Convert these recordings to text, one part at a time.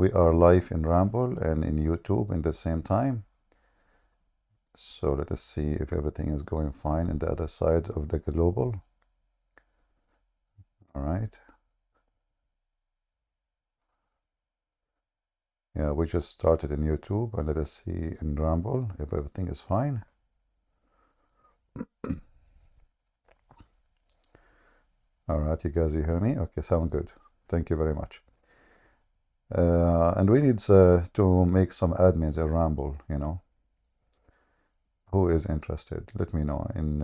We are live in Rumble and in YouTube in the same time. So let us see if everything is going fine in the other side of the global. All right. Yeah, we just started in YouTube, and let us see in Rumble if everything is fine. All right, you guys, you hear me? Okay, sound good. Thank you very much. And we need to make some admins in Rumble, you know. Who is interested? Let me know in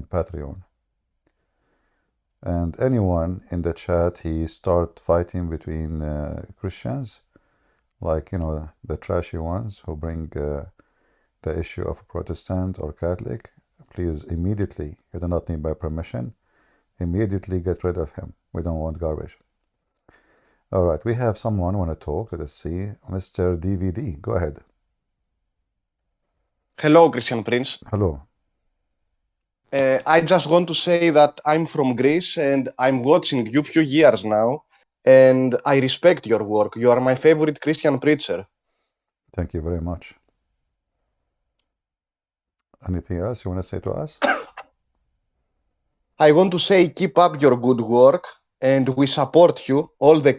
Patreon. And anyone in the chat, he start fighting between Christians, like, you know, the trashy ones who bring the issue of Protestant or Catholic. Please immediately, you do not need my permission, immediately get rid of him. We don't want garbage. All right, we have someone want to talk. Let us see. Mr. DVD, go ahead. Hello, Christian Prince. Hello. I just want to say that I'm from Greece and I'm watching you few years now, and I respect your work. You are my favorite Christian preacher. Thank you very much. Anything else you want to say to us? I want to say keep up your good work, and we support you. All the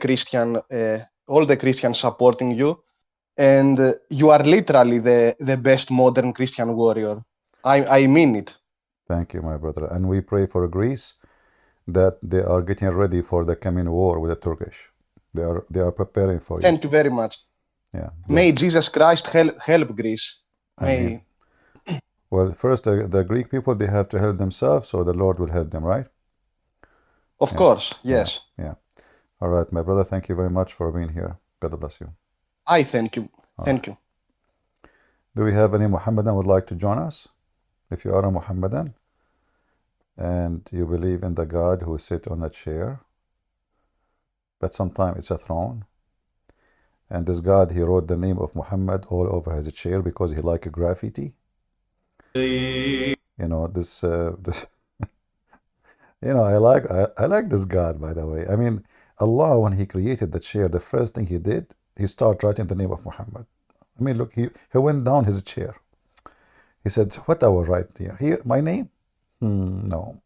Christians supporting you, and you are literally the best modern Christian warrior. I mean it. Thank you, my brother. And we pray for Greece that they are getting ready for the coming war with the Turkish. They are preparing for you. Thank you very much. Yeah. May Jesus Christ help Greece. Amen. Well, first, the Greek people, they have to help themselves, so the Lord will help them, right? Of course, yes. Yeah. All right, my brother, thank you very much for being here. God bless you. I thank you. Thank you. Do we have any Muhammadan would like to join us? If you are a Muhammadan and you believe in the God who sits on a chair, but sometimes it's a throne, and this God, he wrote the name of Muhammad all over his chair because he liked graffiti. You know, this you know, I like this God, by the way. I mean, Allah, when he created the chair, the first thing he did, he started writing the name of Muhammad. I mean, look, he went down his chair. He said, what I will write here? Here, my name? No.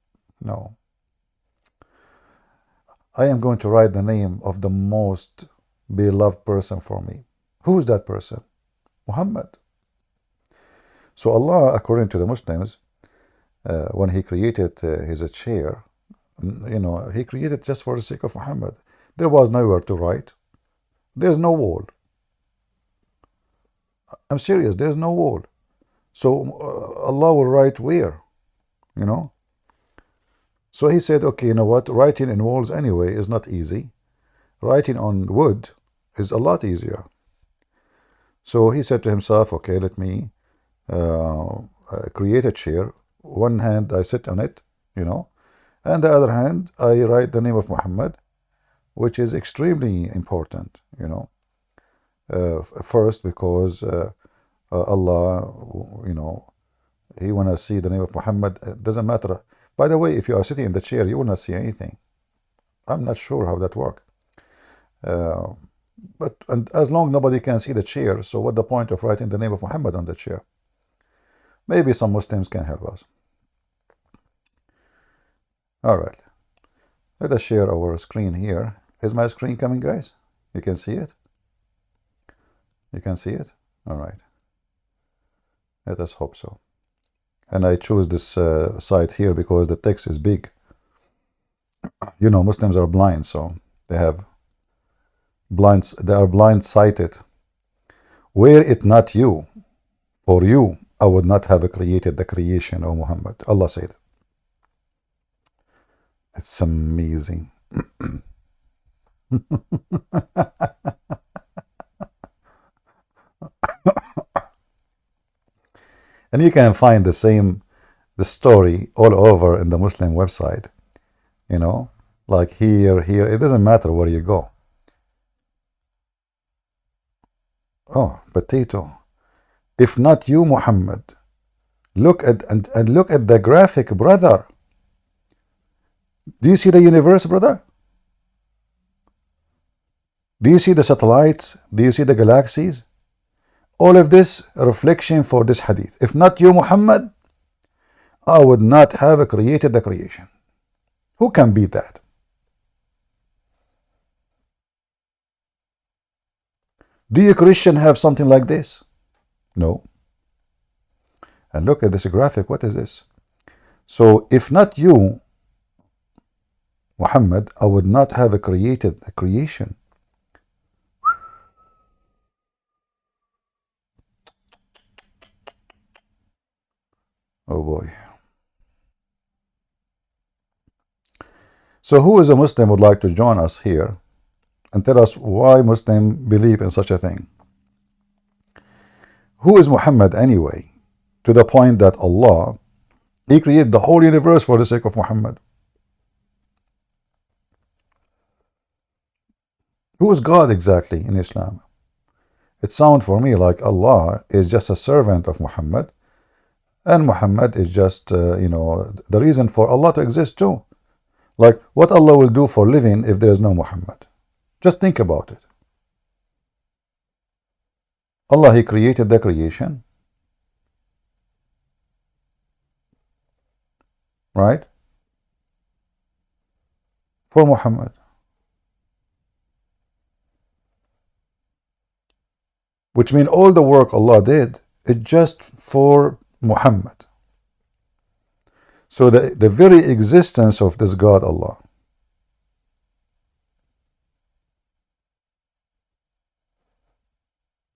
I am going to write the name of the most beloved person for me. Who is that person? Muhammad. So Allah, according to the Muslims, when he created his chair, you know, he created just for the sake of Muhammad. There was nowhere to write. There's no wall. I'm serious, there's no wall. So Allah will write where? You know? So he said, okay, you know what? Writing in walls anyway is not easy. Writing on wood is a lot easier. So he said to himself, okay, let me create a chair. One hand I sit on it, you know, and the other hand I write the name of Muhammad, which is extremely important, you know. First, because Allah, you know, he want to see the name of Muhammad. It doesn't matter. By the way, if you are sitting in the chair, you will not see anything. I'm not sure how that works. But as long nobody can see the chair, so what the point of writing the name of Muhammad on the chair? Maybe some Muslims can help us. All right. Let us share our screen here. Is my screen coming, guys? You can see it? You can see it? All right. Let us hope so. And I choose this site here because the text is big. You know, Muslims are blind, so they are blind-sighted. Were it not you, for you, I would not have created the creation of Muhammad. Allah said. It's amazing. And you can find the story all over in the Muslim website. You know, like here, it doesn't matter where you go. Oh, potato. If not you, Muhammad, look at and look at the graphic, brother. Do you see the universe, brother? Do you see the satellites? Do you see the galaxies? All of this reflection for this hadith. If not you, Muhammad, I would not have created the creation. Who can beat that? Do you Christian have something like this? No. And look at this graphic. What is this? So if not you, Muhammad, I would not have created a creation. Oh boy. So who is a Muslim would like to join us here and tell us why Muslims believe in such a thing? Who is Muhammad anyway? To the point that Allah, He created the whole universe for the sake of Muhammad. Who is God exactly in Islam? It sounds for me like Allah is just a servant of Muhammad, and Muhammad is just, the reason for Allah to exist too. Like, what Allah will do for living if there is no Muhammad? Just think about it. Allah, He created the creation, right? For Muhammad. Which means all the work Allah did is just for Muhammad. So the very existence of this God Allah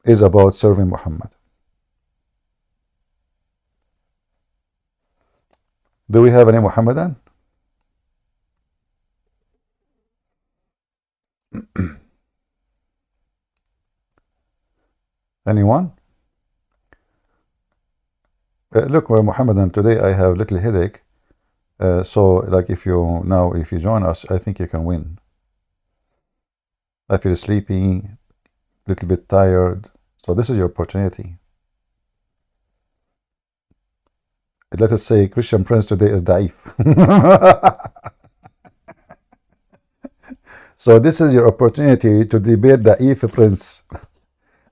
is about serving Muhammad. Do we have any Muhammadan? Anyone? Look, we're Muhammadan today. I have little headache. So like if you join us, I think you can win. I feel sleepy, little bit tired. So this is your opportunity. Let us say Christian Prince today is da'if. So this is your opportunity to debate da'if Prince.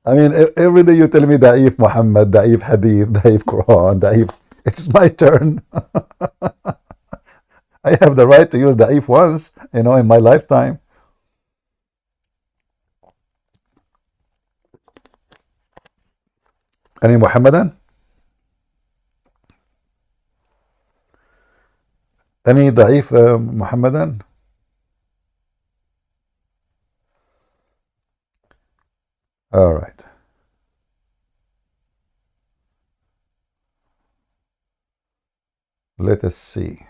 I mean, every day you tell me da'if Muhammad, da'if Hadith, da'if Quran, da'if. It's my turn. I have the right to use da'if once, in my lifetime. Any Muhammadan? Any da'if Muhammadan? All right. Let us see.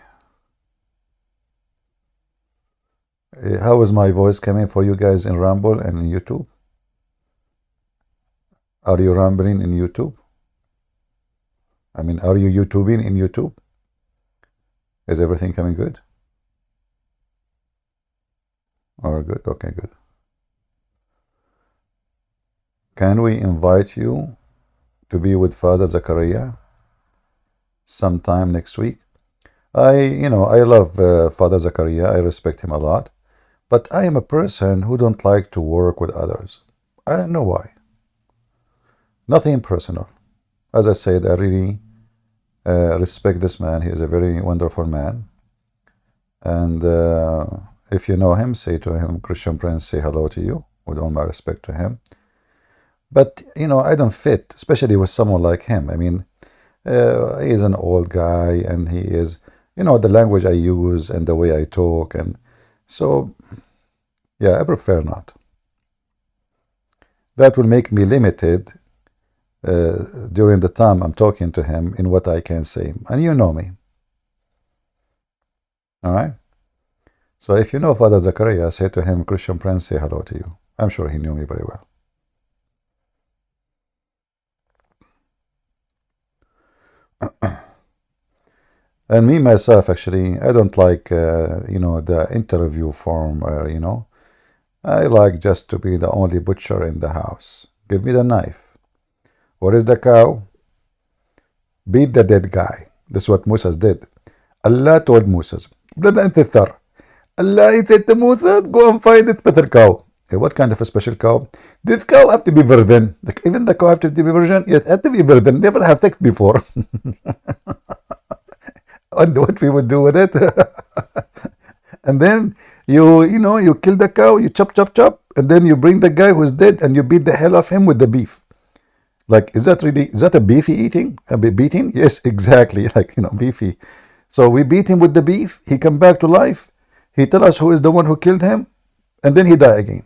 How is my voice coming for you guys in Rumble and in YouTube? Are you rambling in YouTube? I mean, are you YouTubing in YouTube? Is everything coming good? All good. Okay, good. Can we invite you to be with Father Zakaria sometime next week? I love Father Zakaria. I respect him a lot. But I am a person who don't like to work with others. I don't know why. Nothing personal. As I said, I really respect this man. He is a very wonderful man. And if you know him, say to him, Christian Prince, say hello to you, with all my respect to him. But, I don't fit, especially with someone like him. I mean, he is an old guy, and he is, the language I use and the way I talk. And so, yeah, I prefer not. That will make me limited during the time I'm talking to him in what I can say. And you know me. All right? So if you know Father Zakaria, say to him, Christian Prince, say hello to you. I'm sure he knew me very well. And me, myself, actually, I don't like, the interview form where, I like just to be the only butcher in the house. Give me the knife. Where is the cow? Beat the dead guy. This is what Moses did. Allah told Moses, "Brother أنت الثر. Allah said to Moses, go and find it better cow. What kind of a special cow? This cow have to be virgin. Like even the cow have to be virgin. It have to be virgin. Never have sex before. And what we would do with it? And then you kill the cow, you chop, and then you bring the guy who's dead and you beat the hell of him with the beef. Like, is that a beefy eating? A beating? Yes, exactly. Like, beefy. So we beat him with the beef. He come back to life. He tell us who is the one who killed him, and then he die again.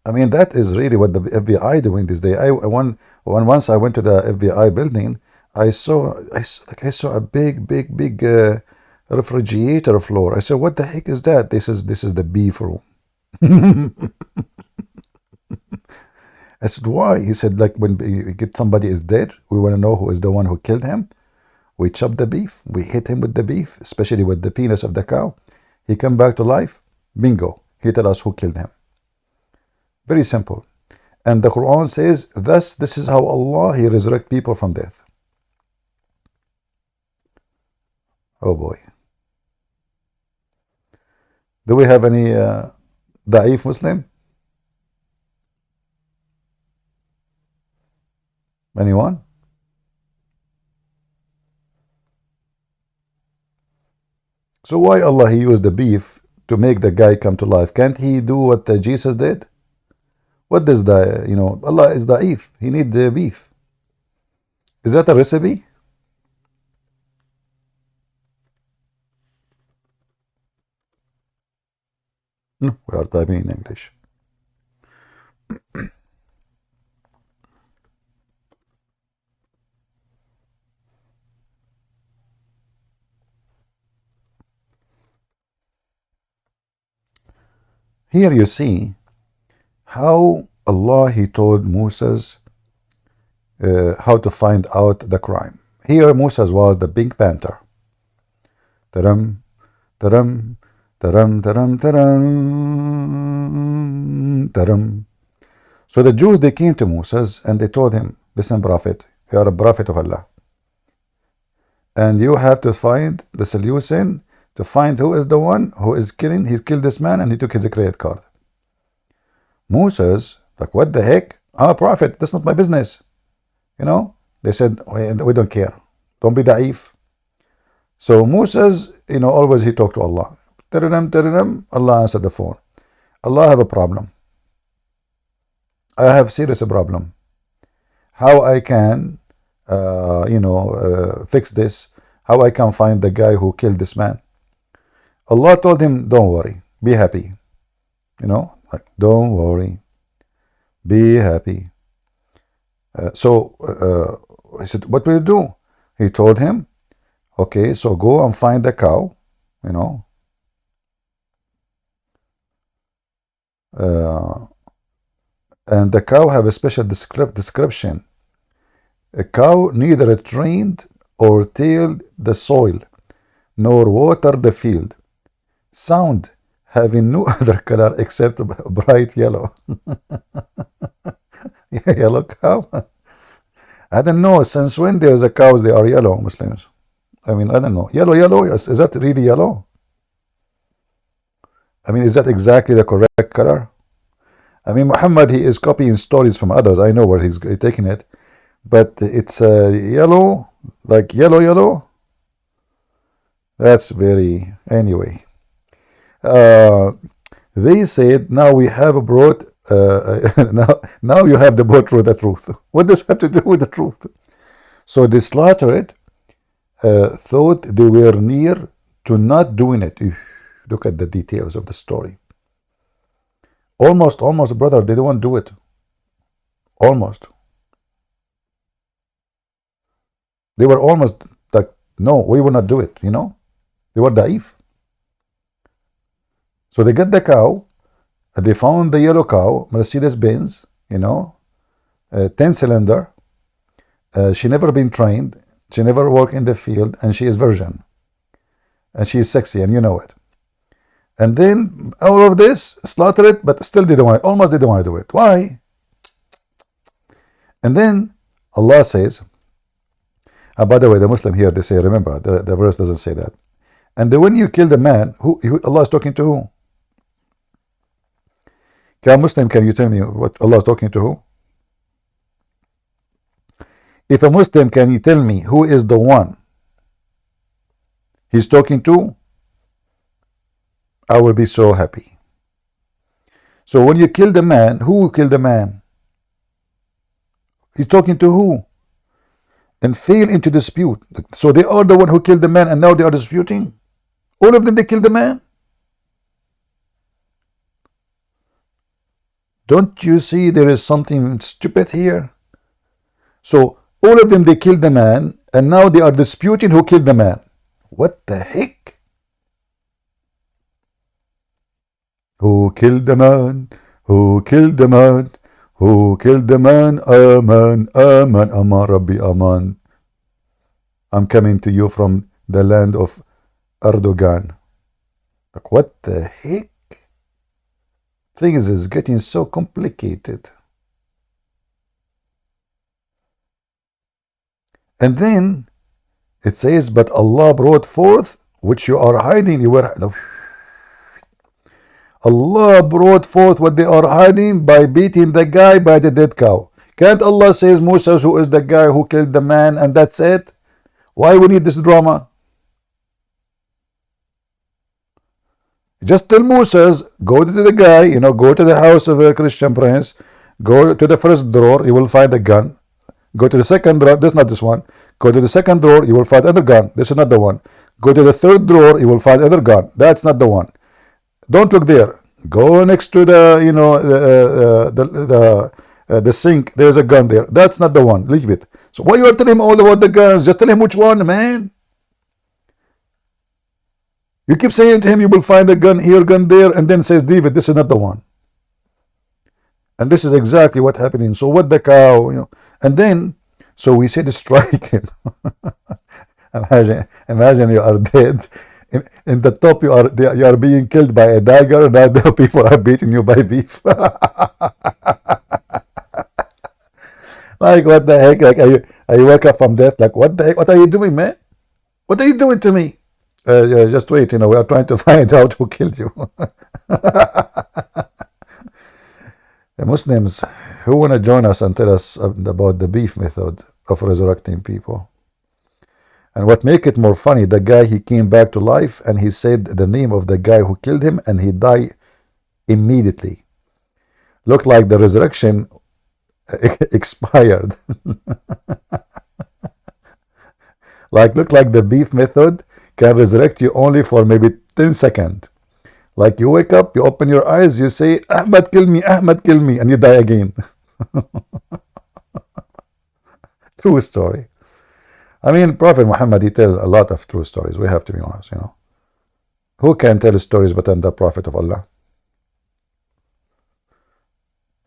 I mean, that is really what the FBI doing this day. Once I went to the FBI building, I saw a big refrigerator floor. I said, "What the heck is that?" This is the beef room. I said, "Why?" He said, "Like when we get somebody is dead, we want to know who is the one who killed him. We chop the beef, we hit him with the beef, especially with the penis of the cow. He come back to life. Bingo. He tell us who killed him." Very simple. And the Quran says, thus, this is how Allah, He resurrect people from death. Oh boy. Do we have any da'if Muslim? Anyone? So why Allah, He used the beef to make the guy come to life? Can't He do what Jesus did? What does Allah is da'if. He need the beef. Is that a recipe? No, we are typing in English. Here you see how Allah, He told Moses how to find out the crime. Here Moses was the Pink Panther. Taram, taram, taram, taram, taram, taram. So the Jews, they came to Moses and they told him, listen, prophet, you are a prophet of Allah. And you have to find the solution to find who is the one who is killing. He killed this man and he took his credit card. Moses, like, what the heck? I'm a prophet. That's not my business. They said, we don't care. Don't be da'if. So Moses, always he talked to Allah. Allah answered the phone. Allah, have a problem. I have serious problem. How I can, fix this? How I can find the guy who killed this man? Allah told him, don't worry, be happy. Don't worry, be happy. So he said, what will you do? He told him, okay, so go and find the cow, and the cow have a special description. A cow neither trained or tilled the soil, nor watered the field. Sound, having no other color except bright yellow. Yellow cow? I don't know. Since when there's a cows, they are yellow, Muslims? I mean, I don't know. Yellow, is that really yellow? I mean, is that exactly the correct color? I mean, Muhammad, he is copying stories from others. I know where he's taking it. But it's yellow, like yellow. That's very... Anyway. They said, now we have brought... now you have brought the truth. What does that have to do with the truth? So they slaughtered, thought they were near to not doing it. Look at the details of the story. Almost, brother, they don't do it. Almost. They were almost like, no, we will not do it, They were da'if. So they got the cow, they found the yellow cow, Mercedes-Benz, 10-cylinder. She never been trained, she never worked in the field, and she is virgin. And she is sexy, and you know it. And then all of this, slaughter it, but still they don't want it. Almost they don't want to do it. Why? And then Allah says, by the way, the Muslim here, they say, remember, the verse doesn't say that. And then when you kill the man, who Allah is talking to who? Muslim, can you tell me what Allah is talking to who? If a Muslim, can you tell me who is the one he's talking to? I will be so happy. So when you kill the man, who killed the man? He's talking to who? And fail into dispute. So they are the one who killed the man, and now they are disputing. All of them, they killed the man. Don't you see there is something stupid here? So all of them, they killed the man, and now they are disputing who killed the man. What the heck? Who killed the man? Who killed the man? Who killed the man? Aman, Aman, Aman, Rabbi, Aman. I'm coming to you from the land of Erdogan. Like, what the heck? Things is getting so complicated. And then it says, but Allah brought forth which you are hiding. Allah brought forth what they are hiding by beating the guy by the dead cow. Can't Allah says Musa who is the guy who killed the man and that's it? Why we need this drama? Just tell Moses, go to the guy, go to the house of a Christian prince, go to the first drawer, you will find a gun. Go to the second drawer, this is not this one. Go to the second drawer, you will find another gun. This is not the one. Go to the third drawer, you will find another gun. That's not the one. Don't look there. Go next to the, the sink. There's a gun there. That's not the one. Leave it. So why you are telling him all about the guns? Just tell him which one, man. You keep saying to him, you will find a gun here, gun there, and then says, leave it. This is not the one. And this is exactly what happening. So what the cow, and then, so we said strike him. Imagine you are dead. In the top, you are being killed by a dagger. Now the people are beating you by beef. Like, what the heck? Like, are you wake up from death? Like, what the heck? What are you doing, man? What are you doing to me? Just wait. We are trying to find out who killed you. The Muslims who want to join us and tell us about the beef method of resurrecting people. And what make it more funny, the guy, he came back to life and he said the name of the guy who killed him and he died immediately. Looked like the resurrection expired. Looked like the beef method can resurrect you only for maybe 10 seconds. Like you wake up, you open your eyes, you say, Ahmad kill me, and you die again. True story. I mean, Prophet Muhammad, he tell a lot of true stories. We have to be honest, Who can tell stories but than the Prophet of Allah?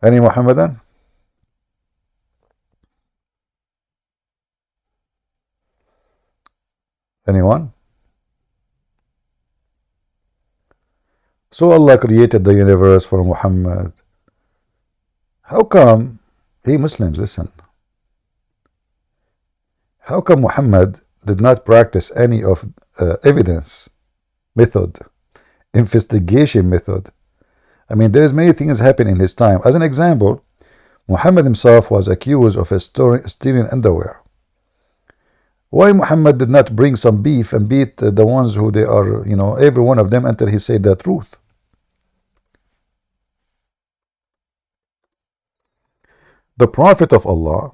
Any Muhammadan? Anyone? So Allah created the universe for Muhammad. How come, hey Muslims, listen. How come Muhammad did not practice any of evidence method, investigation method? I mean, there is many things happen in his time. As an example, Muhammad himself was accused of stealing underwear. Why Muhammad did not bring some beef and beat the ones who they are, every one of them until he said the truth? The Prophet of Allah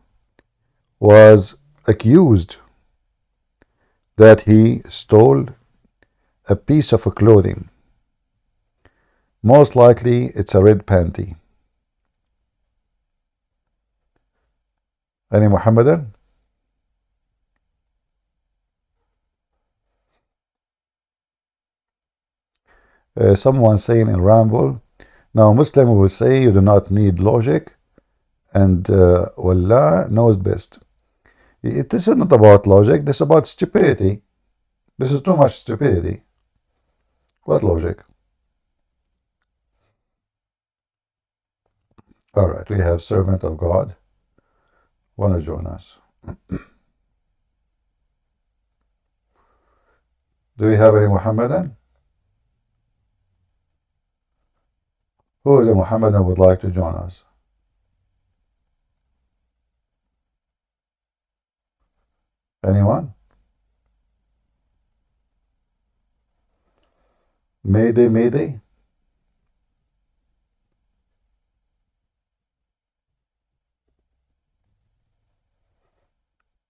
was accused that he stole a piece of clothing. Most likely it's a red panty. Any Muhammadan? Someone saying in Ramble, now Muslim will say you do not need logic and Allah knows best. This is not about logic, this is about stupidity. This is too much stupidity. What logic? Alright, we have servant of God. Want to join us? Do we have any Muhammadan? Who is a Muhammad and would like to join us? Anyone? Mayday, Mayday?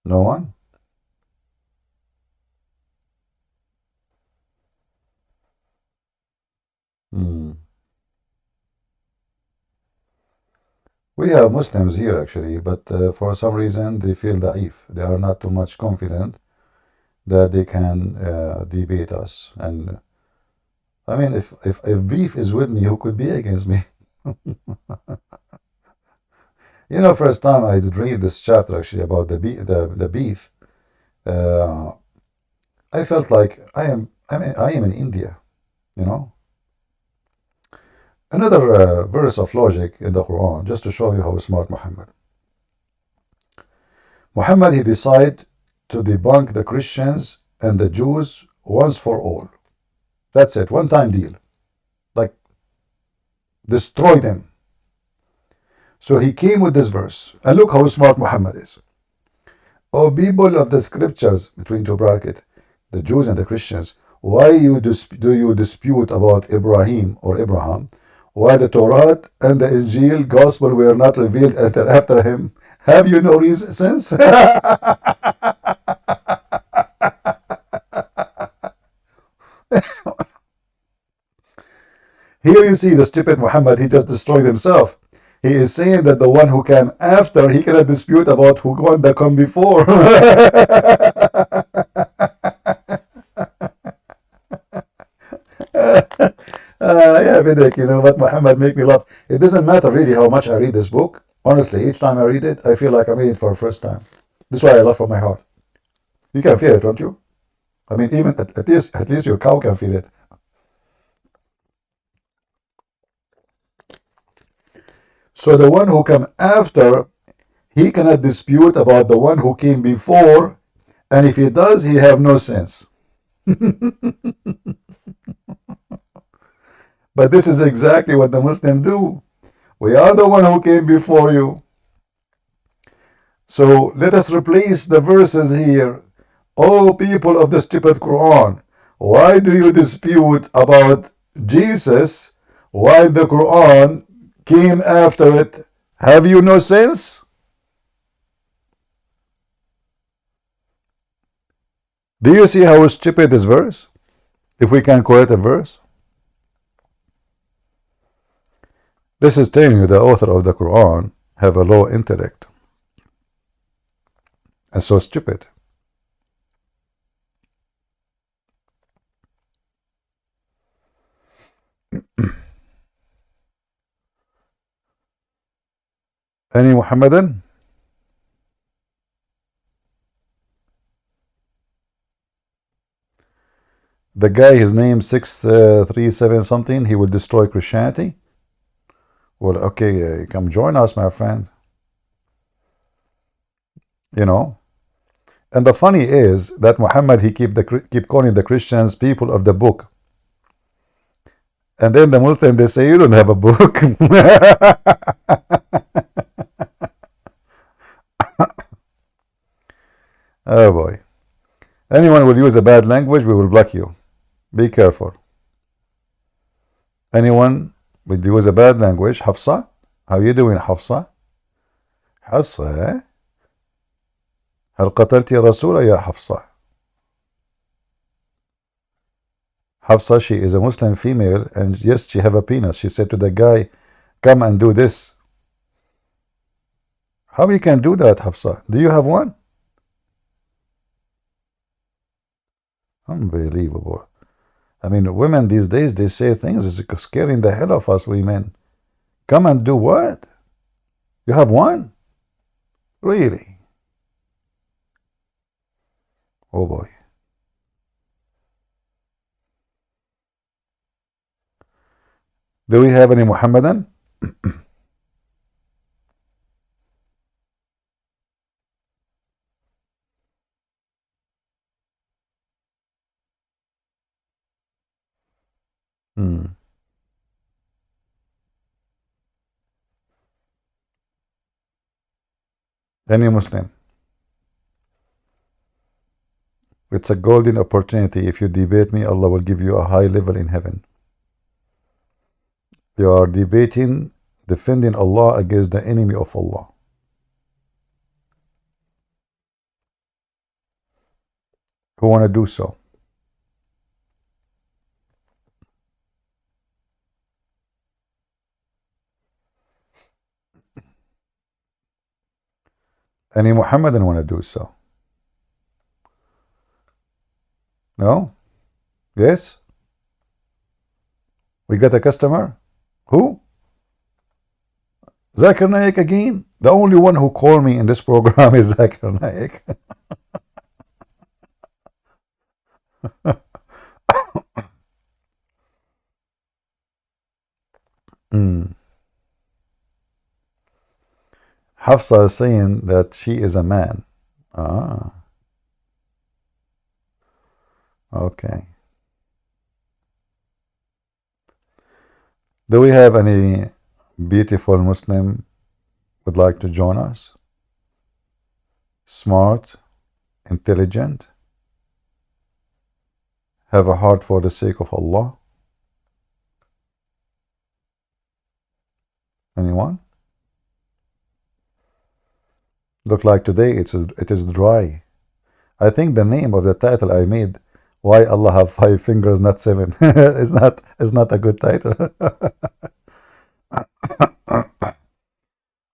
No one? Hmm. We have Muslims here actually, but for some reason they feel da'if. They are not too much confident that they can debate us. And I mean, if beef is with me, who could be against me? You know, first time I did read this chapter actually about the beef, uh, I felt like I am in India, you know. Another verse of logic in the Quran, just to show you how smart Muhammad. Muhammad, he decided to debunk the Christians and the Jews once for all. That's it, one time deal. Like, destroy them. So he came with this verse. And look how smart Muhammad is. O people of the scriptures, between two brackets, the Jews and the Christians, why do you dispute about Ibrahim or Abraham? Why the Torah and the Injil gospel were not revealed until after him? Have you no reason sense? Here you see the stupid Muhammad, he just destroyed himself. He is saying that the one who came after, he cannot dispute about who one that come before. Yeah, Videk, you know what, Muhammad make me laugh. It doesn't matter really how much I read this book. Honestly, each time I read it, I feel like I'm reading it for the first time. This is why I laugh from my heart. You can feel it, don't you? I mean, even at least your cow can feel it. So the one who came after, he cannot dispute about the one who came before, and if he does, he have no sense. But this is exactly what the Muslims do. We are the one who came before you. So let us replace the verses here. O people of the stupid Quran, why do you dispute about Jesus while the Quran came after it? Have you no sense? Do you see how stupid this verse? If we can quote a verse. This is telling you the author of the Quran have a low intellect and so stupid. Any Muhammadan? The guy, his name 637 something, he will destroy Christianity. Well, okay, come join us, my friend. You know. And the funny is that Muhammad, he keep calling the Christians people of the book. And then the Muslim, they say, you don't have a book. Oh boy. Anyone will use a bad language, we will block you. Be careful. Anyone will use a bad language. Hafsa? How you doing, Hafsa? Hafsa? هل قتلت رسول يا حفصة? Hafsa, she is a Muslim female, and yes, she have a penis. She said to the guy, come and do this. How you can do that, Hafsa? Do you have one? Unbelievable. I mean, women these days, they say things is scaring the hell of us women. Come and do what? You have one? Really? Oh boy. Do we have any Muhammadan? Hmm. Any Muslim. It's a golden opportunity. If you debate me, Allah will give you a high level in heaven. You are debating, defending Allah against the enemy of Allah. Who want to do so? Any Muhammadan want to do so? No? Yes? We got a customer? Who? Zakir Naik again? The only one who called me in this program is Zakir Naik. Hafsa is saying that she is a man. Ah. Okay. Do we have any beautiful Muslim would like to join us? Smart, intelligent, have a heart for the sake of Allah? Anyone? Look like today it is dry. I think the name of the title I made, Why Allah Have 5 Fingers Not 7, is not a good title.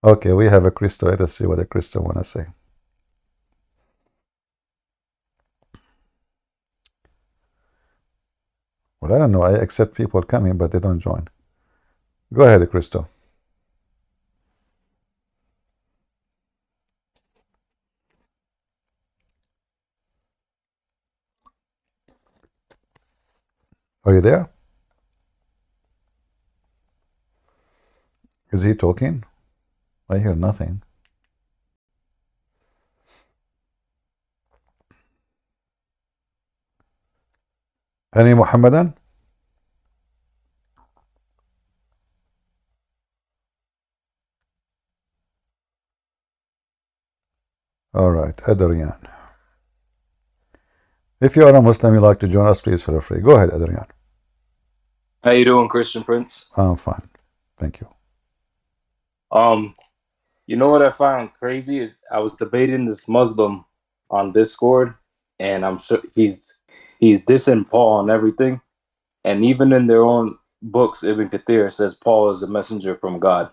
Okay, we have a Christo. Let us see what the Christo want to say. Well, I don't know. I accept people coming, but they don't join. Go ahead, Christo. Are you there? Is he talking? I hear nothing. Any Muhammadan? All right, Adrian. If you are a Muslim, you like to join us, please feel free. Go ahead, Adrian. How you doing, Christian Prince? I'm fine. Thank you. You know what I found crazy is I was debating this Muslim on Discord, and I'm sure he's dissing Paul on everything, and even in their own books, Ibn Kathir says Paul is a messenger from God,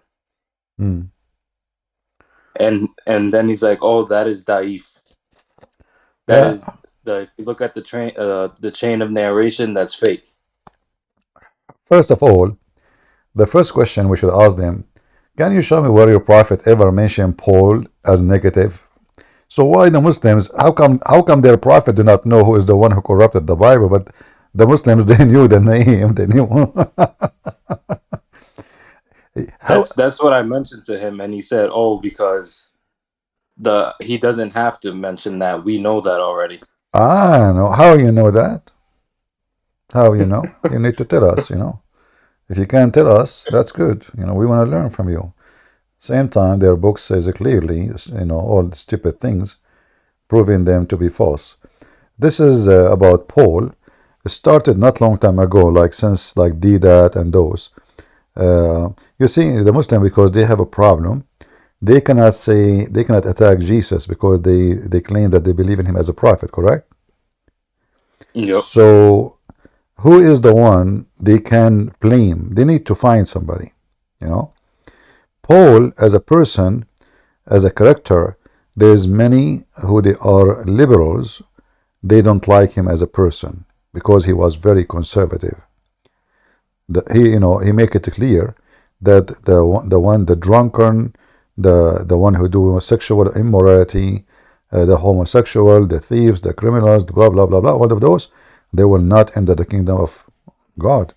Mm. and then he's like, "Oh, that is daif. That Yeah. is if you look at the chain of narration, that's fake." First of all, the first question we should ask them, can you show me where your prophet ever mentioned Paul as negative? So why the Muslims, how come their prophet do not know who is the one who corrupted the Bible, but the Muslims, they knew the name, they knew. That's what I mentioned to him, and he said, "Oh, because he doesn't have to mention that. We know that already." No. How you know that? How you know? You need to tell us, If you can't tell us, that's good. We want to learn from you. Same time, their book says clearly, all the stupid things, proving them to be false. This is about Paul. It started not long time ago, since Didat and those. You see, the Muslim, because they have a problem, they cannot attack Jesus because they claim that they believe in him as a prophet, correct? Yep. So who is the one they can blame? They need to find somebody, Paul, as a person, as a character, there's many who they are liberals. They don't like him as a person because he was very conservative. He make it clear that the drunkard, the one who do sexual immorality, the homosexual, the thieves, the criminals, the blah blah blah blah, all of those, they will not enter the kingdom of God,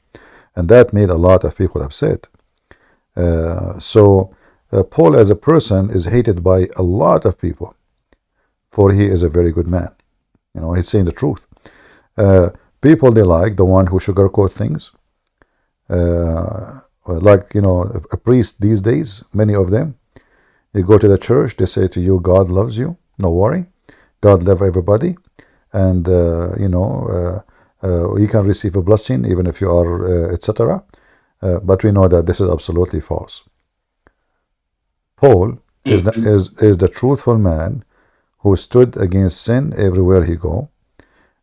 and that made a lot of people upset. So Paul as a person is hated by a lot of people, for he is a very good man. He's saying the truth. People, they like the one who sugarcoat things. A priest these days, many of them, You go to the church, they say to you, God loves you, no worry. God loves everybody. And, you can receive a blessing even if you are, etc. But we know that this is absolutely false. Paul is the truthful man who stood against sin everywhere he go.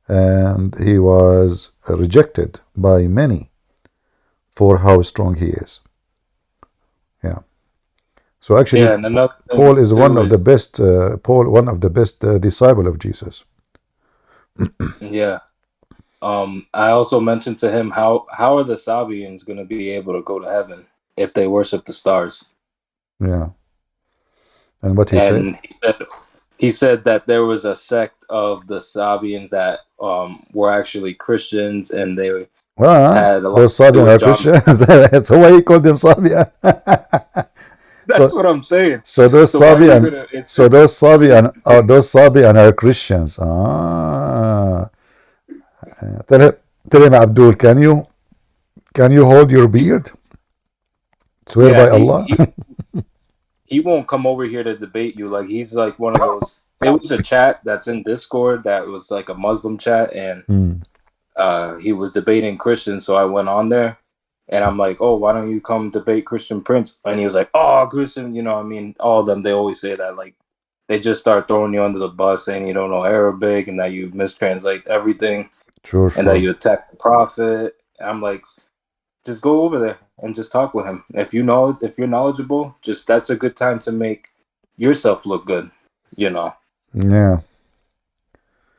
And he was rejected by many for how strong he is. Yeah. So actually, Yeah, and another thing Paul is too one of the is- best. One of the best disciple of Jesus. Yeah. I also mentioned to him how are the Sabians going to be able to go to heaven if they worship the stars? Yeah. And what he said? And he said that there was a sect of the Sabians that were actually Christians, and they Well, had a lot those to do Sabian with are John Christians. So why he called them Sabian? That's what I'm saying. So those So why are you Sabian, gonna- it's so just- those Sabian are Christians. Ah. Tell him, Abdul, can you hold your beard? Swear Yeah, by Allah. he won't come over here to debate you. Like, he's like one of those. It was a chat that's in Discord that was like a Muslim chat, and he was debating Christians. So I went on there, and I'm like, "Oh, why don't you come debate Christian Prince?" And he was like, "Oh, Christian, I mean, all of them. They always say that. Like, they just start throwing you under the bus, saying you don't know Arabic and that you mistranslate everything, Sure. and that you attack the Prophet." And I'm like, just go over there and just talk with him. If you're knowledgeable, that's a good time to make yourself look good, Yeah.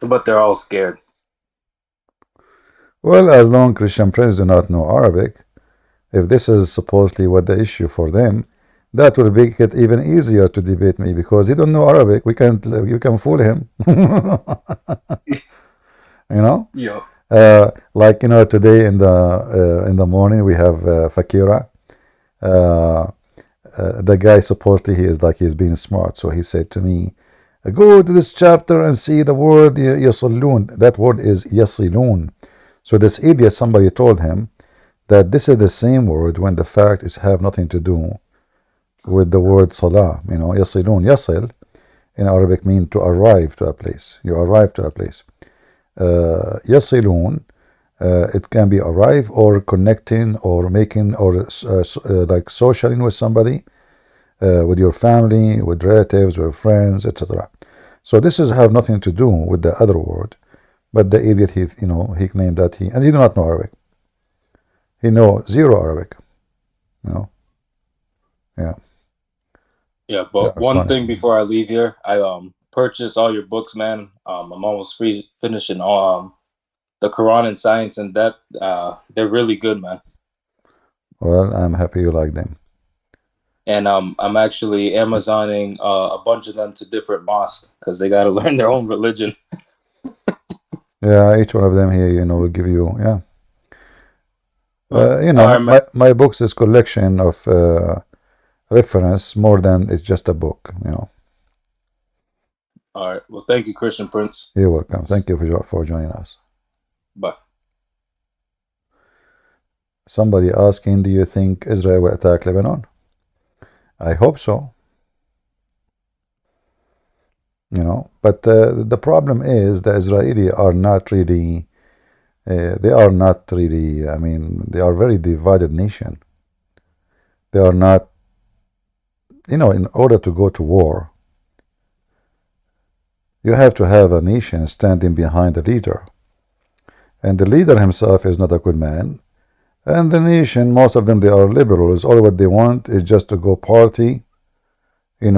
But they're all scared. Well, as long Christian Prince do not know Arabic, if this is supposedly what the issue for them, that will make it even easier to debate me because he don't know Arabic. You can fool him. Yeah. Like today in the morning we have Fakira. The guy supposedly he's being smart, so he said to me, go to this chapter and see the word yasalun. That word is yasilun. So this idiot, somebody told him that this is the same word when the fact is have nothing to do with the word salah. Yasilun, yasil in Arabic means to arrive to a place. You arrive to a place. Yasilun, it can be arrive or connecting or making or like socialing with somebody, with your family, with relatives, with friends, etc. So this is have nothing to do with the other word. But the idiot, he claimed that he do not know Arabic. He know zero Arabic. Yeah. Yeah, but one thing before I leave here, I purchased all your books, man. I'm almost finishing the Quran and Science in Depth. They're really good, man. Well, I'm happy you like them. And I'm actually Amazoning a bunch of them to different mosques because they got to learn their own religion. Yeah, each one of them here, will give you, my books is collection of reference more than it's just a book, All right. Well, thank you, Christian Prince. You're welcome. Thank you for joining us. Bye. Somebody asking, do you think Israel will attack Lebanon? I hope so. But the problem is the Israelis are not really, they are a very divided nation. They are not, in order to go to war, you have to have a nation standing behind the leader. And the leader himself is not a good man. And the nation, most of them, they are liberals. All what they want is just to go party,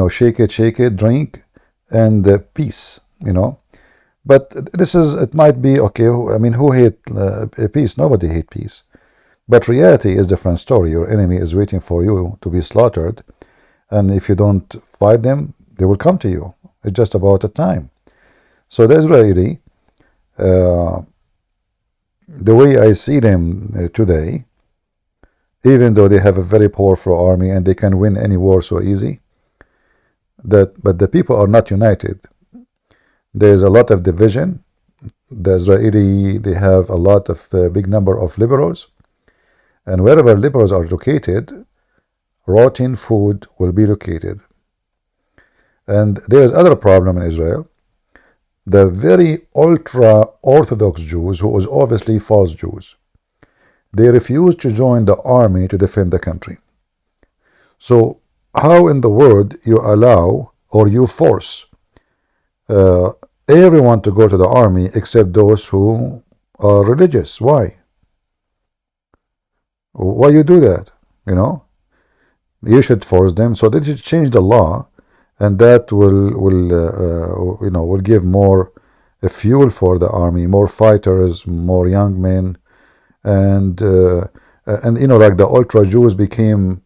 shake it, drink, and peace, But it might be, okay, who hate peace? Nobody hate peace. But reality is a different story. Your enemy is waiting for you to be slaughtered. And if you don't fight them, they will come to you. It's just about a time. So the Israeli, the way I see them today, even though they have a very powerful army and they can win any war so easy, but the people are not united. There is a lot of division. The Israeli, they have a lot of big number of liberals, and wherever liberals are located, rotten food will be located. And there's other problem in Israel. The very ultra-Orthodox Jews, who was obviously false Jews, they refused to join the army to defend the country. So how in the world you allow or you force everyone to go to the army except those who are religious? Why? Why you do that? You know, you should force them. So they should change the law, and that will give more fuel for the army, more fighters, more young men, and like the ultra Jews became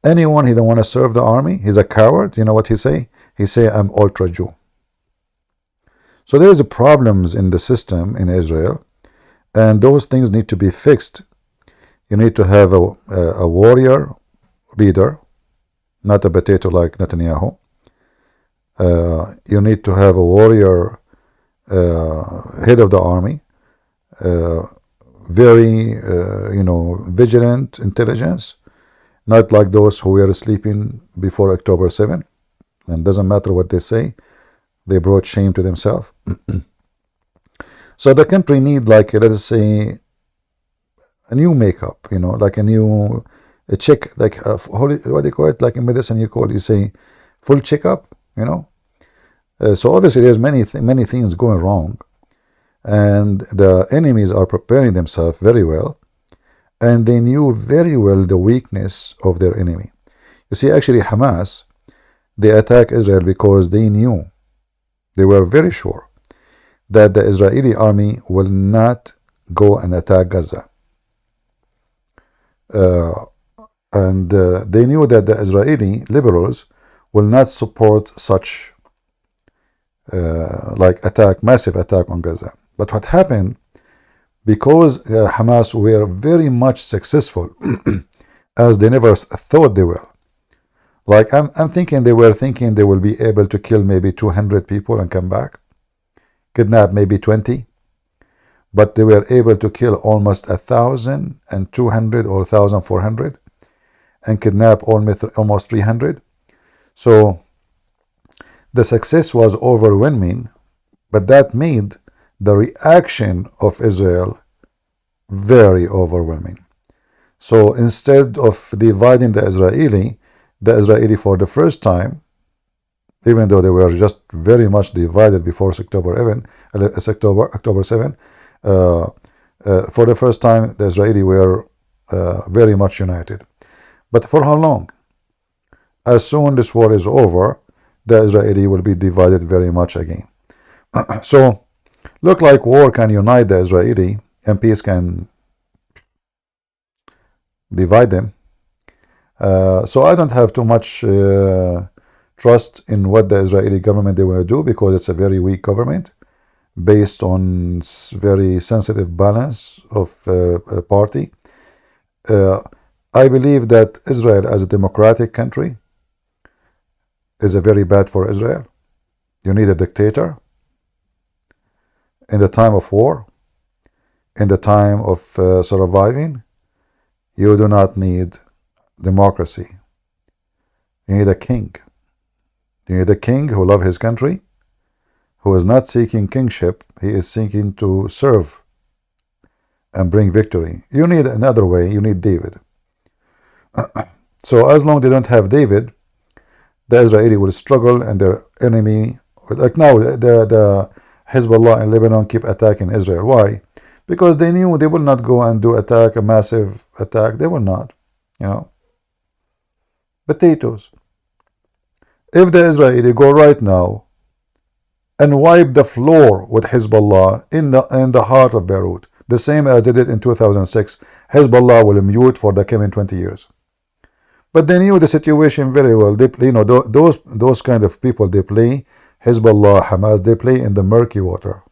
anyone he don't want to serve the army. He's a coward. You know what he say? He say, I'm ultra Jew. So there is problems in the system in Israel, and those things need to be fixed. You need to have a warrior leader, not a potato like Netanyahu. You need to have a warrior head of the army, very vigilant intelligence, not like those who were sleeping before October 7. And doesn't matter what they say, they brought shame to themselves. So the country need, like, let us say, a new makeup, like a check, like what do you call it? Like in medicine, you say full checkup, So obviously there's many things going wrong, and the enemies are preparing themselves very well, and they knew very well the weakness of their enemy. You see, actually Hamas, they attacked Israel because they knew, they were very sure that the Israeli army will not go and attack Gaza. And they knew that the Israeli liberals will not support such massive attack on Gaza. But what happened, because Hamas were very much successful as they never thought they were. Like I'm thinking they were thinking they will be able to kill maybe 200 people and come back, kidnap maybe 20, but they were able to kill almost 1,200 or 1,400 and kidnap almost 300. So the success was overwhelming, but that made the reaction of Israel very overwhelming. So instead of dividing the Israeli for the first time, even though they were just very much divided before October 7, for the first time the Israeli were very much united. But for how long? As soon this war is over, the Israeli will be divided very much again. So look like war can unite the Israeli and peace can divide them. So I don't have too much trust in what the Israeli government they will do, because it's a very weak government based on very sensitive balance of party. I believe that Israel as a democratic country is very bad for Israel. You need a dictator in the time of war, in the time of surviving. You do not need democracy. You need a king. You need a king who loves his country, who is not seeking kingship. He is seeking to serve and bring victory. You need another way. You need David. So as long as they don't have David, the Israeli will struggle, and their enemy, like now, the Hezbollah in Lebanon keep attacking Israel. Why? Because they knew they will not go and do a massive attack. They will not, Potatoes. If the Israeli go right now and wipe the floor with Hezbollah in the heart of Beirut, the same as they did in 2006, Hezbollah will mute for the coming 20 years. But they knew the situation very well. They, those kind of people, they play Hezbollah, Hamas, they play in the murky water.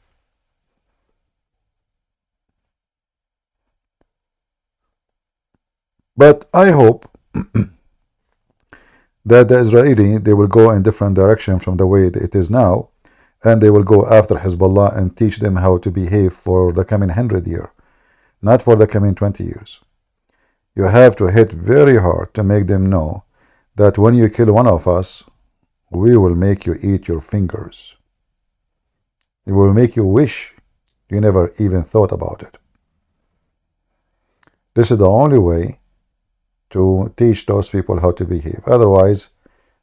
But I hope that the Israeli, they will go in different direction from the way it is now, and they will go after Hezbollah and teach them how to behave for the coming 100 years, not for the coming 20 years. You have to hit very hard to make them know that when you kill one of us, we will make you eat your fingers. It will make you wish you never even thought about it. This is the only way to teach those people how to behave. Otherwise,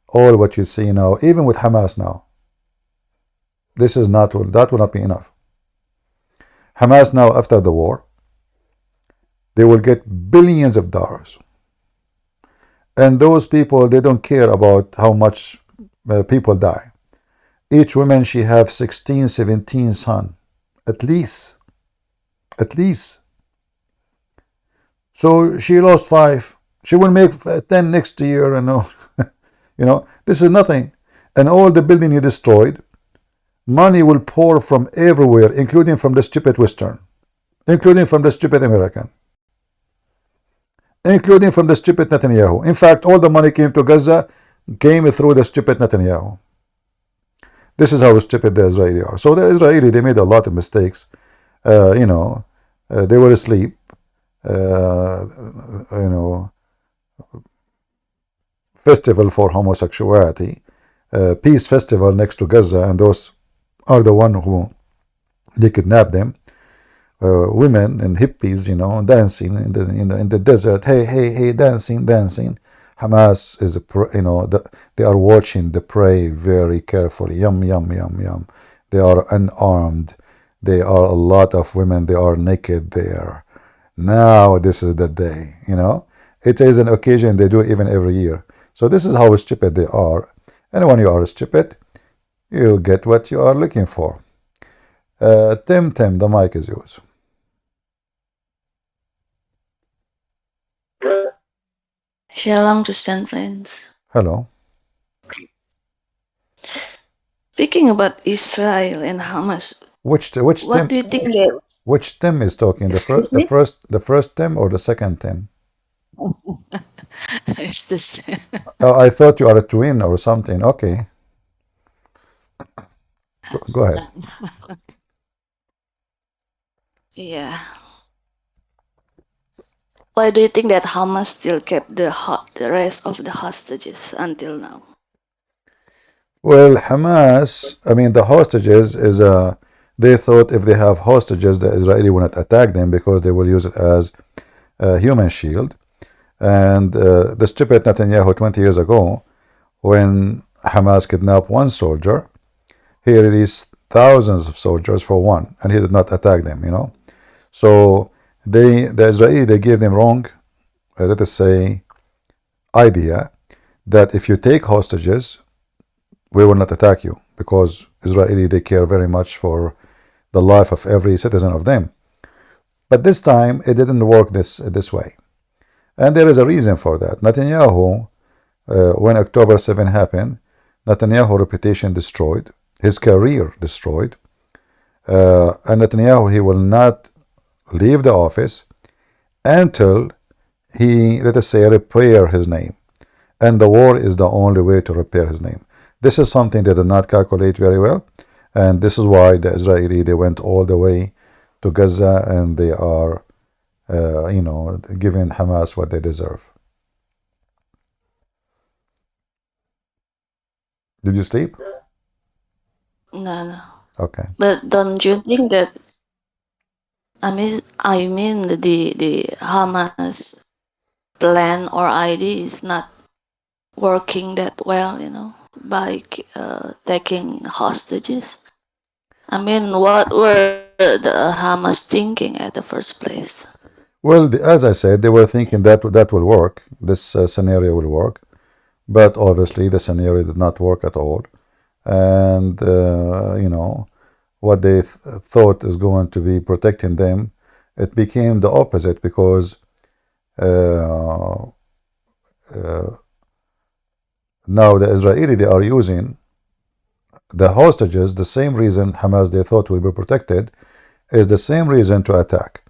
all what you see now, even with Hamas now, that will not be enough. Hamas now, after the war, they will get billions of dollars. And those people, they don't care about how much people die. Each woman, she have 16, 17 sons, at least. So she lost 5. She will make 10 next year, this is nothing. And all the building you destroyed, money will pour from everywhere, including from the stupid Western, including from the stupid American, including from the stupid Netanyahu. In fact, all the money came to Gaza, came through the stupid Netanyahu. This is how stupid the Israeli are. So the Israeli, they made a lot of mistakes. They were asleep. Festival for homosexuality, peace festival next to Gaza, and those are the one who they kidnapped them. Women and hippies, dancing in the desert. Hey, dancing. Hamas is they are watching the prey very carefully. Yum. They are unarmed. They are a lot of women. They are naked there. Now this is the day. It is an occasion they do even every year. So this is how stupid they are. And when you are stupid, you get what you are looking for. Tim, the mic is yours. Shalom, Christian friends. Hello. Speaking about Israel and Hamas, Which what Tim? do you think that? Which Tim is talking? Excuse me? The first Tim or the second Tim? It's this. I thought you are a twin or something. Okay. Go ahead. Yeah. Why do you think that Hamas still kept the rest of the hostages until now? Well, Hamas, the hostages is they thought if they have hostages, the Israeli will not attack them because they will use it as a human shield. And the stupid Netanyahu 20 years ago, when Hamas kidnapped one soldier, he released thousands of soldiers for one, and he did not attack them, So the Israeli, they gave them wrong, let us say, idea that if you take hostages, we will not attack you, because Israeli, they care very much for the life of every citizen of them. But this time, it didn't work this way. And there is a reason for that. Netanyahu, when October 7 happened, Netanyahu's reputation destroyed, his career destroyed, and Netanyahu, he will not leave the office until he, let us say, repair his name. And the war is the only way to repair his name. This is something they did not calculate very well, and this is why the Israeli, they went all the way to Gaza, and they are, giving Hamas what they deserve. Did you sleep? No. Okay. But don't you think that? I mean, the Hamas plan or idea is not working that well, by taking hostages. What were the Hamas thinking at the first place? Well, as I said, they were thinking that will work. This scenario will work, but obviously the scenario did not work at all. And what they thought is going to be protecting them, it became the opposite, because now the Israeli, they are using the hostages. The same reason Hamas, they thought will be protected, is the same reason to attack.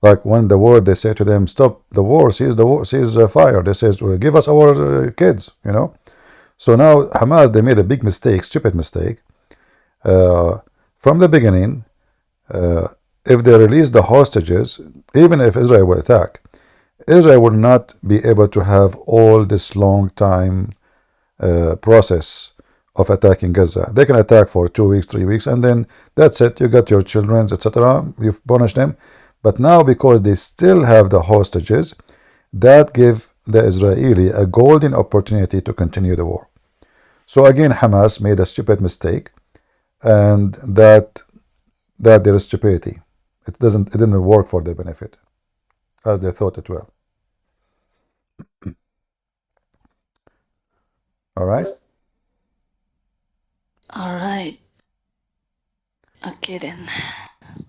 Like when the war, they say to them, stop the war, cease fire. They say, give us our kids, So now Hamas, they made a big mistake, stupid mistake. From the beginning, if they release the hostages, even if Israel will attack, Israel will not be able to have all this long time process of attacking Gaza. They can attack for 2 weeks, 3 weeks, and then that's it. You got your children, etc. You've punished them. But now, because they still have the hostages, that give the Israeli a golden opportunity to continue the war. So again, Hamas made a stupid mistake, and that their stupidity. It didn't work for their benefit, as they thought it will. All right. All right. Okay then.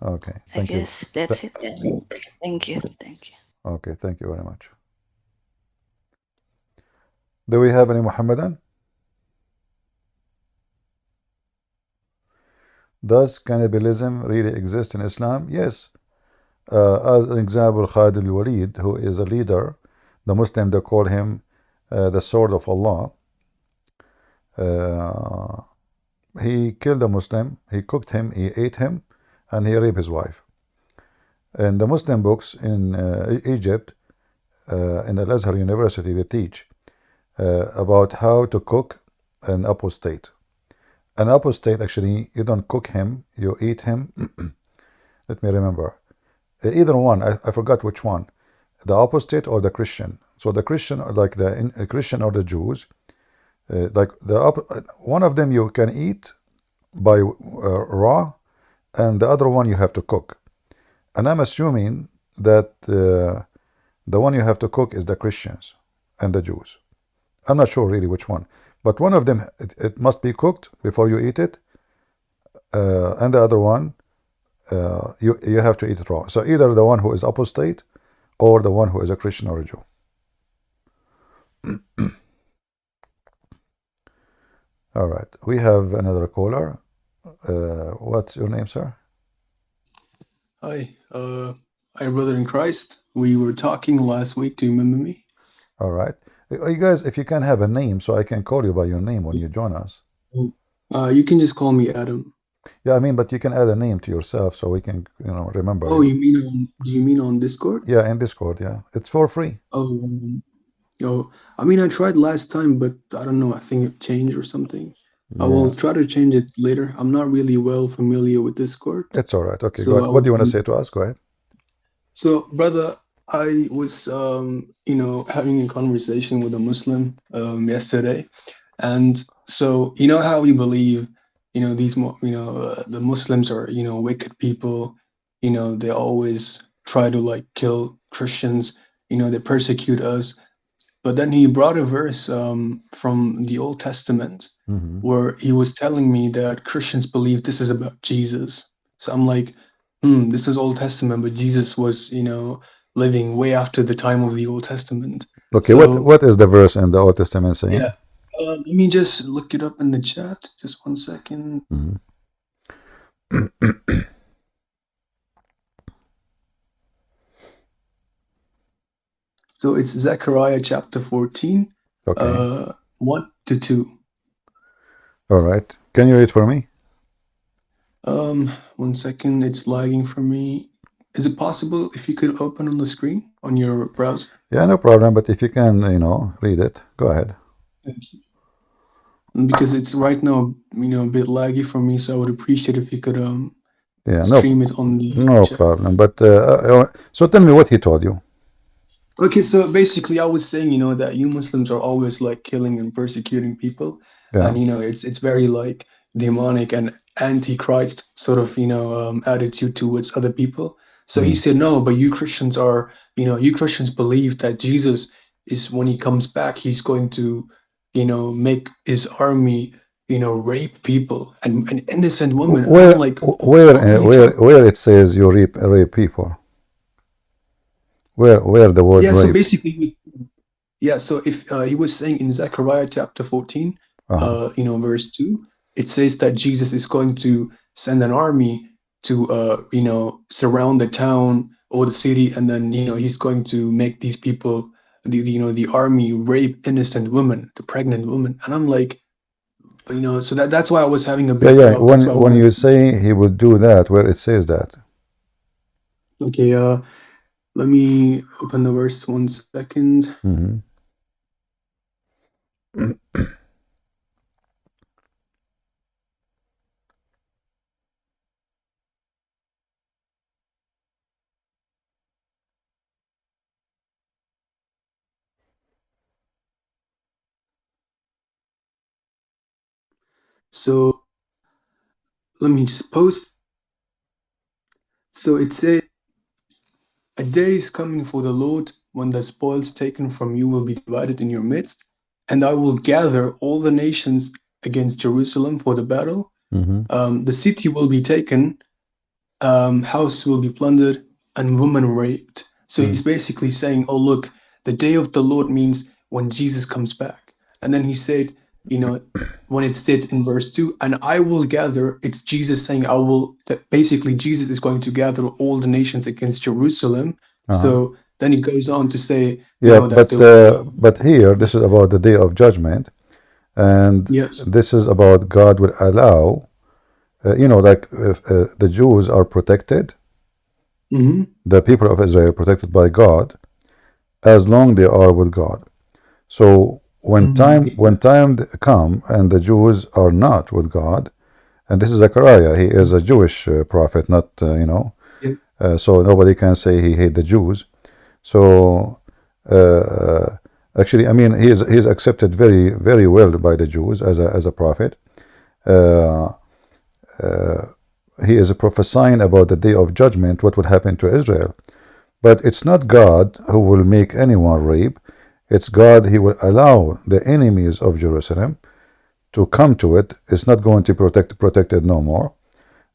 Okay. I Thank you. guess that's it then. Thank you. Thank you. Okay. Thank you very much. Do we have any Muhammadan? Does cannibalism really exist in Islam? Yes. As an example, Khalid al-Walid, who is a leader, the Muslim, they call him the sword of Allah. He killed a Muslim, he cooked him, he ate him, and he raped his wife. In the Muslim books in Egypt, in Al-Azhar University, they teach about how to cook an apostate. An apostate, actually, you don't cook him, you eat him. Let me remember. Either one, I forgot which one. The apostate or the Christian. So the Christian, like the Christian or the Jews, like one of them you can eat by raw, and the other one you have to cook. And I'm assuming that the one you have to cook is the Christians and the Jews. I'm not sure really which one, but one of them, it must be cooked before you eat it, and the other one, you have to eat it raw. So either the one who is apostate or the one who is a Christian or a Jew. All right, we have another caller. What's your name, sir? Hi, hi, brother in Christ. We were talking last week. Do you remember me? All right. You guys, if you can have a name, so I can call you by your name when you join us. You can just call me Adam. Yeah, I mean, but you can add a name to yourself so we can, remember. Oh, you mean on? Do you mean on Discord? Yeah, in Discord. Yeah, it's for free. Oh, I mean, I tried last time, but I don't know. I think it changed or something. I will try to change it later. I'm not really well familiar with Discord. It's all right. Okay, So go ahead. What do you want to say to us? Go ahead. So, brother, I was, having a conversation with a Muslim yesterday, and so you know how we believe, the Muslims are, wicked people. They always try to like kill Christians. They persecute us. But then he brought a verse from the Old Testament Mm-hmm. where he was telling me that Christians believe this is about Jesus. So I'm like, this is Old Testament, but Jesus was, living way after the time of the Old Testament. Okay, So, what is the verse in the Old Testament saying? yeah. Let me just look it up in the chat. Just 1 second. Mm-hmm. So it's Zechariah chapter 14, Okay. 1 to 2. All right. Can you read for me? 1 second. It's lagging for me. Is it possible if you could open on the screen on your browser? Yeah, no problem. But if you can, read it, go ahead. Thank you. Because it's right now, a bit laggy for me, so I would appreciate if you could stream it on the no chat. problem. But so tell me what he told you. Okay, so basically, I was saying, that you Muslims are always like killing and persecuting people, Yeah. and it's very like demonic and antichrist sort of attitude towards other people. So he said, no, but you Christians are, you Christians believe that Jesus is, when he comes back, he's going to, make his army, rape people and innocent women. And I'm like, Where it says you rape people? Where the word so rape? basically, so if he was saying in Zechariah chapter 14, verse 2, it says that Jesus is going to send an army to, surround the town or the city, and then, he's going to make these people, the army rape innocent women, the pregnant women. And I'm like, so that's why I was having a bit. Yeah. When you say he would do that, where it says that? Okay, let me open the verse 1 second. Mm-hmm. So let me just post. So it says, a day is coming for the Lord when the spoils taken from you will be divided in your midst, and I will gather all the nations against Jerusalem for the battle. The city will be taken, house will be plundered, and women raped. So he's basically saying, oh, look, the day of the Lord means when Jesus comes back. And then he said, you know, when it states in verse 2, and I will gather, it's Jesus saying, I will, that basically Jesus is going to gather all the nations against Jerusalem. So then he goes on to say, Yeah, that they'll be, but here this is about the day of judgment, and yes. this is about God will allow, like if, the Jews are protected, the people of Israel are protected by God, as long they are with God. So when time come and the Jews are not with God, and this is Zechariah, he is a Jewish prophet, not so nobody can say he hate the Jews. So actually, I mean, he is accepted very, very well by the Jews as a prophet. He is prophesying about the day of judgment, what would happen to Israel. But it's not God who will make anyone rape. It's God, he will allow the enemies of Jerusalem to come to it. It's not going to protect it no more.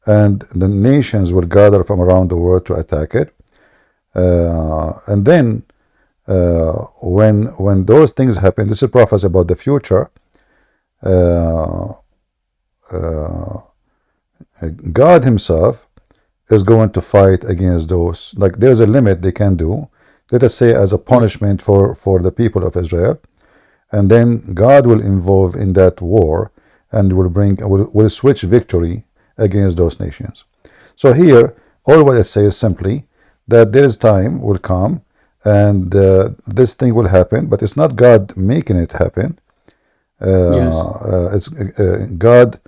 And the nations will gather from around the world to attack it. And then when those things happen, this is prophecy about the future. God himself is going to fight against those. Like there's a limit they can do, let us say as a punishment for the people of Israel, and then God will involve in that war and will switch victory against those nations. So here all what it says simply that there is time will come and this thing will happen, but it's not God making it happen. It's God.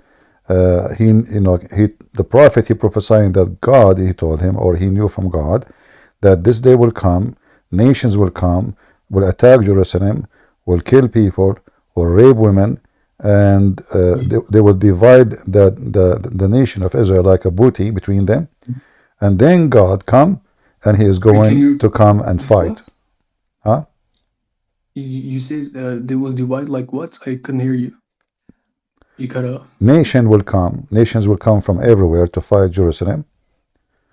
The prophet, he prophesying that God, he told him, or he knew from God, that this day will come, nations will come, will attack Jerusalem, will kill people, will rape women, and they will divide the nation of Israel like a booty between them. And then God come, and he is going to come and fight. Huh? You said they will divide like what? I couldn't hear you. You cut out. Nations will come from everywhere to fight Jerusalem,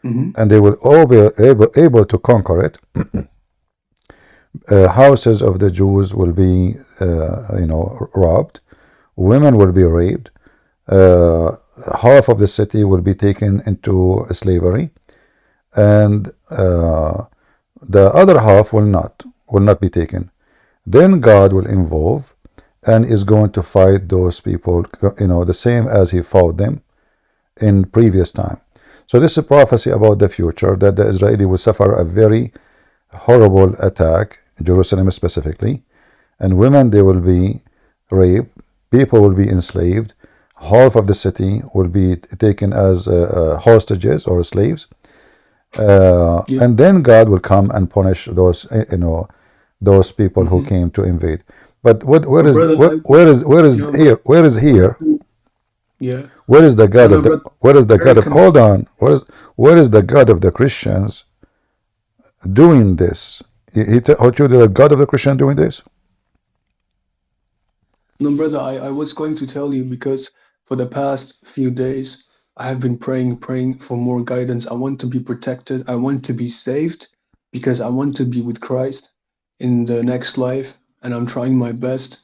and they will all be able to conquer it. Houses of the Jews will be, robbed. Women will be raped. Half of the city will be taken into slavery, and the other half will not be taken. Then God will involve and is going to fight those people, the same as he fought them in previous time. So this is a prophecy about the future, that the Israeli will suffer a very horrible attack, Jerusalem specifically, and women, they will be raped, people will be enslaved, half of the city will be taken as hostages or slaves, and then God will come and punish those, those people who came to invade. But where is here? Yeah. Where is the God of hold on? Where is the God of the Christians doing this? He told you the God of the Christian doing this? No, brother, I was going to tell you, because for the past few days I have been praying for more guidance. I want to be protected. I want to be saved, because I want to be with Christ in the next life, and I'm trying my best.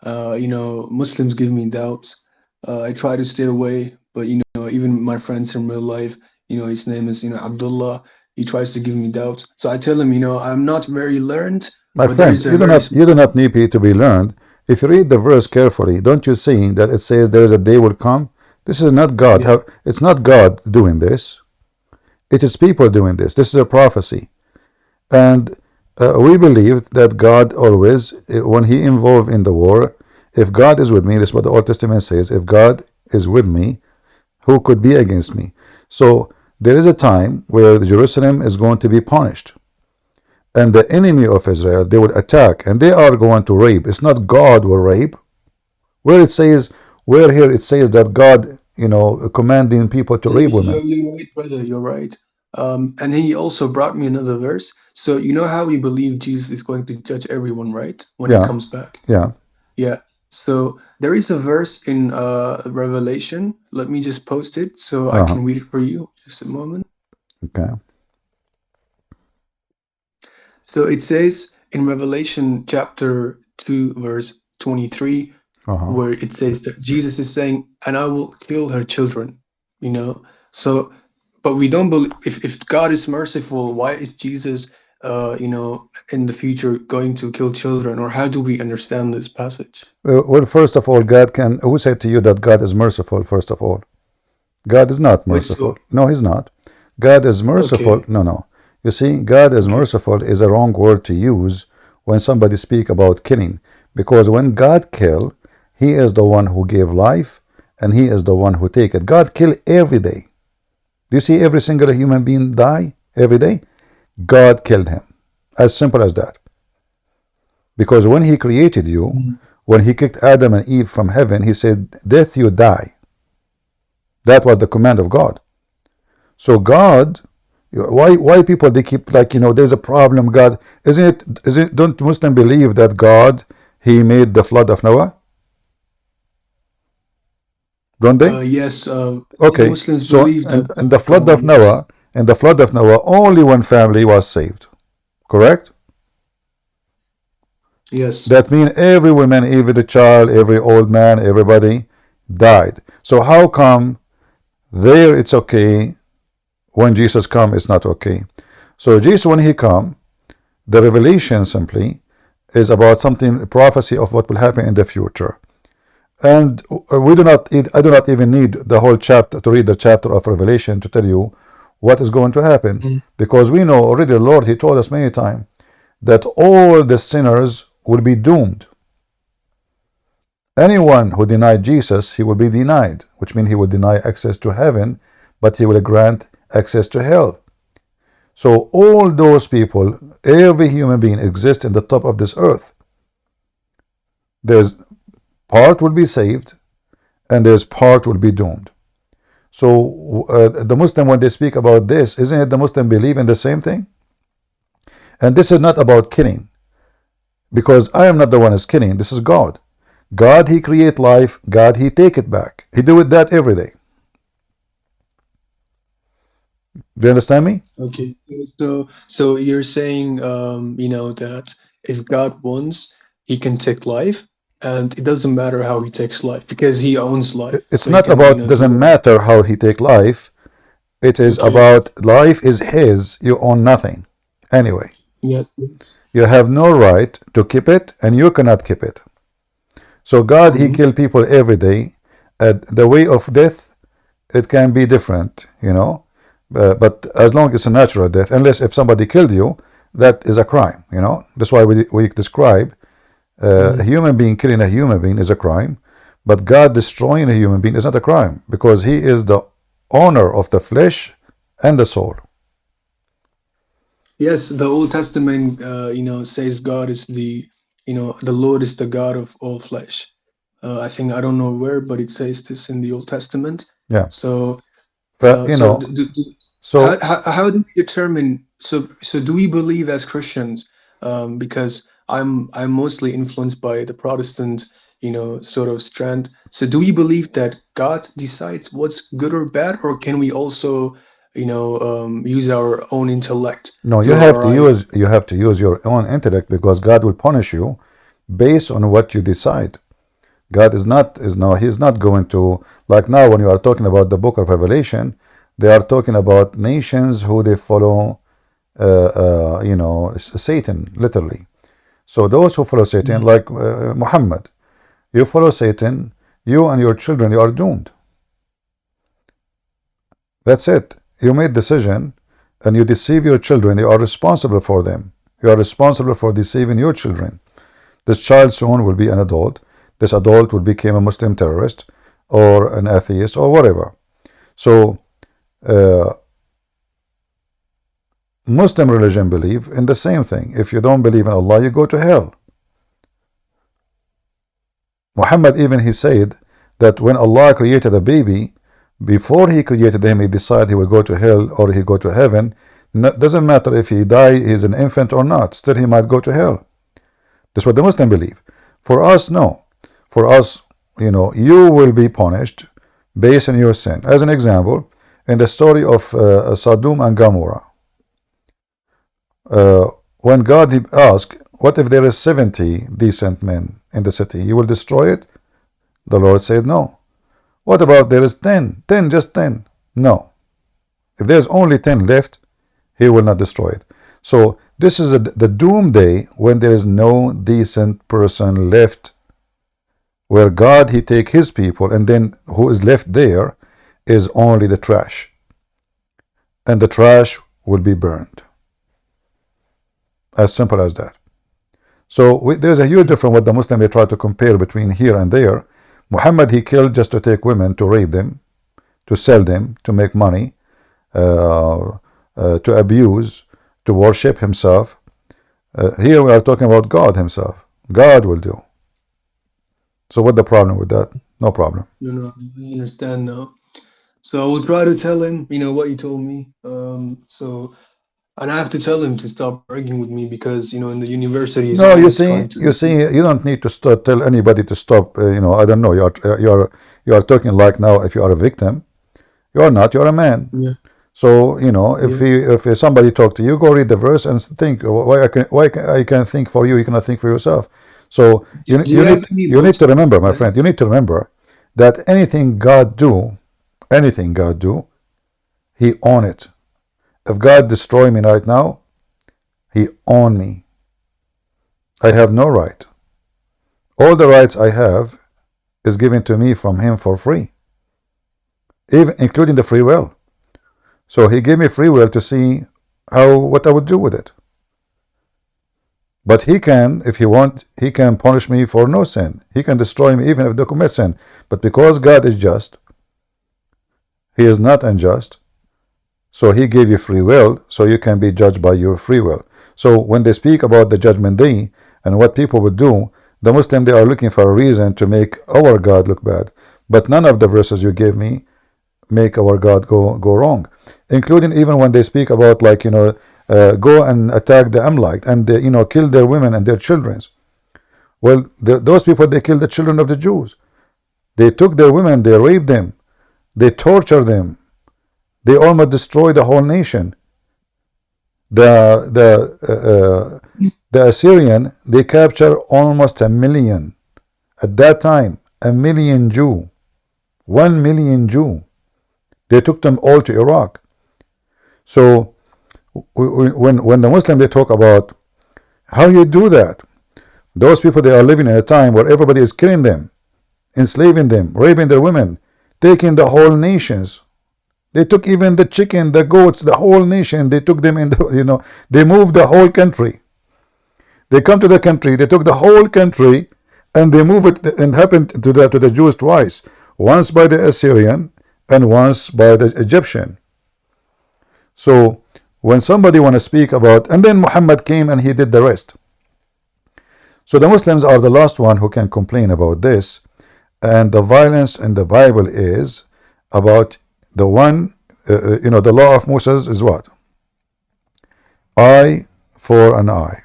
Muslims give me doubts. I try to stay away, but even my friends in real life, his name is Abdullah. He tries to give me doubts. So I tell him, I'm not very learned. My friend, you do not need to be learned. If you read the verse carefully, don't you see that it says there is a day will come? This is not God. Yeah. It's not God doing this. It is people doing this. This is a prophecy. And we believe that God always, when he involved in the war, if God is with me, this is what the Old Testament says, if God is with me, who could be against me? So there is a time where Jerusalem is going to be punished. And the enemy of Israel, they would attack, and they are going to rape. It's not God will rape. Where it says Where here it says that God, you know, commanding people to rape women. You're right, brother. You're right. And he also brought me another verse. So you know how we believe Jesus is going to judge everyone, right? When he Yeah. comes back. Yeah. Yeah. So there is a verse in Revelation. Let me just post it so I can read it for you. Just a moment. Okay. So it says in Revelation chapter 2, verse 23, where it says that Jesus is saying, and I will kill her children, you know. So, but we don't believe, if God is merciful, why is Jesus, you know, in the future going to kill children? Or how do we understand this passage? Well, first of all, God can. Who said to you that God is merciful? First of all, God is not Wait, merciful. so, No, He's not. God is merciful. okay, No, no. You see, God is okay. merciful is a wrong word to use when somebody speak about killing, because when God kill, He is the one who gave life, and He is the one who take it. God kill every day. Do you see every single human being die every day? God killed him. As simple as that. Because when He created you, when He kicked Adam and Eve from heaven, He said, "Death, you die." That was the command of God. So God, why people they keep like, you know, there's a problem. God, isn't it? Don't Muslims believe that God He made the flood of Noah? Don't they? Yes, Okay. Muslims So believe that in the flood God, of Noah, only one family was saved. Correct? yes. That means every woman, every child, every old man, everybody died. So how come there it's okay, when Jesus come it's not okay? So Jesus, when He come, the revelation simply is about something, a prophecy of what will happen in the future. And I do not even need the whole chapter to read the chapter of Revelation to tell you what is going to happen, because we know already the Lord, He told us many times that all the sinners will be doomed. Anyone who denied Jesus, he will be denied, which means he will deny access to heaven, but He will grant access to hell. So all those people, every human being exists in the top of this earth. There's part will be saved, and there's part will be doomed. So the Muslim, when they speak about this, isn't it the Muslim believe in the same thing? And this is not about killing, because I am not the one who's killing. This is God. God, He create life. God, He take it back. He do it that every day. Do you understand me? Okay, so you're saying, you know, that if God wants, He can take life, and it doesn't matter how He takes life because He owns life, It's so He not can, you about, know, do doesn't whatever. matter how He take life. It is Okay, about life is His. You own nothing. Anyway, yeah, you have no right to keep it, and you cannot keep it. So God, He kill people every day. The way of death, it can be different, you know. But as long as it's a natural death, unless if somebody killed you, that is a crime, you know. That's why we describe a human being killing a human being is a crime, but God destroying a human being is not a crime, because He is the owner of the flesh and the soul. Yes, the Old Testament, you know, says God is the, you know, the Lord is the God of all flesh. I think I don't know where, but it says this in the Old Testament. Yeah. So, You so know, so how do we determine? So do we believe as Christians? Because I'm mostly influenced by the Protestant, you know, sort of strand. So do we believe that God decides what's good or bad, or can we also, you know, use our own intellect, no, do our right? you have to use your own intellect, because God will punish you based on what you decide. God is no, He's not going to, like now when you are talking about the book of Revelation, they are talking about nations who they follow, you know, Satan, literally. So those who follow Satan, like Muhammad, you follow Satan, you and your children, you are doomed. That's it. You made decision and you deceive your children, you are responsible for them. You are responsible for deceiving your children. This child soon will be an adult. This adult will become a Muslim terrorist or an atheist or whatever. So Muslim religion believe in the same thing. If you don't believe in Allah, you go to hell. Muhammad even he said that when Allah created a baby, before He created him, He decided he will go to hell or he go to heaven. Doesn't matter if he die, he's an infant or not, still he might go to hell. That's what the Muslim believe. For us, no. For us, you know, you will be punished based on your sin. As an example, in the story of Sodom and Gomorrah, when God asked, what if there is 70 decent men in the city? He will destroy it? The Lord said no. What about there is 10? 10, just 10? No. If there's only 10 left, He will not destroy it. So this is the doomsday when there is no decent person left, where God, He take His people, and then who is left there is only the trash. And the trash will be burned. As simple as that. So there's a huge difference what the Muslim, they try to compare between here and there. Muhammad, he killed just to take women, to rape them, to sell them, to make money, to abuse, to worship himself. Here we are talking about God Himself. God will do. So what the problem with that? No problem. No, I understand now. So I will try to tell him, you know, what you told me. And I have to tell him to stop arguing with me because, you know, in the university, he's No, you always see, trying to. you don't need to tell anybody to stop. You know, I don't know. You are talking like now. If you are a victim, you are not. You are a man. Yeah. So you know, if somebody talk to you, go read the verse and think. Why I can think for you? You cannot think for yourself. So you need to remember, my friend. You need to remember that anything God do, He own it. If God destroy me right now, He own me. I have no right. All the rights I have is given to me from Him for free, even including the free will. So He gave me free will to see what I would do with it. But He can, if He want, He can punish me for no sin. He can destroy me even if they commit sin. But because God is just, He is not unjust. So He gave you free will, so you can be judged by your free will. So when they speak about the judgment day and what people would do, the Muslim, they are looking for a reason to make our God look bad. But none of the verses you gave me make our God go wrong. Including even when they speak about, like, you know, go and attack the Amalek and they, you know, kill their women and their children. Well, those people, they killed the children of the Jews. They took their women, they raped them, they tortured them. They almost destroyed the whole nation. The Assyrian, they captured almost 1 million. At that time, 1 million Jew. 1 million Jew. They took them all to Iraq. So when the Muslim, they talk about how you do that, those people, they are living in a time where everybody is killing them, enslaving them, raping their women, taking the whole nations. They took even the chicken, the goats, the whole nation. They took them in the, you know, they moved the whole country. They come to the country, they took the whole country, and they move it, and happened to the Jews twice. Once by the Assyrian and once by the Egyptian. So when somebody want to speak about, and then Muhammad came and he did the rest. So the Muslims are the last one who can complain about this. And the violence in the Bible is about the one, you know, the law of Moses is what? Eye for an eye.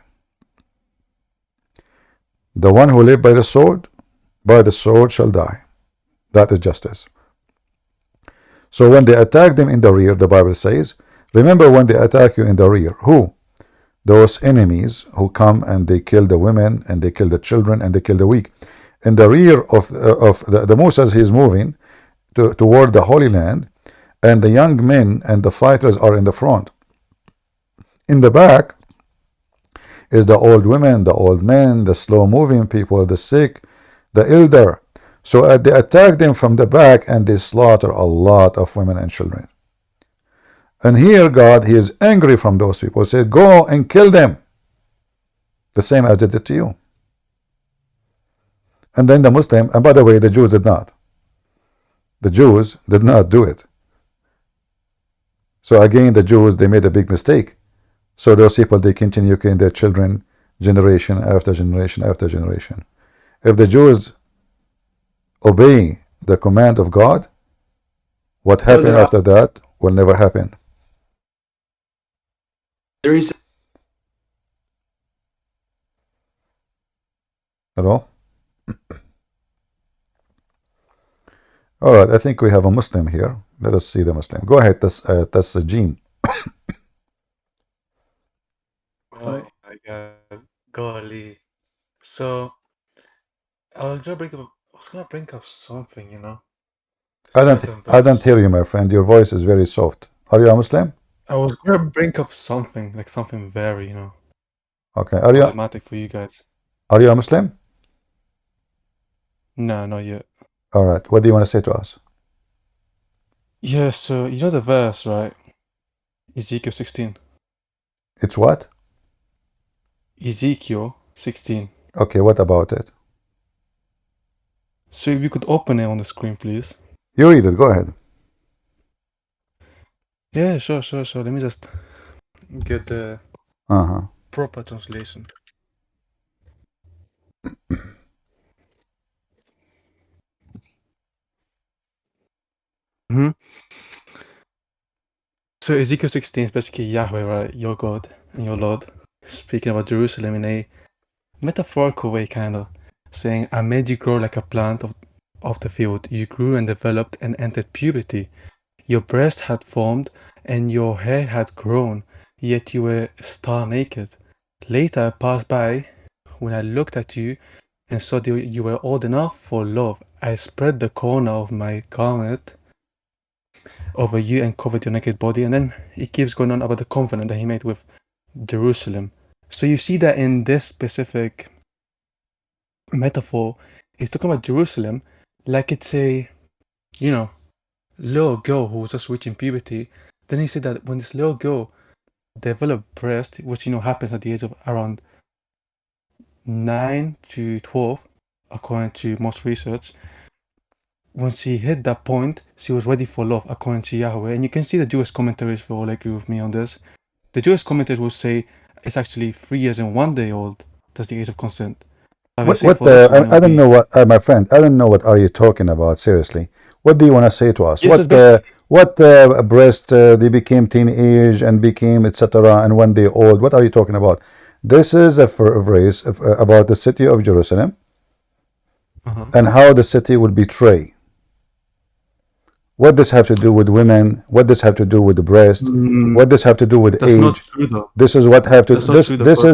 The one who live by the sword shall die. That is justice. So when they attack them in the rear, the Bible says, remember when they attack you in the rear, who? Those enemies who come and they kill the women and they kill the children and they kill the weak. In the rear of the Moses, he is moving toward the Holy Land, and the young men and the fighters are in the front. In the back is the old women, the old men, the slow-moving people, the sick, the elder. So they attack them from the back and they slaughter a lot of women and children. And here God, He is angry from those people. He said, go and kill them. The same as they did to you. And then the Muslim, and by the way, the Jews did not. The Jews did not do it. So again, the Jews, they made a big mistake. So those people, they continue killing their children generation after generation after generation. If the Jews obey the command of God. What happened Brother, after that will never happen. there is Hello? All right, I think we have a Muslim here. Let us see the Muslim. Go ahead, that's Jim. Oh my God, golly. So I was gonna bring up something, you know. I Certain don't verse. hear you, my friend. Your voice is very soft. Are you a Muslim? I was gonna bring up something, like something very, you know, Okay. problematic for you guys. Are you a Muslim? No, not yet. All right. What do you want to say to us? Yeah, so you know the verse, right? Ezekiel 16. It's what? Ezekiel 16. Okay, what about it? So if you could open it on the screen, please. You read it. Go ahead. Yeah, sure. Let me just get the Uh-huh. proper translation. So Ezekiel 16 is basically Yahweh, right? Your God and your Lord, speaking about Jerusalem in a metaphorical way, kind of, saying, I made you grow like a plant of the field. You grew and developed and entered puberty. Your breast had formed and your hair had grown, yet you were star naked. Later I passed by when I looked at you and saw that you were old enough for love. I spread the corner of my garment over you and covered your naked body. And then it keeps going on about the covenant that he made with Jerusalem. So you see that in this specific metaphor, he's talking about Jerusalem like it's a, you know, little girl who was just reaching puberty. Then he said that when this little girl developed breast, which, you know, happens at the age of around 9 to 12, according to most research, when she hit that point, she was ready for love, according to Yahweh. And you can see the Jewish commentaries will agree with me on this. The Jewish commentators will say it's actually 3 years and 1 day old. That's the age of consent. I don't know what, my friend, I don't know what are you talking about, seriously. What do you want to say to us? Yes, what breast, they became teenage and became etc. and 1 day old? What are you talking about? This is a phrase about the city of Jerusalem and how the city will betray. What does have to do with women? What does have to do with the breast? What does have to do with That's age? not true, though. This is what have to. That's This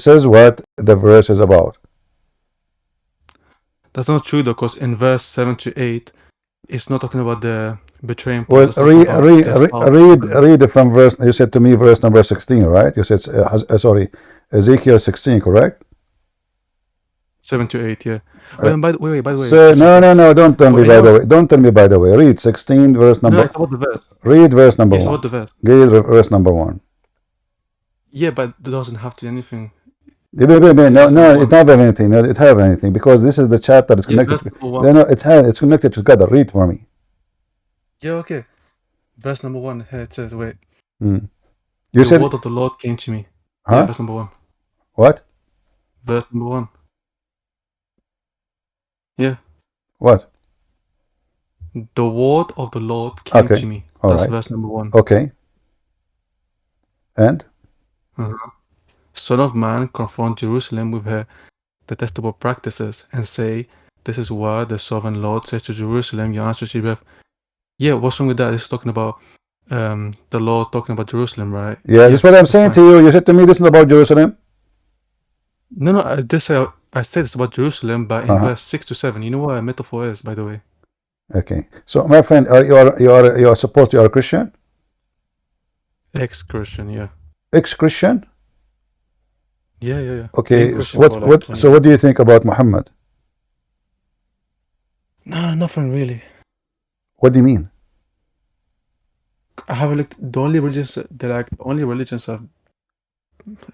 is what the verse is about. That's not true, though, because in verse 7 to 8, it's not talking about the betraying Well, part. read from verse. You said to me verse number 16, right? You said sorry, Ezekiel 16, correct? 7 to 8, yeah. By the way. So, no, don't tell me by the way. Don't tell me by the way. Read 16 verse number. No, it's about the verse. Read verse number 1. It's about the verse. Read verse number 1. Yeah, but it doesn't have to anything. No, it have anything. No, it have anything because this is the chapter that's connected. It's connected together. Read for me. Yeah, okay. Verse number 1 here it says, wait. You said the word of the Lord came to me. Huh? Yeah, verse number 1. What? Verse number 1. Yeah. What? The word of the Lord came to me. That's verse number 1. Okay. And? Son of man, confront Jerusalem with her detestable practices and say, this is what the sovereign Lord says to Jerusalem. Your answer should be, yeah, what's wrong with that? It's talking about the Lord talking about Jerusalem, right? Yeah, that's what I'm saying to you. You said to me this is about Jerusalem. No, I said it's about Jerusalem, but in verse 6 to 7, you know what a metaphor is, by the way. Okay, so my friend, you are supposed you are a Christian? Ex-Christian, yeah. Ex-Christian? Yeah. Okay, so what do you think about Muhammad? No, nothing really. What do you mean? I haven't looked. The only religions I've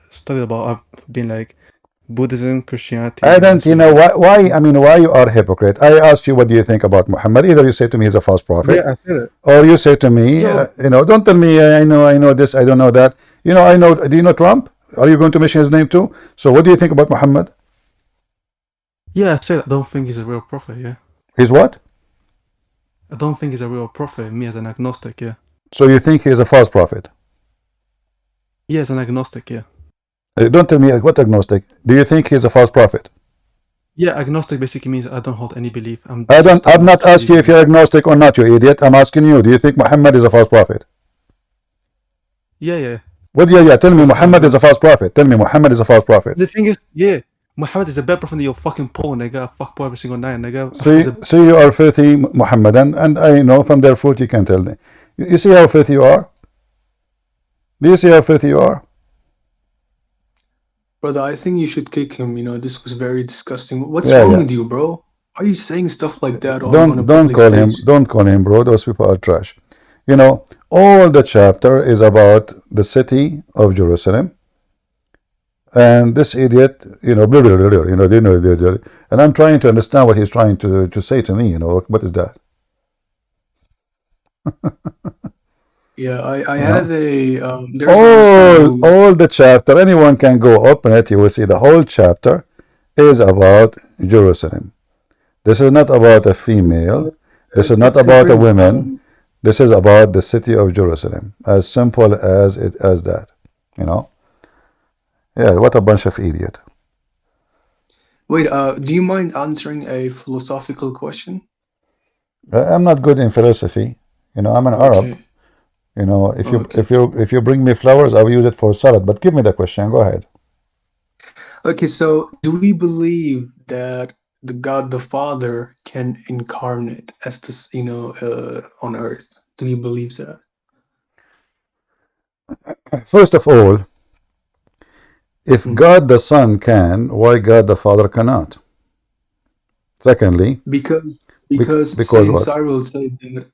studied about have been like Buddhism, Christianity. I don't, why? I mean, why you are a hypocrite? I asked you, what do you think about Muhammad? Either you say to me he's a false prophet, yeah, I said it. or you say to me, don't tell me I know this, I don't know that. I know. Do you know Trump? Are you going to mention his name too? So what do you think about Muhammad? Yeah, I said I don't think he's a real prophet. Yeah. He's what? I don't think he's a real prophet. Me as an agnostic, yeah. So you think he is a false prophet? Yeah, as an agnostic, yeah. Don't tell me what agnostic. Do you think he is a false prophet? Yeah, agnostic basically means I don't hold any belief. I'm not asking you if you're agnostic or not, you idiot. I'm asking you, do you think Muhammad is a false prophet? Yeah. What? Yeah. Tell me Muhammad is a false prophet. Tell me Muhammad is a false prophet. The thing is, yeah, Muhammad is a better prophet than your fucking Paul, nigga. Fuck Paul every single night, nigga. See, you are filthy, Muhammadan, and I know from their fruit you can tell me. You see how filthy you are? Do you see how filthy you are? Brother, I think you should kick him. You know, this was very disgusting. What's wrong with you, bro? Why are you saying stuff like that on a public stage? Don't call him bro. Those people are trash. You know, all the chapter is about the city of Jerusalem. And this idiot, you know, blah, blah, blah, blah, you know, they know, and I'm trying to understand what he's trying to say to me. You know, what is that? Yeah, I have a all the chapter. Anyone can go open it. You will see the whole chapter is about Jerusalem. This is not about a female. This is not about a woman. This is about the city of Jerusalem. As simple as that. You know. Yeah, what a bunch of idiot. Wait, do you mind answering a philosophical question? I'm not good in philosophy. You know, I'm an Arab. You know, if you bring me flowers, I will use it for salad. But give me the question. Go ahead. Okay, so do we believe that the God the Father can incarnate as this, you know, on earth? Do you believe that? First of all, if God the Son can, why God the Father cannot? Secondly, because Saint Cyril said, do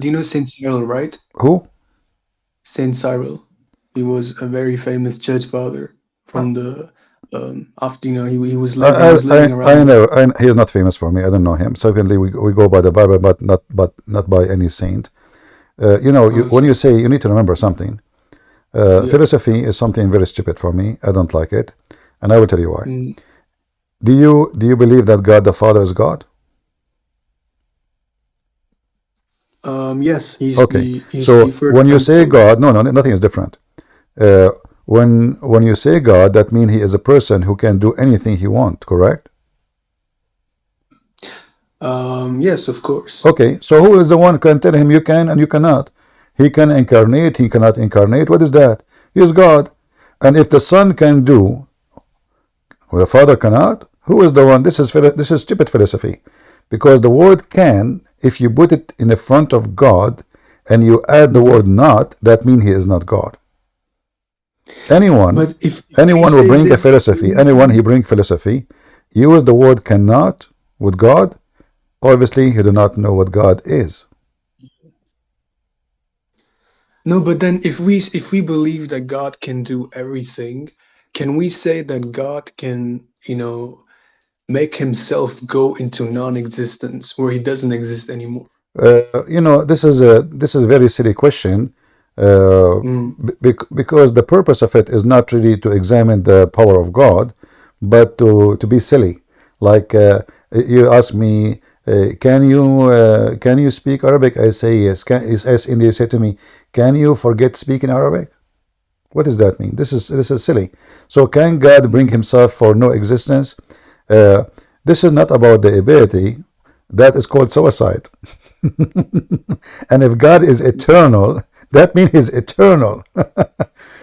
you know Saint Cyril, right? Who? Saint Cyril. He was a very famous church father from the after, you know, he was living around. I know he is not famous for me. I don't know him. Certainly, we go by the Bible, but not by any saint. You know, when you say, you need to remember something. Philosophy is something very stupid for me. I don't like it, and I will tell you why. Do you believe that God the Father is God? Yes, he's okay. So when you say God, no, nothing is different. When you say God, that means he is a person who can do anything he wants, correct? Yes, of course. Okay, so who is the one who can tell him you can and you cannot? He can incarnate, he cannot incarnate. What is that? He is God. And if the Son can do what the Father cannot, who is the one? This is stupid philosophy. Because the word can, if you put it in the front of God and you add the word not, that means he is not God. Anyone will bring a philosophy, anyone he bring philosophy, use the word cannot with God, obviously he do not know what God is. No, but then if we believe that God can do everything, can we say that God can, you know, make himself go into non-existence where he doesn't exist anymore? You know, this is a very silly question, because the purpose of it is not really to examine the power of God, but to be silly. Like you ask me, can you speak Arabic? I say yes. And you say to me, can you forget speaking Arabic? What does that mean? This is silly. So can God bring himself for no existence? This is not about the ability. That is called suicide. And if God is eternal, that means he's eternal.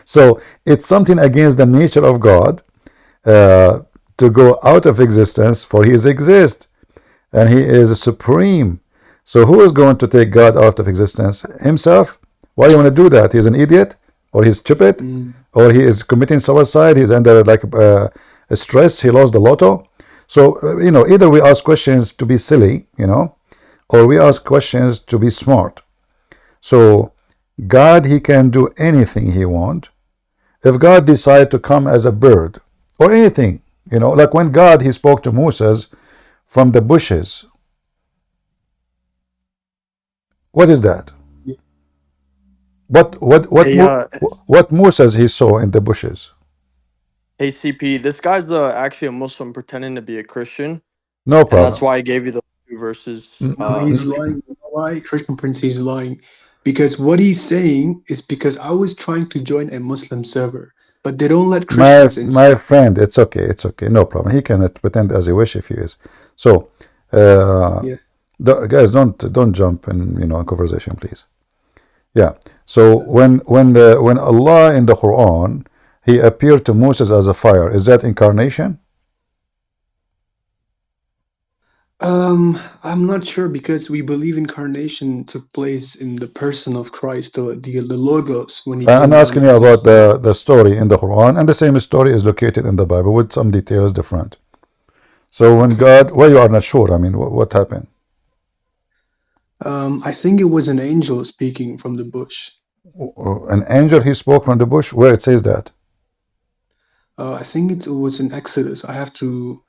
So it's something against the nature of God to go out of existence, for he exists and he is supreme. So who is going to take God out of existence? Himself. Why do you want to do that? He's an idiot, or he's stupid, or he is committing suicide, he's under like stress, he lost the lotto. So, you know, either we ask questions to be silly, you know, or we ask questions to be smart. So God, he can do anything he wants. If God decide to come as a bird or anything, you know, like when God, he spoke to Moses from the bushes. What is that? What Moses he saw in the bushes? Hey CP, this guy's actually a Muslim pretending to be a Christian. No problem. And that's why I gave you the verses. No, he's lying. You know why? Christian Prince, he's lying. Because what he's saying is because I was trying to join a Muslim server, but they don't let Christians in. My friend, it's okay, no problem. He can pretend as he wish if he is. So, Yeah. guys, don't jump in conversation, please. Yeah. So when Allah in the Quran, He appeared to Moses as a fire, is that incarnation? I'm not sure because we believe incarnation took place in the person of Christ, the Logos, when he came I'm down asking you as about the story in the Quran, and the same story is located in the Bible with some details different. So when God, well, you are not sure. I mean, what happened? I think it was an angel speaking from the bush. An angel, he spoke from the bush. Where it says that? I think it was in Exodus. I have to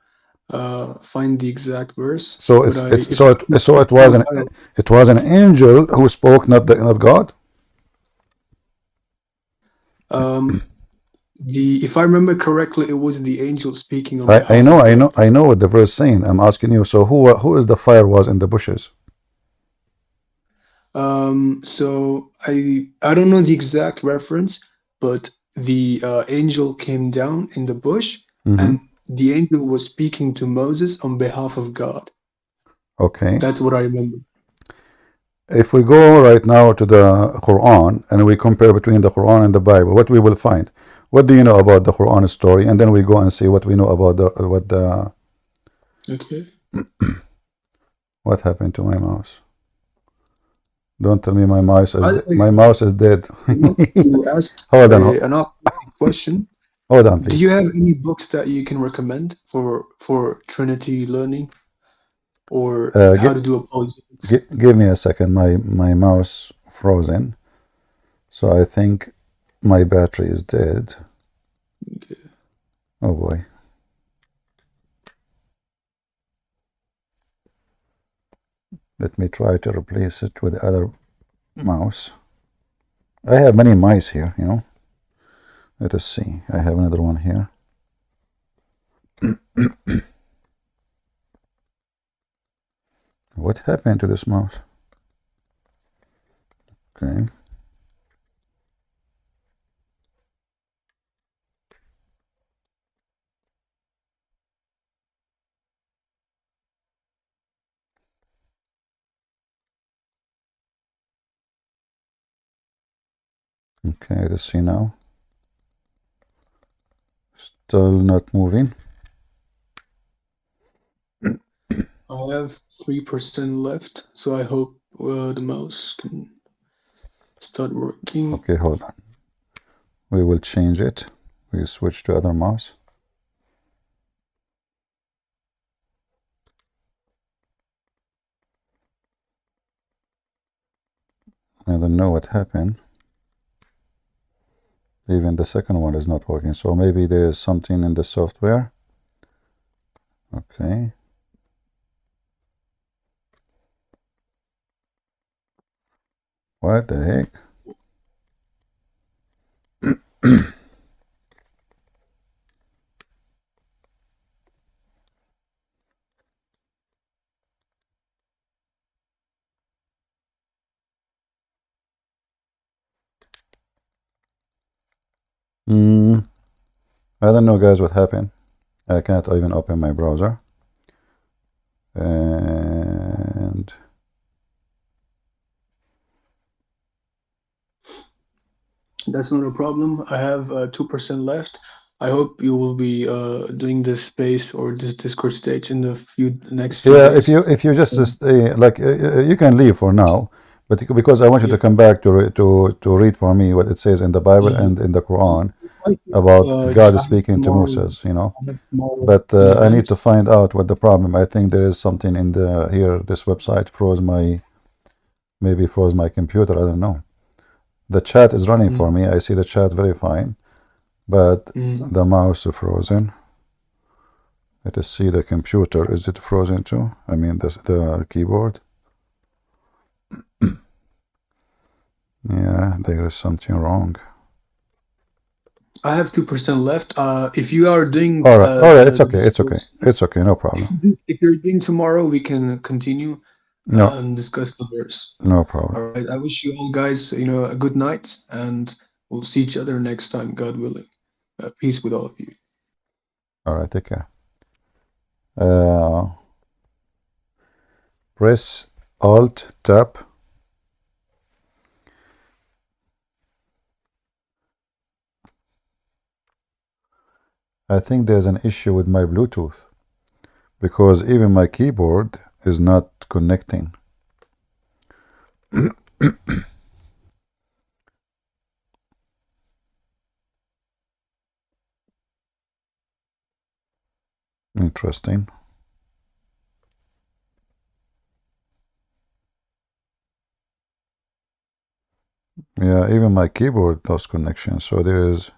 find the exact verse. So but it was an angel who spoke, not God. If I remember correctly, it was the angel speaking on I know what the verse saying. I'm asking you. So who is the fire was in the bushes? So I don't know the exact reference, but the angel came down in the bush, and the angel was speaking to Moses on behalf of God. Okay. That's what I remember. If we go right now to the Quran and we compare between the Quran and the Bible, what we will find? What do you know about the Quran story? And then we go and see what we know about the. Okay. What happened to my mouse? Don't tell me my mouse is dead. You ask Hold on. an question. Hold on, please. Do you have any books that you can recommend for Trinity learning, or how to do apologetics? Give me a second. My mouse frozen, so I think my battery is dead. Okay. Oh boy. Let me try to replace it with the other mouse. I have many mice here, Let us see. I have another one here. What happened to this mouse? Okay. Okay, let's see now. Still not moving. I have 3% left, so I hope the mouse can start working. Okay, hold on. We will change it. We switch to other mouse. I don't know what happened. Even the second one is not working. So maybe there is something in the software. Okay. What the heck? I don't know, guys, what happened. I can't even open my browser. And that's not a problem. I have 2% left. I hope you will be doing this space or this Discord stage in the next few days. If you just stay, like you can leave for now, but because I want you to come back to read for me what it says in the Bible and in the Quran about God speaking to Moses, But I need to find out what the problem. I think there is something in this website maybe froze my computer. I don't know. The chat is running for me. I see the chat very fine, but the mouse is frozen. Let us see the computer. Is it frozen too? I mean, the keyboard. Yeah, there is something wrong. I have 2% left. If you are doing All right, it's the okay, it's okay, Discord, it's okay, no problem. if you're doing tomorrow, we can continue No, and discuss the verse. no problem. All right. I wish you all guys, a good night, and we'll see each other next time, God willing. Peace with all of you. All right, take care. Press Alt Tab. I think there's an issue with my Bluetooth because even my keyboard is not connecting. Interesting. Yeah, even my keyboard lost connection, so there is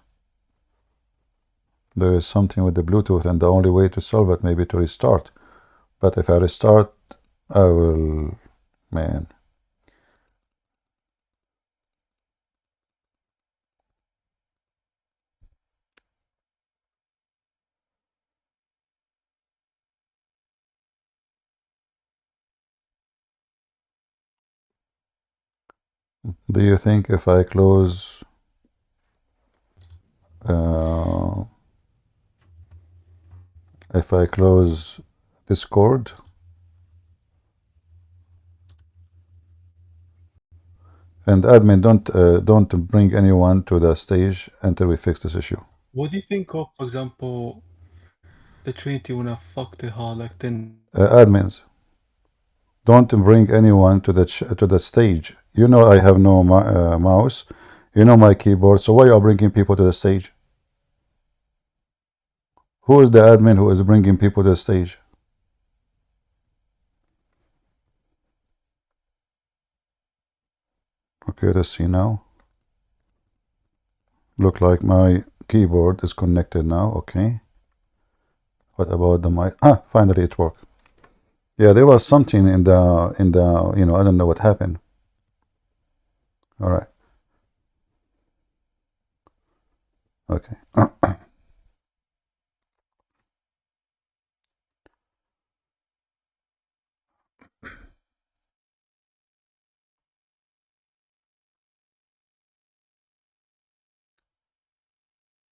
something with the Bluetooth, and the only way to solve it may be to restart. But if I restart, I will, man. Do you think if I close Discord, and admin, don't bring anyone to the stage until we fix this issue. What do you think of, for example, the Trinity wanna fuck the hall like then? Admins, don't bring anyone to the stage. You know I have no mouse. You know my keyboard. So why are you bringing people to the stage? Who is the admin who is bringing people to the stage? Okay, let's see now. Look like my keyboard is connected now. Okay. What about the mic? Finally it worked. Yeah, there was something in the I don't know what happened. All right. Okay.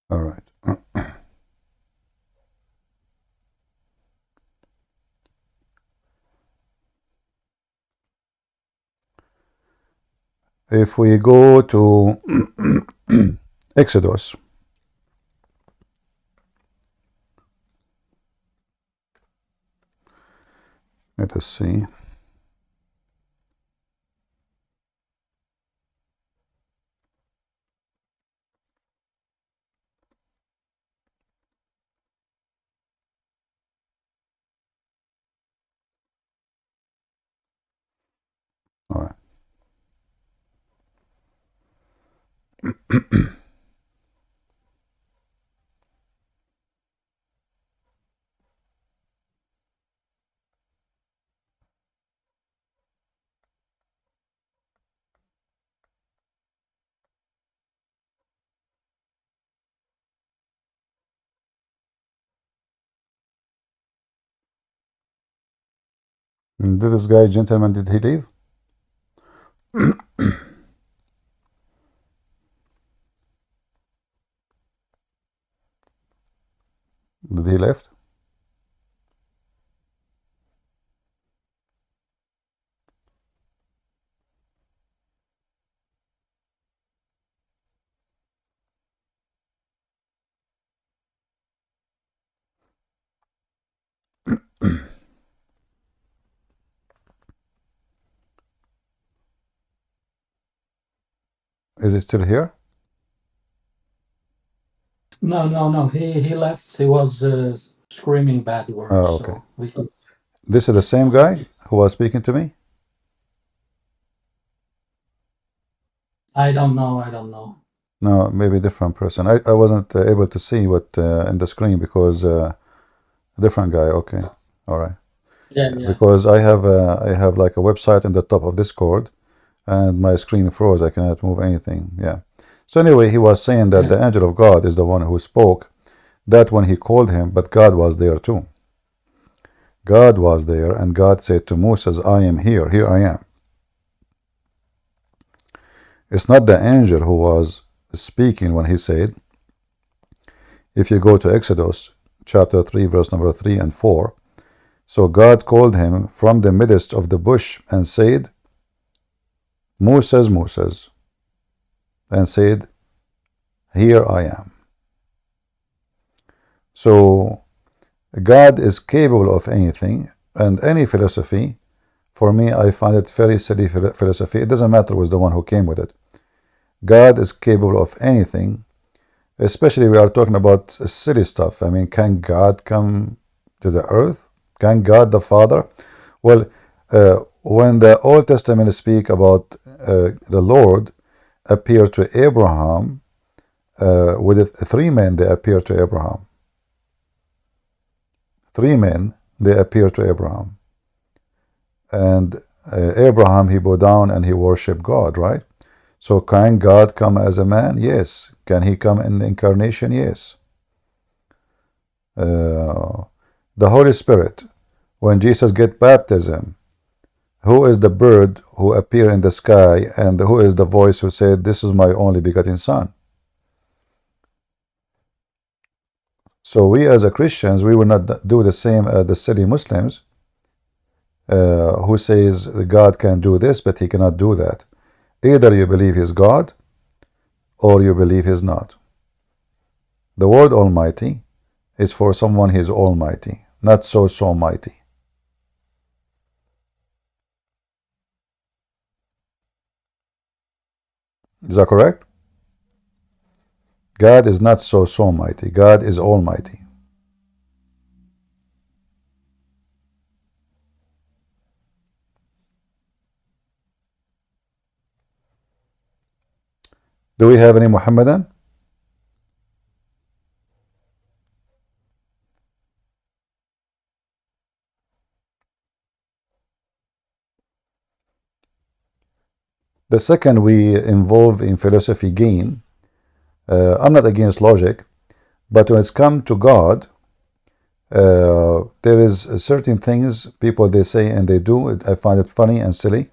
All right. If we go to Exodus, let us see. All right. Did this guy, gentleman, did he leave? Did he left? Is he still here? No. He left. He was screaming bad words. Oh, okay. So we could, This is the same guy who was speaking to me? I don't know. No, maybe a different person. I wasn't able to see what in the screen because a different guy. Okay. All right. Yeah. Because I have like a website in the top of Discord and my screen froze. I cannot move anything. Yeah. So anyway, he was saying that the angel of God is the one who spoke that when he called him, but God was there too. God was there, and God said to Moses, I am here, here I am. It's not the angel who was speaking when he said, if you go to Exodus chapter 3, verse number 3 and 4, so God called him from the midst of the bush and said, Moses, Moses, and said, here I am. So God is capable of anything, and any philosophy, for me, I find it very silly philosophy. It doesn't matter who's the one who came with it. God is capable of anything, especially we are talking about silly stuff. I mean, can God come to the earth? Can God the Father? Well, when the Old Testament speak about the Lord appear to Abraham, with it, 3 men, they appear to Abraham. 3 men, they appear to Abraham. And Abraham, he bowed down and he worshiped God, right? So can God come as a man? Yes. Can he come in the incarnation? Yes. The Holy Spirit, when Jesus get baptism, who is the bird who appeared in the sky, and who is the voice who said, this is my only begotten Son? So we as a Christians, we will not do the same as the silly Muslims who says God can do this, but he cannot do that. Either you believe he's God, or you believe he's not. The word Almighty is for someone who is almighty, not so mighty. Is that correct? God is not so mighty. God is almighty. Do we have any Muhammadan? The second we involve in philosophy gain, I'm not against logic, but when it's come to God, there is certain things people they say and they do. I find it funny and silly.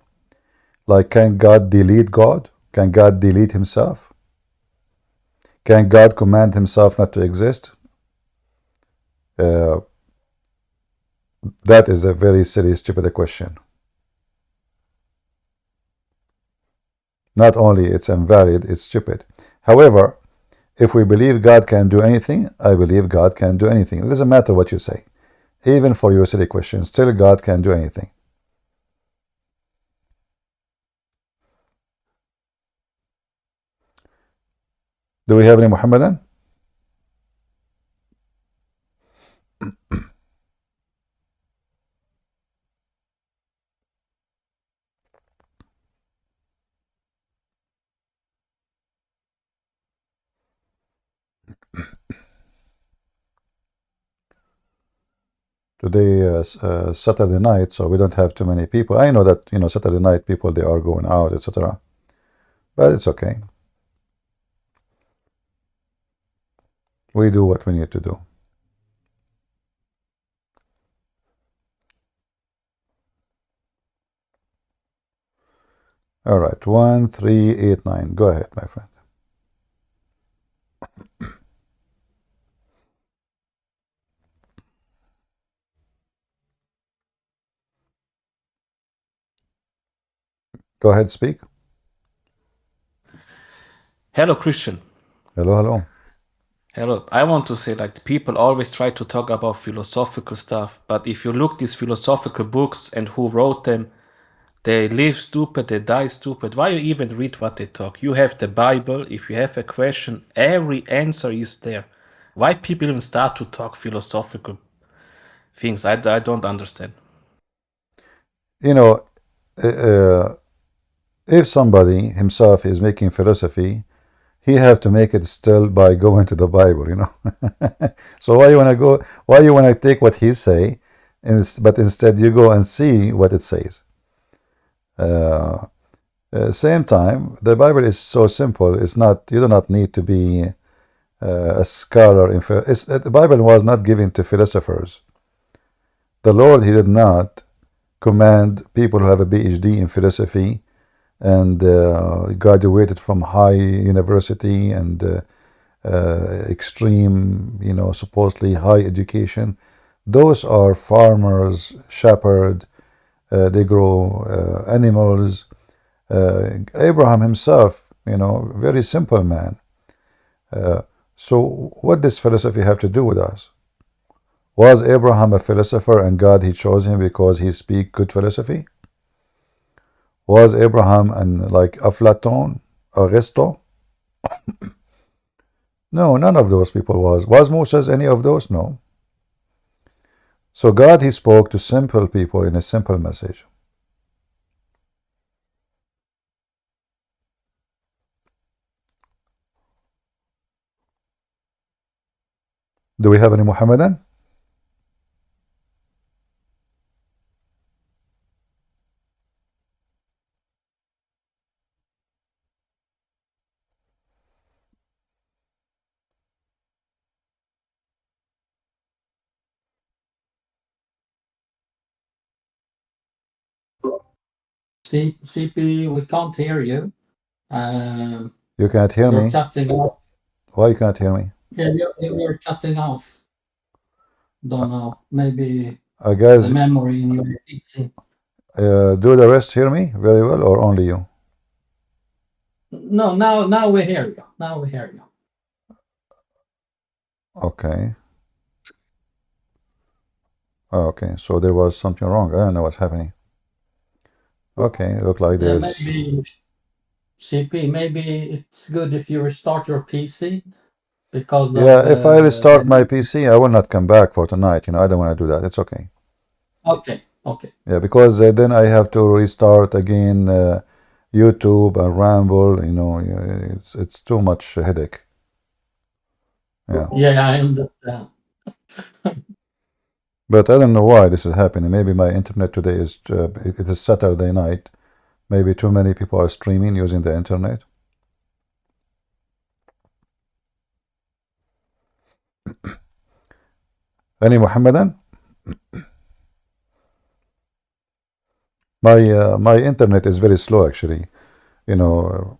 Like, can God delete God? Can God delete himself? Can God command himself not to exist? That is a very silly, stupid question. Not only it's invalid, it's stupid. However, if we believe God can do anything, I believe God can do anything. It doesn't matter what you say. Even for your silly question, still God can do anything. Do we have any Muhammadan? Today Saturday night, so we don't have too many people. I know that Saturday night people, they are going out, etc. But it's okay. We do what we need to do. All right, 1389. Go ahead, my friend. Go ahead, speak. Hello, Christian. Hello, hello. Hello. I want to say, like, people always try to talk about philosophical stuff, but if you look these philosophical books and who wrote them, they live stupid, they die stupid. Why you even read what they talk? You have the Bible. If you have a question, every answer is there. Why people even start to talk philosophical things? I don't understand. If somebody himself is making philosophy, he have to make it still by going to the Bible, So why you want to take what he say, but instead you go and see what it says. Same time, the Bible is so simple. It's not. You do not need to be a scholar. The Bible was not given to philosophers. The Lord, He did not command people who have a PhD in philosophy and graduated from high university and extreme, supposedly high education. Those are farmers, shepherds. They grow animals. Abraham himself, very simple man. So what does philosophy have to do with us? Was Abraham a philosopher and God, He chose him because he speak good philosophy? Was Abraham like Aflaton, Aristo? No, none of those people was. Was Moses any of those? No. So God, He spoke to simple people in a simple message. Do we have any Muhammadan? CP, we can't hear you. You can't hear You're me? cutting off. Why you cannot hear me? Yeah, you're cutting off. Don't know. Maybe Guys, the memory in your PC. do the rest hear me very well or only you? No, now we hear you. Now we hear you. Okay. Oh, okay, so there was something wrong. I don't know what's happening. Okay, look like Yeah, there's... maybe CP. Maybe it's good if you restart your PC because Yeah, if I of restart my PC, I will not come back for tonight. I don't want to do that. It's okay. Okay. Yeah, because then I have to restart again YouTube and Ramble. It's too much headache. Yeah. Yeah, I understand. But I don't know why this is happening. Maybe my internet today is... it is Saturday night. Maybe too many people are streaming using the internet. Any Muhammadan? My internet is very slow actually. The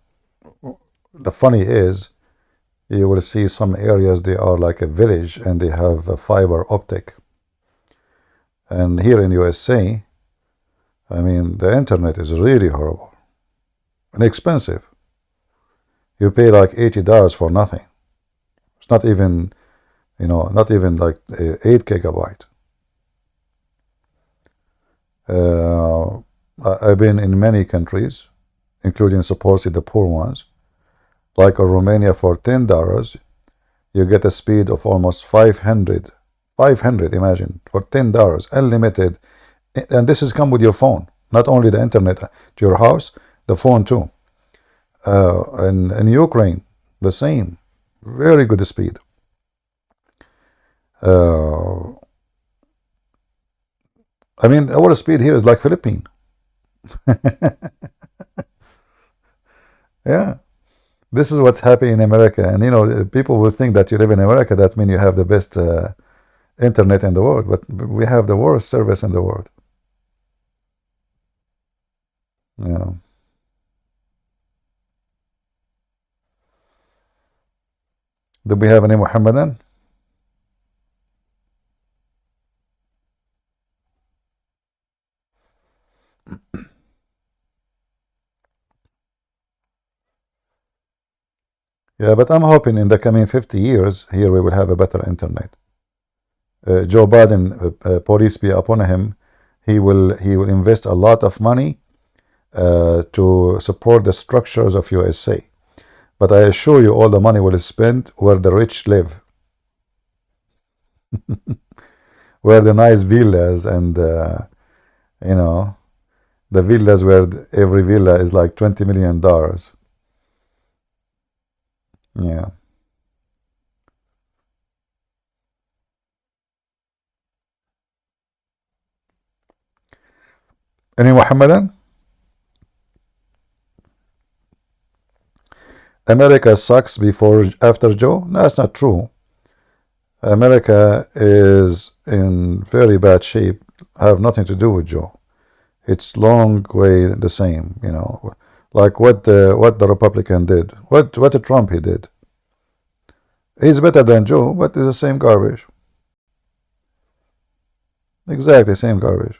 funny is, you will see some areas they are like a village and they have a fiber optic. And here in USA, I mean, the internet is really horrible and expensive. You pay like $80 for nothing. It's not even, not even like 8 gigabyte. I've been in many countries, including supposedly the poor ones. Like in Romania, for $10, you get a speed of almost 500. 500, imagine, for $10, unlimited. And this has come with your phone, not only the internet to your house, the phone too. And in Ukraine, the same, very good speed. I mean, our speed here is like Philippine. Yeah, this is what's happening in America. And people will think that you live in America, that means you have the best internet in the world, but we have the worst service in the world. Yeah. Do we have any Muhammadan? Yeah, but I'm hoping in the coming 50 years here we will have a better internet. Joe Biden, police be upon him, he will invest a lot of money to support the structures of USA. But I assure you, all the money will spend where the rich live, where the nice villas and the villas where every villa is like $20 million. Yeah. Any Muhammadan? America sucks after Joe. No, that's not true. America is in very bad shape. Have nothing to do with Joe. It's long way the same, you know, like what the Republican did, what the Trump he did. He's better than Joe, but it's the same garbage. Exactly, same garbage.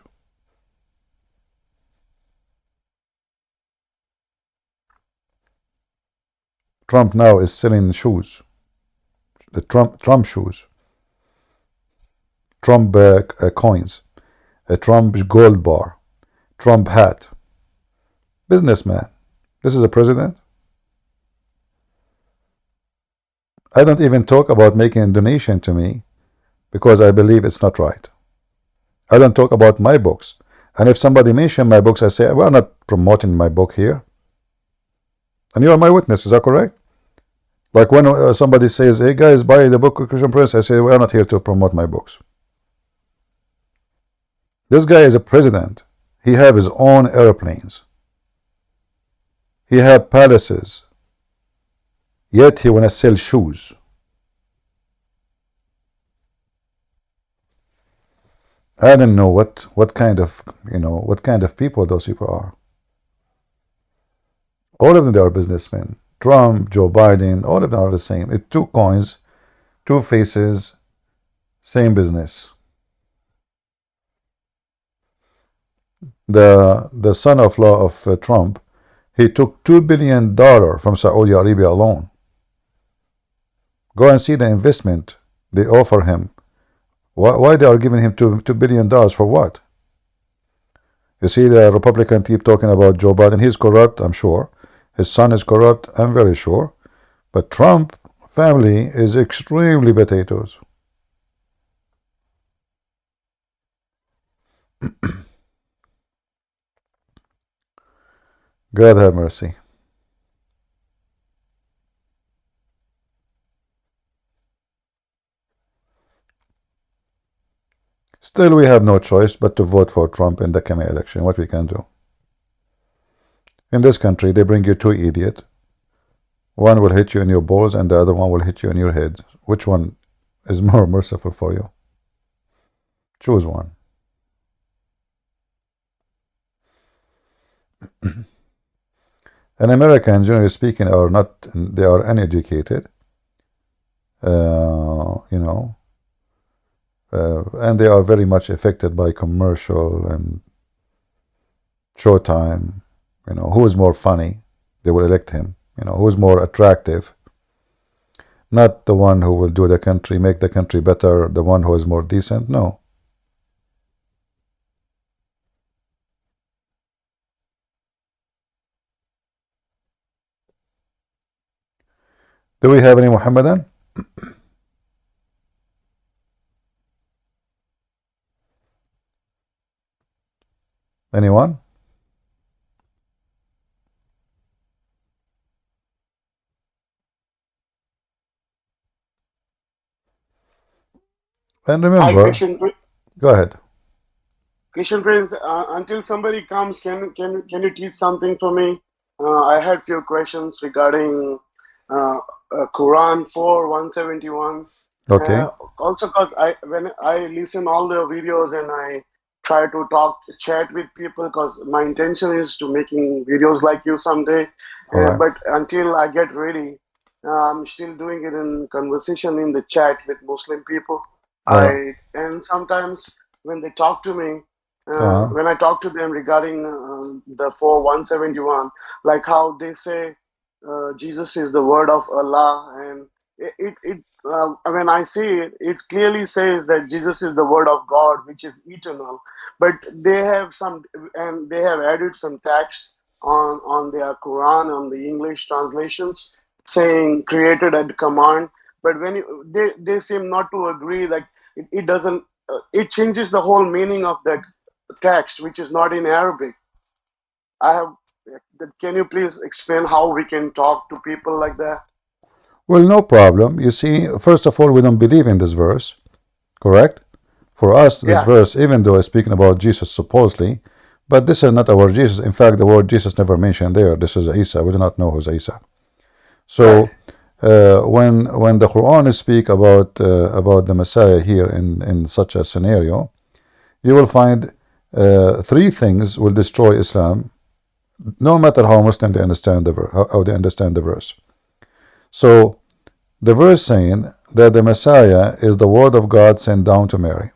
Trump now is selling shoes, the Trump shoes, Trump coins, a Trump gold bar, Trump hat. Businessman. This is a president. I don't even talk about making a donation to me because I believe it's not right. I don't talk about my books. And if somebody mentions my books, I say, we're not promoting my book here. And you are my witness, is that correct? Like when somebody says, hey guys, buy the book of Christian Prince, I say, we're not here to promote my books. This guy is a president. He have his own airplanes. He have palaces. Yet he wanna sell shoes. I don't know what kind of people those people are. All of them, they are businessmen. Trump, Joe Biden, all of them are the same. It's two coins, two faces, same business. The son-in-law of Trump, he took $2 billion from Saudi Arabia alone. Go and see the investment they offer him. Why they are giving him $2 billion for what? You see, the Republican keep talking about Joe Biden. He's corrupt, I'm sure. His son is corrupt, I'm very sure. But Trump family is extremely potatoes. God have mercy. Still, we have no choice but to vote for Trump in the coming election. What we can do? In this country, they bring you two idiots. One will hit you in your balls and the other one will hit you in your head. Which one is more merciful for you? Choose one. And Americans, generally speaking, are not, they are uneducated, and they are very much affected by commercial and Showtime. Who is more funny, they will elect him. Who is more attractive, not the one who will do the country, make the country better, the one who is more decent. No. Do we have any Muhammadan? Anyone? And Hi, remember, Christian. go ahead. Christian Prince. Until somebody comes, can you teach something for me? I had few questions regarding Quran 4:171. Okay. Also, because when I listen all the videos and I try to chat with people, because my intention is to making videos like you someday. All right. But until I get ready, I'm still doing it in conversation in the chat with Muslim people. All right. And sometimes when they talk to me, Uh-huh. when I talk to them regarding the 4:171, like how they say Jesus is the word of Allah, and when I see it, it clearly says that Jesus is the word of God, which is eternal. But they have added some text on their Quran, on the English translations, saying created at command. But when they seem not to agree, like it doesn't. It changes the whole meaning of that text, which is not in Arabic. Can you please explain how we can talk to people like that? Well, no problem. You see, first of all, we don't believe in this verse, correct? For us, this Yeah. verse, even though it's speaking about Jesus supposedly, but this is not our Jesus. In fact, the word Jesus never mentioned there. This is Isa. We do not know who's Isa. So when the Quran speak about the Messiah here in such a scenario, you will find three things will destroy Islam, no matter how Muslim they understand how they understand the verse. So the verse saying that the Messiah is the word of God sent down to Mary.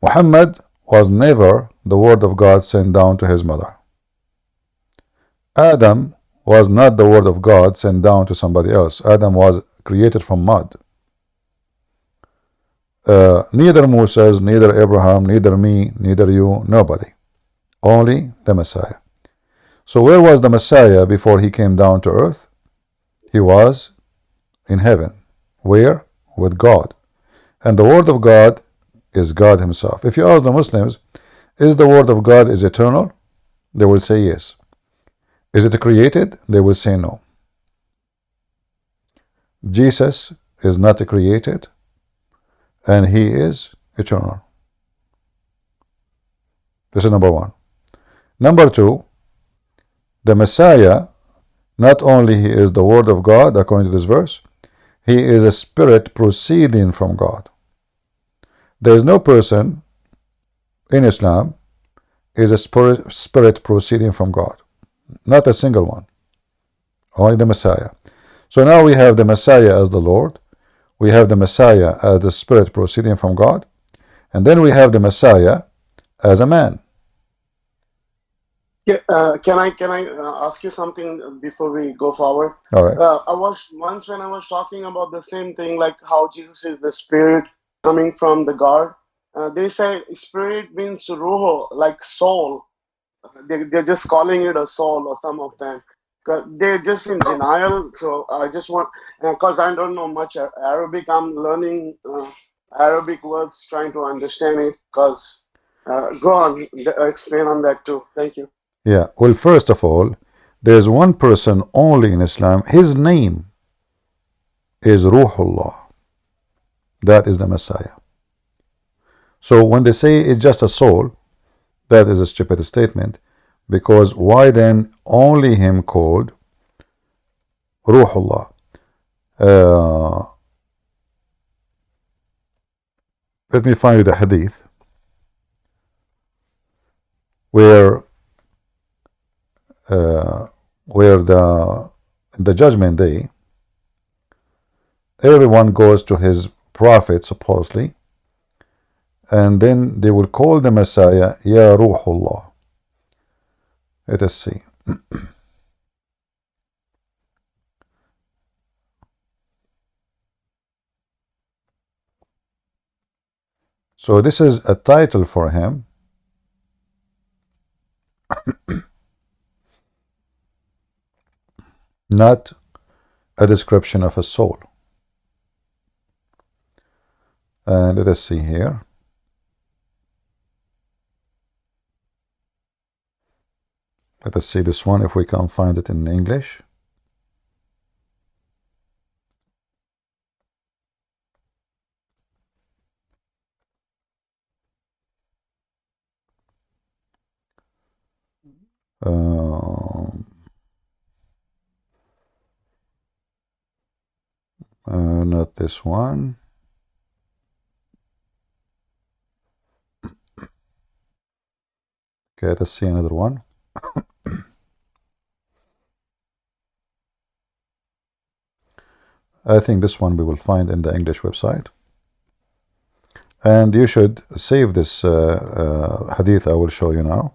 Muhammad was never the word of God sent down to his mother. Adam was not the word of God sent down to somebody else. Adam was created from mud. Neither Moses, neither Abraham, neither me, neither you, nobody. Only the Messiah. So where was the Messiah before he came down to earth? He was in heaven. Where? With God. And the word of God is God himself. If you ask the Muslims, is the word of God is eternal? They will say yes. Is it created? They will say no. Jesus is not created, and he is eternal. This is number one. Number two, the Messiah, not only he is the word of God according to this verse, he is a spirit proceeding from God. There is no person in Islam is a spirit proceeding from God. Not a single one. Only the Messiah. So now we have the Messiah as the Lord. We have the Messiah as the spirit proceeding from God. And then we have the Messiah as a man. Yeah, can I ask you something before we go forward? All right. Once when I was talking about the same thing, like how Jesus is the spirit coming from the God. They say spirit means ruho, like soul. They're just calling it a soul, or some of them. They're just in denial. So I just want, because I don't know much Arabic, I'm learning Arabic words, trying to understand it. Because go on, explain on that too. Thank you. Yeah. Well, first of all, there's one person only in Islam. His name is Ruhullah. That is the Messiah. So when they say it's just a soul, that is a stupid statement, because why then only him called Ruhullah? Let me find you the hadith where the judgment day, everyone goes to his prophet supposedly, and then they will call the Messiah Ya Ruhullah. Let us see. So this is a title for him. Not a description of a soul. And let us see here. Let us see this one if we can find it in English. Not this one. Okay, let's see another one. I think this one we will find in the English website. And you should save this hadith I will show you now,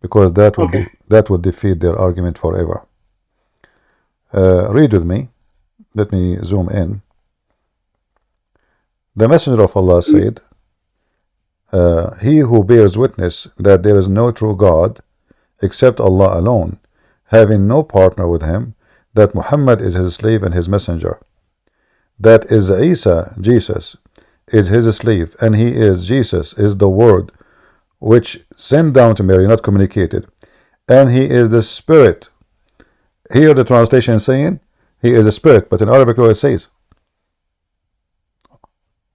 because that will defeat their argument forever. Read with me. Let me zoom in. The Messenger of Allah said, he who bears witness that there is no true God except Allah alone, having no partner with him, that Muhammad is his slave and his messenger, that is Isa, Jesus, is his slave, and he is Jesus, is the word which sent down to Mary, not communicated, and he is the spirit. Here the translation is saying he is a spirit, but in Arabic law it says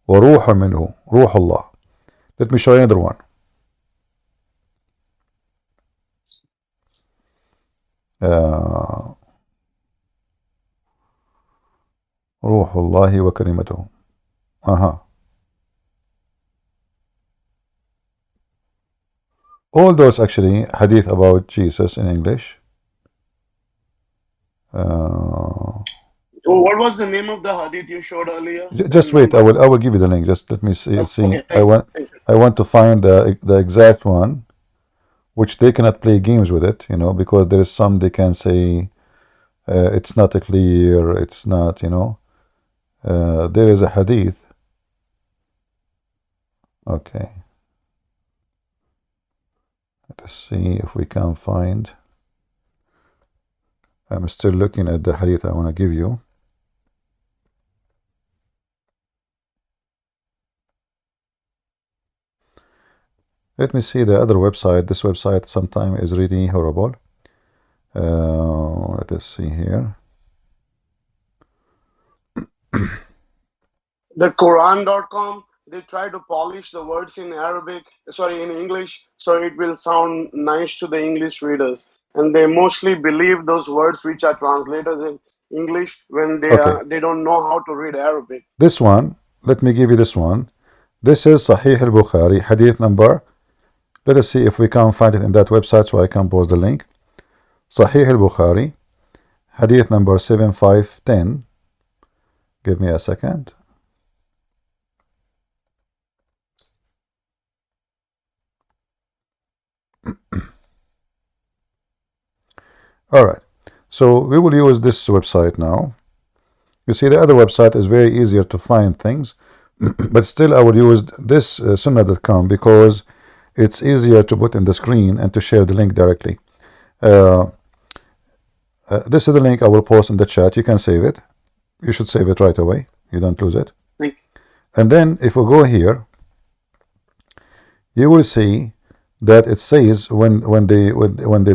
وَرُوحٌ مِّنْهُ رُوحُ اللَّهِ. Let me show you another one. Ruhullahi wa kalimatuhu. All those actually hadith about Jesus in English. What was the name of the hadith you showed earlier? Just wait, I will give you the link. Just let me see. Okay, I want to find the exact one, which they cannot play games with it, you know, because there is some they can say it's not a clear, it's not, you know. There is a hadith. Okay. Let's see if we can find. I'm still looking at the hadith I want to give you. Let me see the other website. This website sometimes is really horrible. Let us see here. The Quran.com, they try to polish the words in in English, so it will sound nice to the English readers. And they mostly believe those words which are translated in English when they don't know how to read Arabic. This one, let me give you this one. This is Sahih al-Bukhari, hadith number. Let us see if we can find it in that website so I can post the link. Sahih al-Bukhari, hadith number 7510. Give me a second. All right, so we will use this website now. You see, the other website is very easier to find things, but still I will use this sunnah.com because it's easier to put in the screen and to share the link directly. This is the link I will post in the chat. You can save it. You should save it right away. You don't lose it. And then if we go here, you will see that it says when they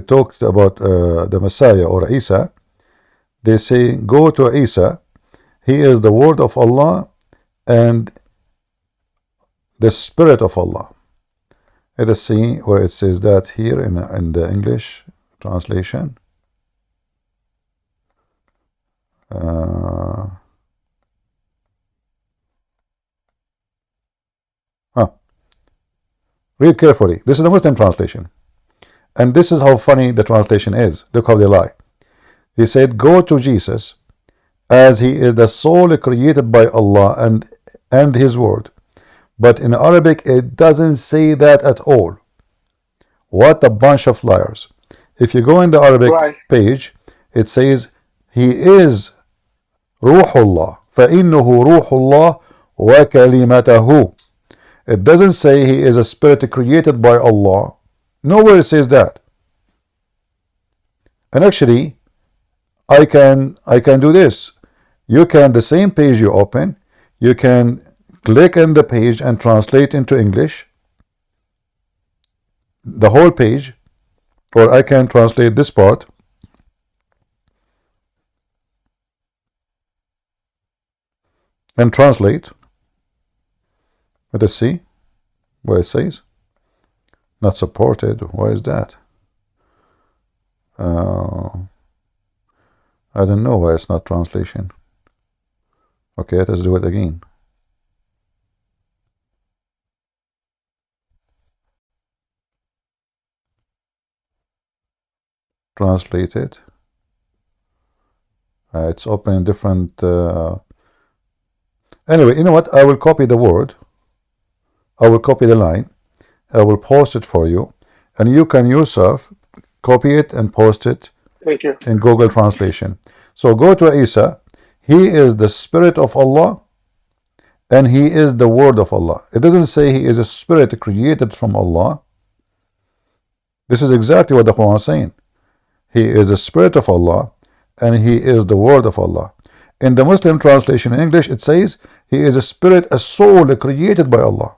talked about the Messiah or Isa, they say, go to Isa, he is the word of Allah and the spirit of Allah. Let us see where it says that here in the English translation. Read carefully. This is the Muslim translation. And this is how funny the translation is. Look how they lie. He said, go to Jesus as he is the soul created by Allah and his word. But in Arabic, it doesn't say that at all. What a bunch of liars. If you go in the Arabic page, it says, he is Ruhullah. فَإِنُّهُ رُوحُ اللَّهِ وَكَلِمَتَهُ. It doesn't say he is a spirit created by Allah. Nowhere it says that. And actually, I can do this. You can, the same page you open, you can click on the page and translate into English, the whole page, or I can translate this part. And translate. Let us see what it says. Not supported. Why is that? I don't know why it's not translation. Okay, let us do it again. Translate it. It's open in different. Anyway, you know what? I will copy the word. I will copy the line. I will post it for you, and you can yourself copy it and post it. Thank you. In Google Translation. So go to Isa. He is the spirit of Allah, and he is the word of Allah. It doesn't say he is a spirit created from Allah. This is exactly what the Quran is saying. He is the spirit of Allah, and he is the word of Allah. In the Muslim translation in English, it says he is a spirit, a soul created by Allah.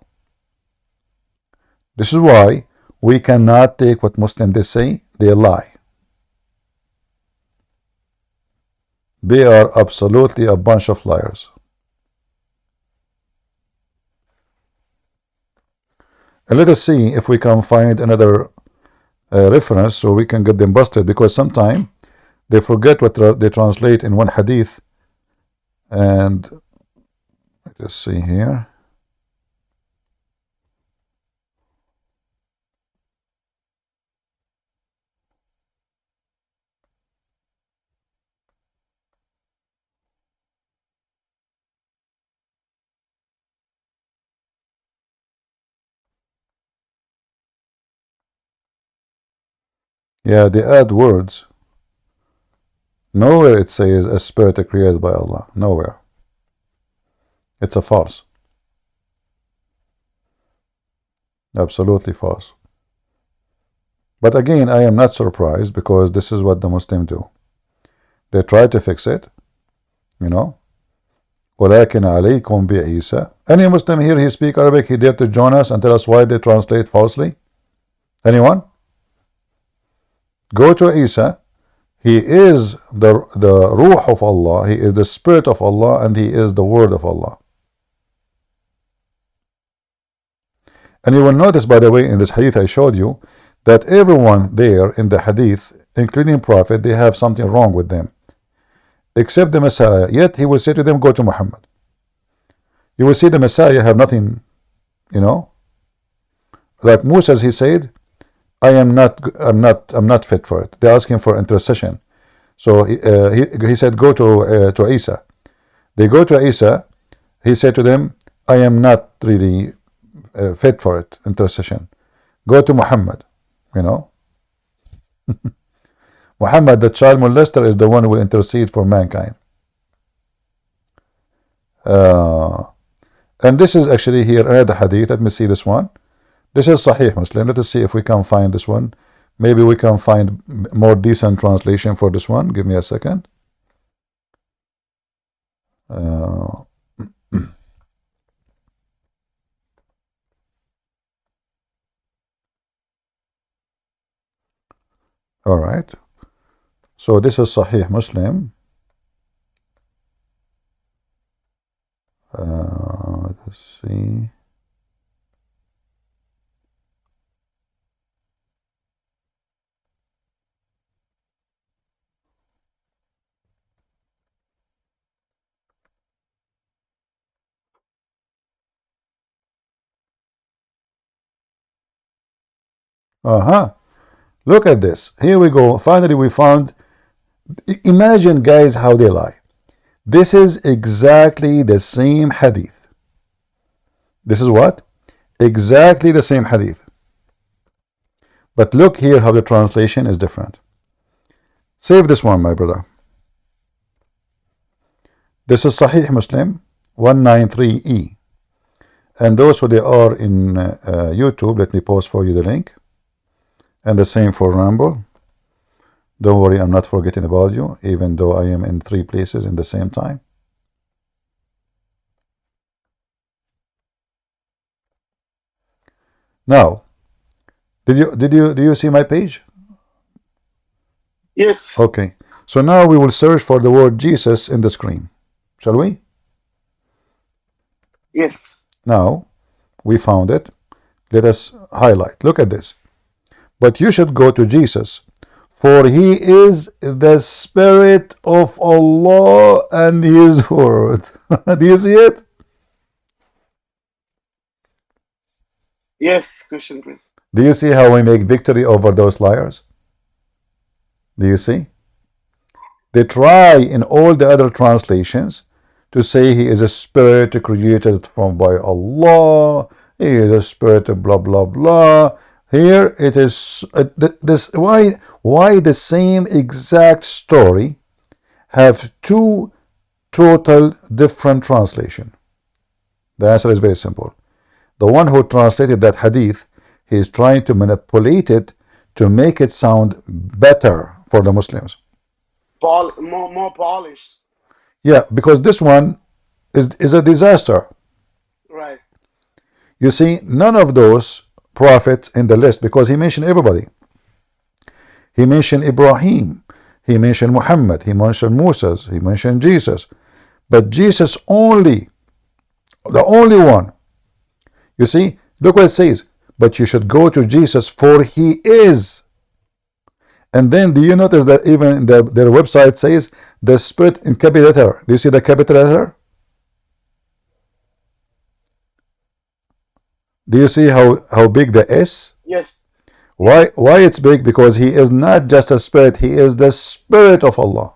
This is why we cannot take what Muslims they say. They lie. They are absolutely a bunch of liars. And let us see if we can find another reference so we can get them busted, because sometimes they forget what they translate in one hadith And let's see here. Yeah, they add words. Nowhere it says a spirit created by Allah. Nowhere. It's a farce. Absolutely false. But again, I am not surprised, because this is what the Muslims do. They try to fix it, you know. وَلَكِنْ عَلَيْكُمْ بِعِيسَى. Any Muslim here, he speak Arabic, he dare to join us and tell us why they translate falsely? Anyone? Go to Isa. He is the Ruh of Allah, he is the Spirit of Allah, and he is the Word of Allah. And you will notice, by the way, in this hadith I showed you, that everyone there in the hadith, including Prophet, they have something wrong with them, except the Messiah. Yet he will say to them, go to Muhammad. You will see the Messiah have nothing, you know. Like Moses, he said, I'm not fit for it. They ask him for intercession. So he said, go to Isa. They go to Isa. He said to them, I am not really fit for it, intercession. Go to Muhammad, you know. Muhammad, the child molester, is the one who will intercede for mankind. And this is actually here another hadith. Let me see this one. This is Sahih Muslim. Let us see if we can find this one. Maybe we can find more decent translation for this one. Give me a second. All right. So this is Sahih Muslim. Let's see. Look at this. Here we go. Finally, we found. Imagine, guys, how they lie. This is exactly the same hadith. This is what? Exactly the same hadith. But look here how the translation is different. Save this one, my brother. This is Sahih Muslim 193E. And those who they are in YouTube, let me post for you the link. And the same for Ramble. Don't worry, I'm not forgetting about you, even though I am in 3 places in the same time. Now, do you see my page? Yes. Okay. So now we will search for the word Jesus in the screen. Shall we? Yes. Now, we found it. Let us highlight. Look at this. But you should go to Jesus, for he is the Spirit of Allah and his word. Do you see it? Yes, Christian Prince. Do you see how we make victory over those liars? Do you see? They try in all the other translations to say he is a spirit created by Allah, he is a spirit of blah blah blah. Here it is this. Why the same exact story have 2 total different translation? The answer is very simple. The one who translated that hadith, he is trying to manipulate it to make it sound better for the Muslims. More polished. Yeah, because this one is a disaster. Right. You see, none of those prophets in the list, because he mentioned everybody. He mentioned Ibrahim, he mentioned Muhammad, he mentioned Moses, he mentioned Jesus. But Jesus only, the only one. You see, look what it says. But you should go to Jesus, for he is. And then do you notice that even their website says the Spirit in capital letter? Do you see the capital letter? Do you see how big the S? Yes. Why it's big? Because he is not just a spirit, he is the Spirit of Allah.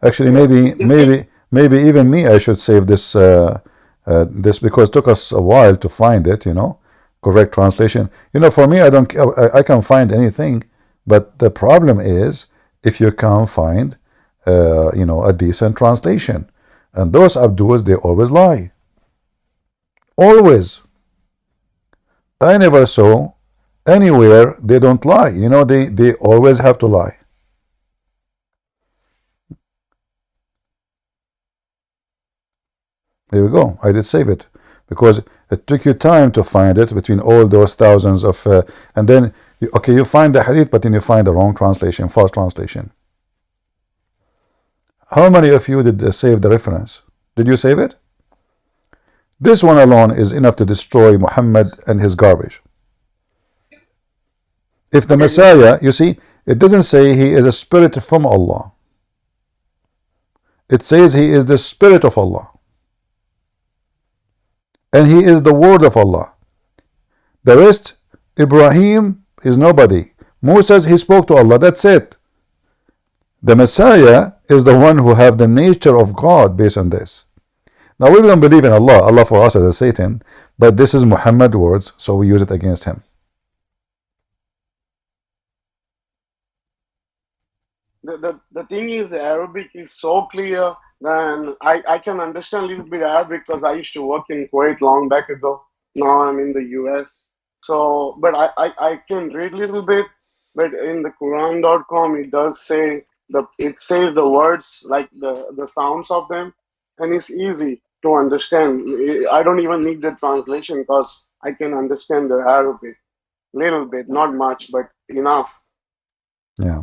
Actually, maybe even me, I should save this this, because it took us a while to find it, you know, correct translation. You know, for me, I can find anything, but the problem is if you can't find you know, a decent translation. And those Abduls, they always lie. Always. I never saw anywhere they don't lie. You know, they always have to lie. There we go. I did save it because it took you time to find it between all those thousands of and then you find the hadith, but then you find the wrong translation, false translation. How many of you did save the reference? Did you save it? This one alone is enough to destroy Muhammad and his garbage. If the Messiah, you see, it doesn't say he is a spirit from Allah. It says he is the Spirit of Allah. And he is the word of Allah. The rest, Ibrahim is nobody. Moses, he spoke to Allah, that's it. The Messiah is the one who have the nature of God based on this. Now we don't believe in Allah. Allah for us is a Satan, but this is Muhammad words, so we use it against him. The thing is, the Arabic is so clear, and I can understand a little bit Arabic because I used to work in Kuwait long back ago. Now I'm in the US. So, but I can read a little bit, but in the Quran.com it does say, it says the words, like the sounds of them, and it's easy to understand. I don't even need the translation because I can understand the Arabic. Little bit, not much, but enough. Yeah.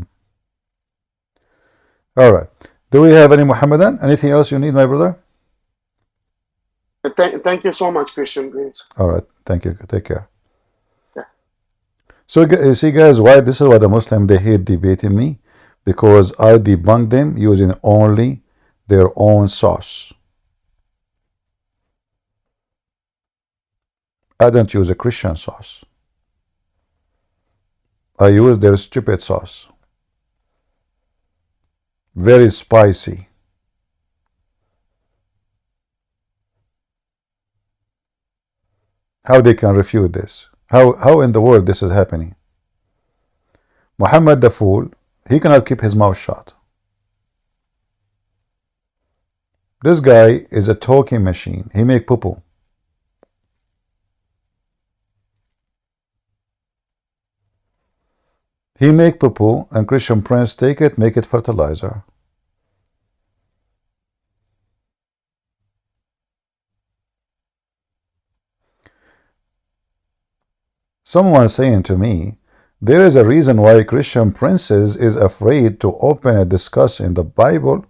All right. Do we have any Muhammadan? Anything else you need, my brother? Thank you so much, Christian Prince. All right. Thank you. Take care. Yeah. So you see, guys, why this is why the Muslim, they hate debating me, because I debunk them using only their own source. I don't use a Christian sauce. I use their stupid sauce. Very spicy. How they can refute this? How in the world this is happening? Muhammad the fool, he cannot keep his mouth shut. This guy is a talking machine. He make poo-poo. He make poo-poo and Christian Prince take it, make it fertilizer. Someone saying to me, there is a reason why Christian Princes is afraid to open and discuss in the Bible.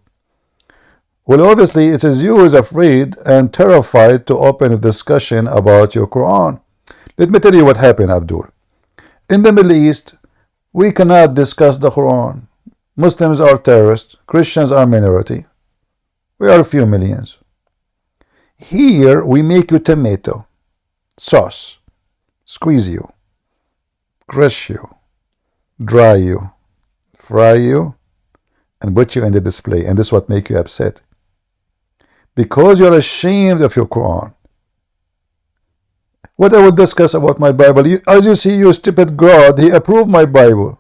Well, obviously it is you who is afraid and terrified to open a discussion about your Quran. Let me tell you what happened, Abdul. In the Middle East, we cannot discuss the Quran. Muslims are terrorists. Christians are minority. We are a few millions. Here we make you tomato sauce, squeeze you, crush you, dry you, fry you, and put you in the display. And this is what makes you upset. Because you're ashamed of your Quran. What I will discuss about my Bible, as you see, you stupid God, he approved my Bible.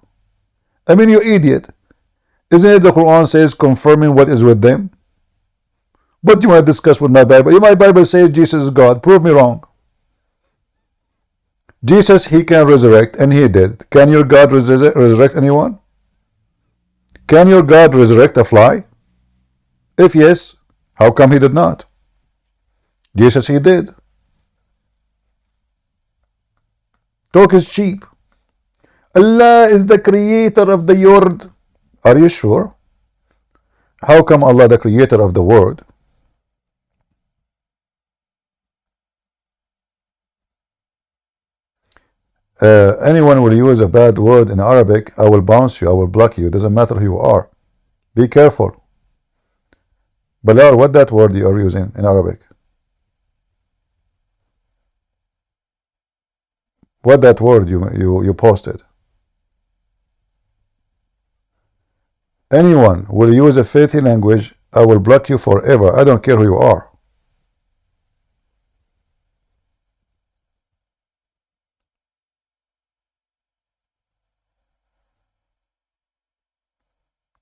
I mean, you idiot. Isn't it the Quran says confirming what is with them? What do you want to discuss with my Bible? My Bible says Jesus is God. Prove me wrong. Jesus, he can resurrect, and he did. Can your God resurrect anyone? Can your God resurrect a fly? If yes, how come he did not? Jesus, he did. Talk is cheap. Allah is the creator of the word. Are you sure? How come Allah the creator of the word? Anyone will use a bad word in Arabic, I will bounce you, I will block you. It doesn't matter who you are. Be careful. Bilal, what that word you are using in Arabic? What that word you posted? Anyone will use a filthy language, I will block you forever. I don't care who you are.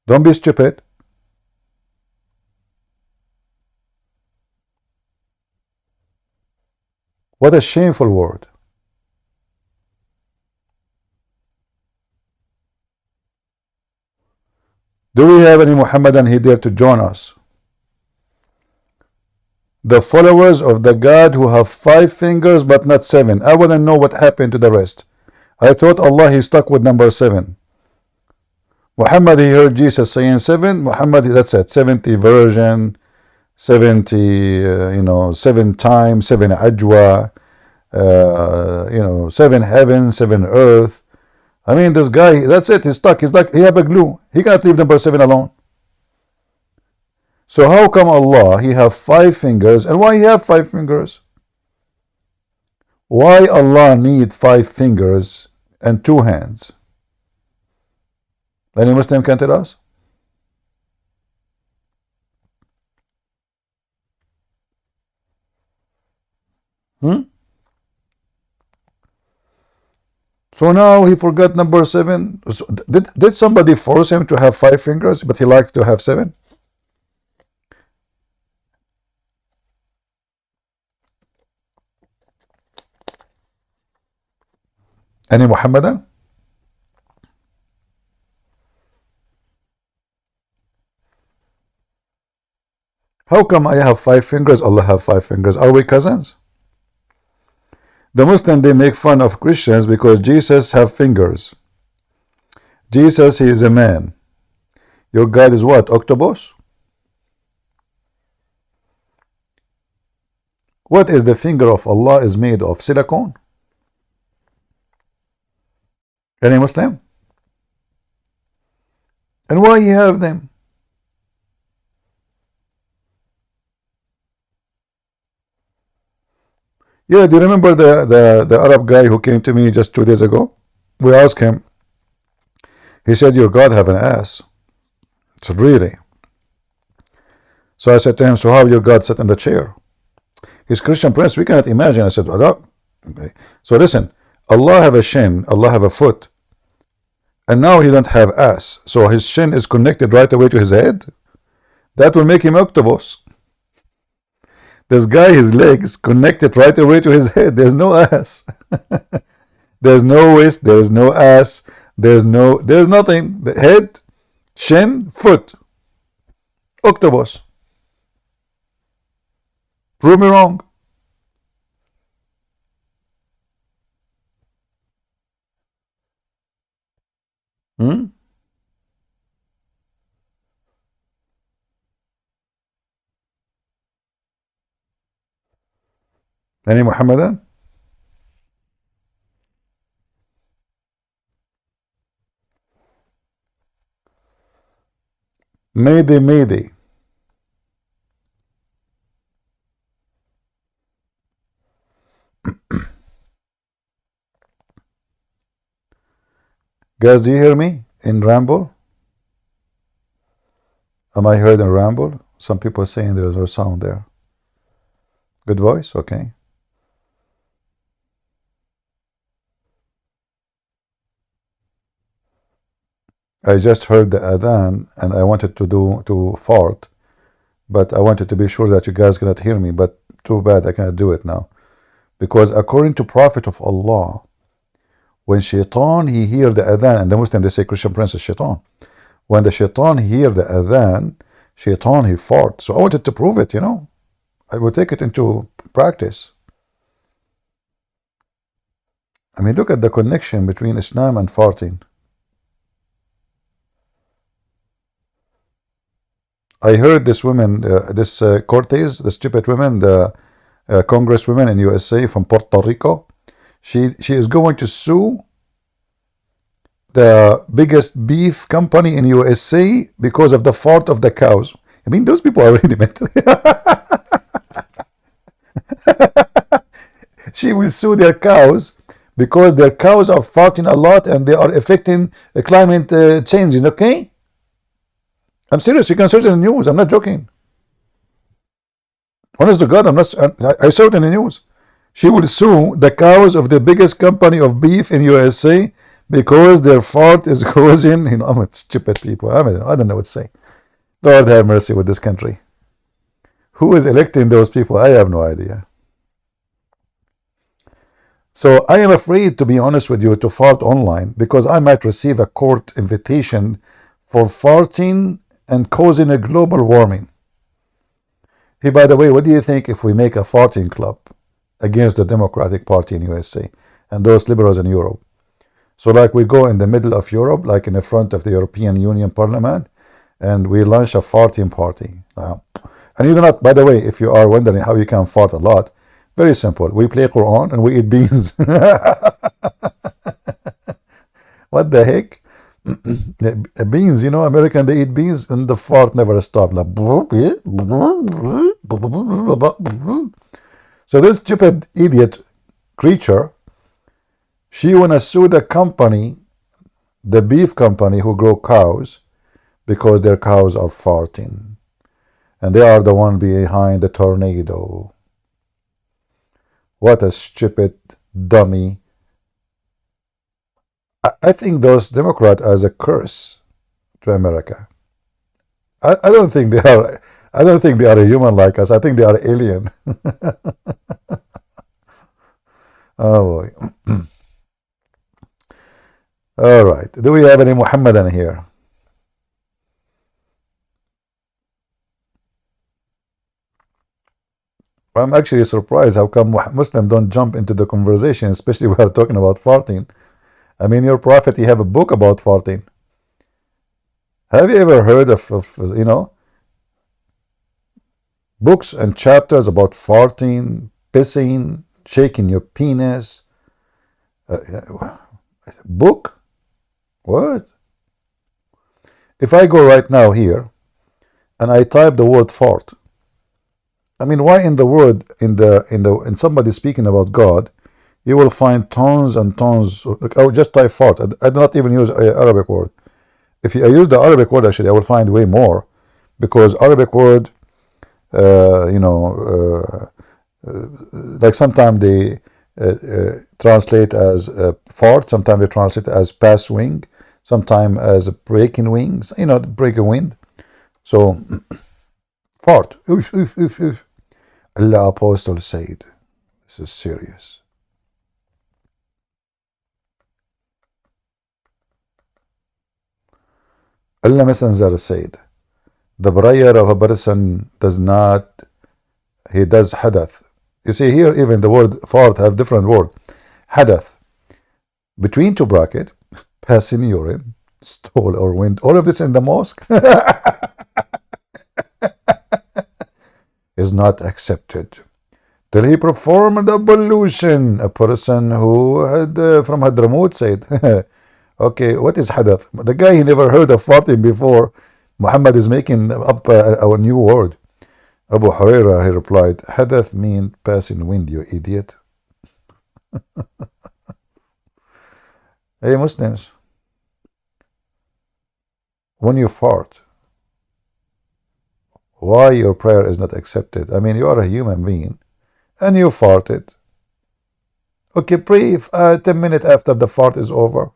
Don't be stupid. What a shameful word. Do we have any Muhammadan here there to join us? The followers of the God who have 5 fingers but not 7. I want to know what happened to the rest. I thought Allah he stuck with number 7. Muhammad he heard Jesus saying 7. Muhammad, that's it. 70 version, 70 7 times, 7 ajwa, 7 heaven, 7 earth. I mean, this guy, that's it. He's stuck. He's like, he have a glue. He can't leave number 7 alone. So how come Allah, he have 5 fingers, and why he have 5 fingers? Why Allah need 5 fingers and 2 hands? Any Muslim can tell us? So now he forgot number 7. So did somebody force him to have 5 fingers, but he liked to have 7? Any Muhammadan? How come I have 5 fingers, Allah have 5 fingers? Are we cousins? The Muslims, they make fun of Christians because Jesus have fingers. Jesus, he is a man. Your God is what? Octopus? What is the finger of Allah is made of? Silicone? Any Muslim? And why you have them? Yeah, do you remember the Arab guy who came to me just 2 days ago? We asked him. He said, your God have an ass. I said, really? So I said to him, so how your God sat in the chair? He's Christian Prince, we cannot imagine. I said, well, okay. So listen, Allah have a shin, Allah have a foot, and now he don't have ass. So his shin is connected right away to his head? That will make him octopus. This guy, his legs connected right away to his head. There's no ass. There's no waist, there's no ass, there's nothing. The head, shin, foot. Octopus. Prove me wrong. Any Muhammadan? Mayday, mayday. Guys, do you hear me in Ramble? Am I heard in Ramble? Some people saying there's no sound there. Good voice? Okay. I just heard the adhan and I wanted to fart, but I wanted to be sure that you guys cannot hear me, but too bad I cannot do it now. Because according to Prophet of Allah, when shaitan he hear the adhan, and the Muslim they say Christian Prince is shaitan. When the shaitan hear the adhan, shaitan he fart. So I wanted to prove it, I will take it into practice. I mean, look at the connection between Islam and farting. I heard this woman, this Cortez, the stupid woman, the congresswoman in USA from Puerto Rico, She is going to sue the biggest beef company in USA because of the fart of the cows. I mean, those people are really mental. She will sue their cows because their cows are farting a lot and they are affecting climate change. Okay? I'm serious. You can search in the news. I'm not joking. Honest to God, I saw it in the news. She will sue the cows of the biggest company of beef in USA because their fart is causing, I'm stupid people. I don't know what to say. Lord have mercy with this country. Who is electing those people? I have no idea. So I am afraid, to be honest with you, to fart online because I might receive a court invitation for farting and causing a global warming. Hey, by the way, what do you think if we make a farting club against the Democratic Party in USA and those liberals in Europe? So like we go in the middle of Europe, like in the front of the European Union Parliament, and we launch a farting party. And you do not, by the way, if you are wondering how you can fart a lot, very simple. We play Quran and we eat beans. What the heck? Beans, American, they eat beans and the fart never stops. Like, so this stupid idiot creature, she wanna sue the company, the beef company who grow cows, because their cows are farting. And they are the one behind the tornado. What a stupid dummy. I think those Democrats as a curse to America. I don't think they are. I don't think they are a human like us. I think they are alien. Oh boy. All right. Do we have any Muhammadan here? I'm actually surprised how come Muslims don't jump into the conversation, especially we are talking about farting. I mean, your prophet, you have a book about farting. Have you ever heard of books and chapters about farting, pissing, shaking your penis? Book? What? If I go right now here and I type the word fart, I mean, why in the word in somebody speaking about God, you will find tons and tons. Look, I would just type fart. I do not even use an Arabic word. If I use the Arabic word, actually, I will find way more, because Arabic word, like sometimes they translate as fart, sometimes they translate as pass wing, sometimes as breaking wings, breaking wind. So, fart. Oof, oof, oof, oof. Allah Apostle said, this is serious. Allah Messenger said, the prayer of a person does hadath. You see here, even the word fart have different word. Hadath, between two bracket, passing urine, stool or wind, all of this in the mosque is not accepted till he performed ablution. A person who had from Hadramaut said, okay, what is hadath? The guy, he never heard of farting before. Muhammad is making up our new word. Abu Huraira, he replied, hadath means passing wind, you idiot. Hey Muslims, when you fart, why your prayer is not accepted? I mean, you are a human being and you farted. Okay, pray 10 minutes after the fart is over.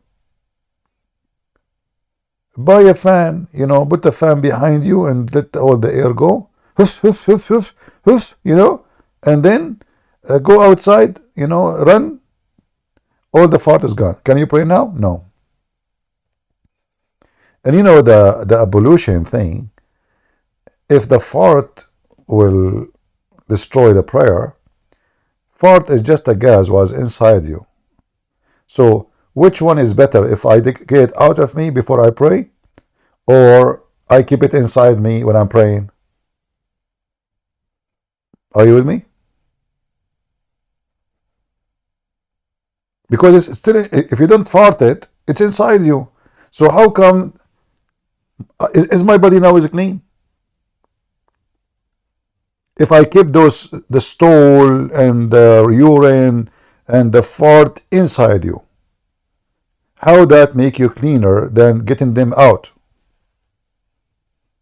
Buy a fan, put the fan behind you and let all the air go. Hoof, hoof, hoof, hoof, hoof, and then go outside, run. All the fart is gone. Can you pray now? No. And the ablution thing, if the fart will destroy the prayer, fart is just a gas was inside you. So which one is better, if I get it out of me before I pray, or I keep it inside me when I'm praying? Are you with me? Because it's still, if you don't fart it, it's inside you. So how come, is my body now is clean? If I keep the stool and the urine and the fart inside you, how that make you cleaner than getting them out?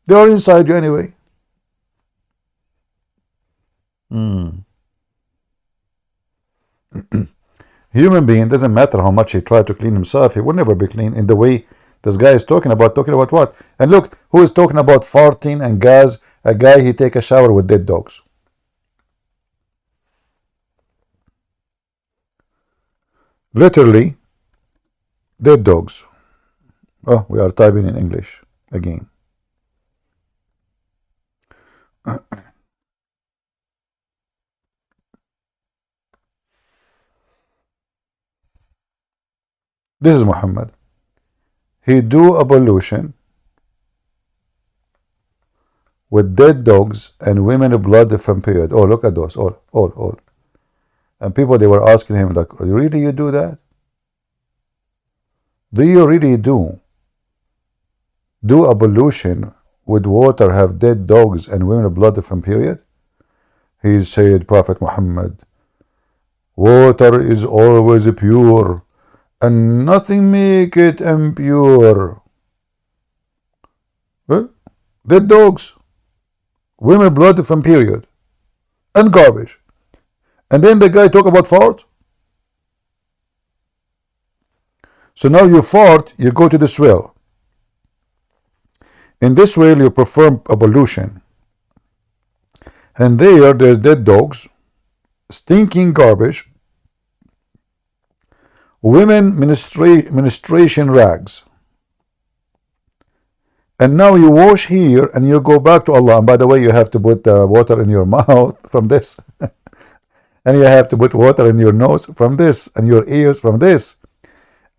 They are inside you anyway. Human being, doesn't matter how much he tried to clean himself, he will never be clean in the way this guy is talking about. Talking about what? And look, who is talking about farting and gas? A guy, he take a shower with dead dogs. Literally, dead dogs. Oh, we are typing in English again. This is Muhammad. He do ablution with dead dogs and women blood from period. Oh, look at those. All. And people, they were asking him, like, really you do that? Do you really do ablution with water, have dead dogs and women blood from period? He said, Prophet Muhammad, water is always pure and nothing make it impure. Dead dogs, women blood from period, and garbage. And then the guy talk about fart. So now you fart, you go to this well. In this well you perform ablution. And there's dead dogs, stinking garbage, women menstruation rags. And now you wash here and you go back to Allah. And by the way, you have to put water in your mouth from this. And you have to put water in your nose from this, and your ears from this.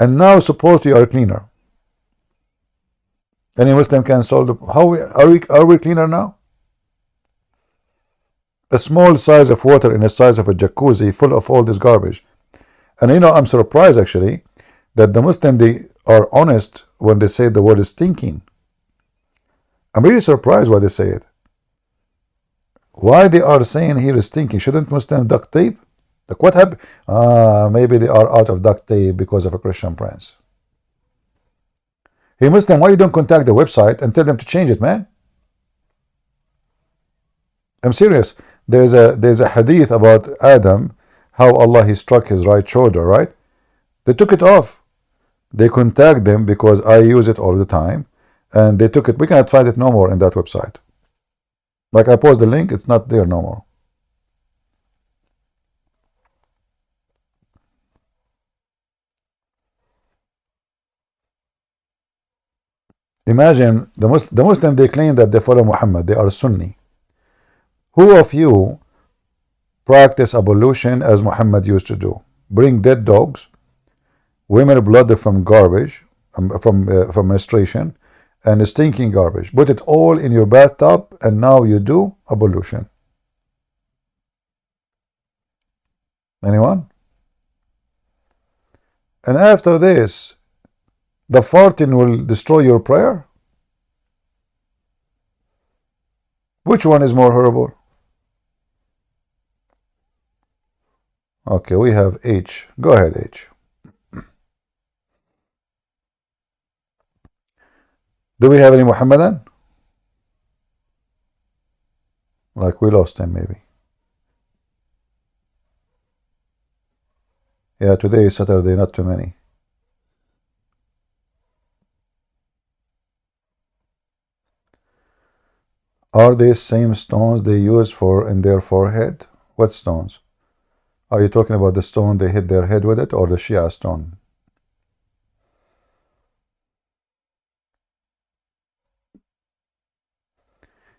And now supposedly you are cleaner. Any Muslim can solve the, are we cleaner now? A small size of water in the size of a jacuzzi full of all this garbage. And you know, I'm surprised actually that the Muslim, they are honest when they say the word is stinking. I'm really surprised why they say it. Why they are saying here is stinking? Shouldn't Muslim duct tape? Like what happened? Maybe they are out of duct tape because of a Christian prince. Hey Muslim, why you don't contact the website and tell them to change it, man? I'm serious. There's a hadith about Adam, how Allah he struck his right shoulder, right? They took it off. They contact them because I use it all the time, and they took it. We cannot find it no more in that website. Like I post the link, it's not there no more. Imagine the Muslim, they claim that they follow Muhammad, they are Sunni. Who of you practice ablution as Muhammad used to do? Bring dead dogs, women blood from garbage, from menstruation, and stinking garbage. Put it all in your bathtub, and now you do ablution. Anyone? And after this, the farting will destroy your prayer? Which one is more horrible? Okay, we have H. Go ahead, H. Do we have any Muhammadan? Like we lost him maybe. Yeah, today is Saturday, not too many. Are these same stones they use in their forehead? What stones? Are you talking about the stone they hit their head with it, or the Shia stone?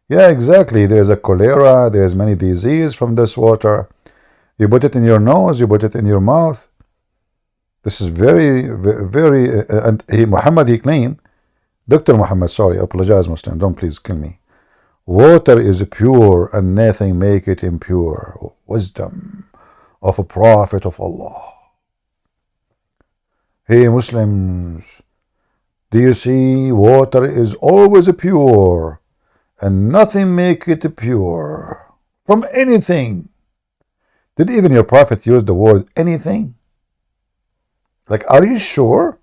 Yeah, exactly. There's a cholera, there's many diseases from this water. You put it in your nose, you put it in your mouth. This is very, very, and Muhammad, he claimed, Dr. Muhammad, sorry, I apologize, Muslim, don't please kill me. Water is pure and nothing make it impure. Wisdom of a prophet of Allah. Hey Muslims, do you see water is always pure and nothing make it pure from anything? Did even your prophet use the word anything? Like, are you sure?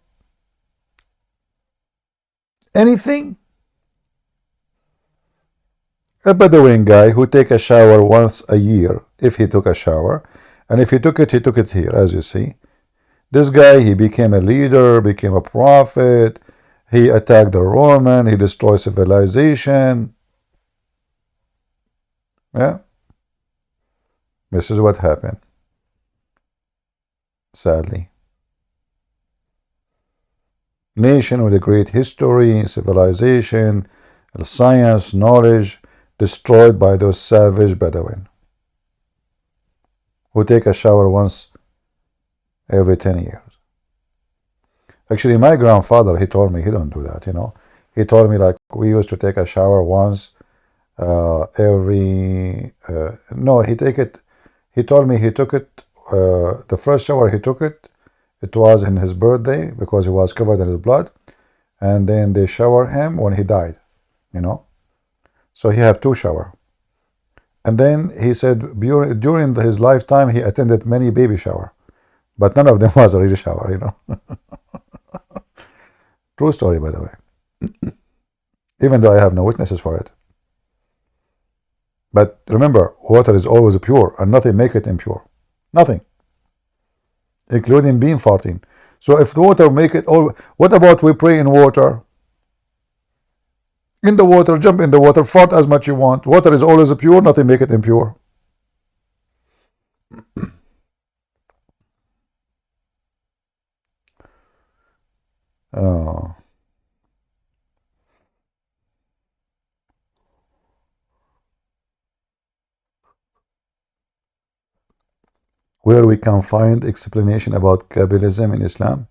Anything? A Bedouin guy who take a shower once a year, if he took a shower, and if he took it here, as you see. This guy, he became a leader, became a prophet, he attacked the Roman, he destroyed civilization. Yeah, this is what happened, sadly. Nation with a great history, civilization, science, knowledge, destroyed by those savage Bedouin who take a shower once every 10 years. Actually, my grandfather, he told me he don't do that, you know. He told me like we used to take a shower once every no, he told me he took it the first shower he took it was in his birthday because he was covered in his blood, and then they shower him when he died, you know. So he have two shower. And then he said during his lifetime he attended many baby shower, but none of them was a real shower, you know. True story, by the way. Even though I have no witnesses for it. But remember, water is always pure, and nothing make it impure. Nothing. Including being farting. So if the water make it all, what about we pray in water? In the water, jump in the water, fart as much you want. Water is always pure, nothing make it impure. Where we can find explanation about Kabbalism in Islam.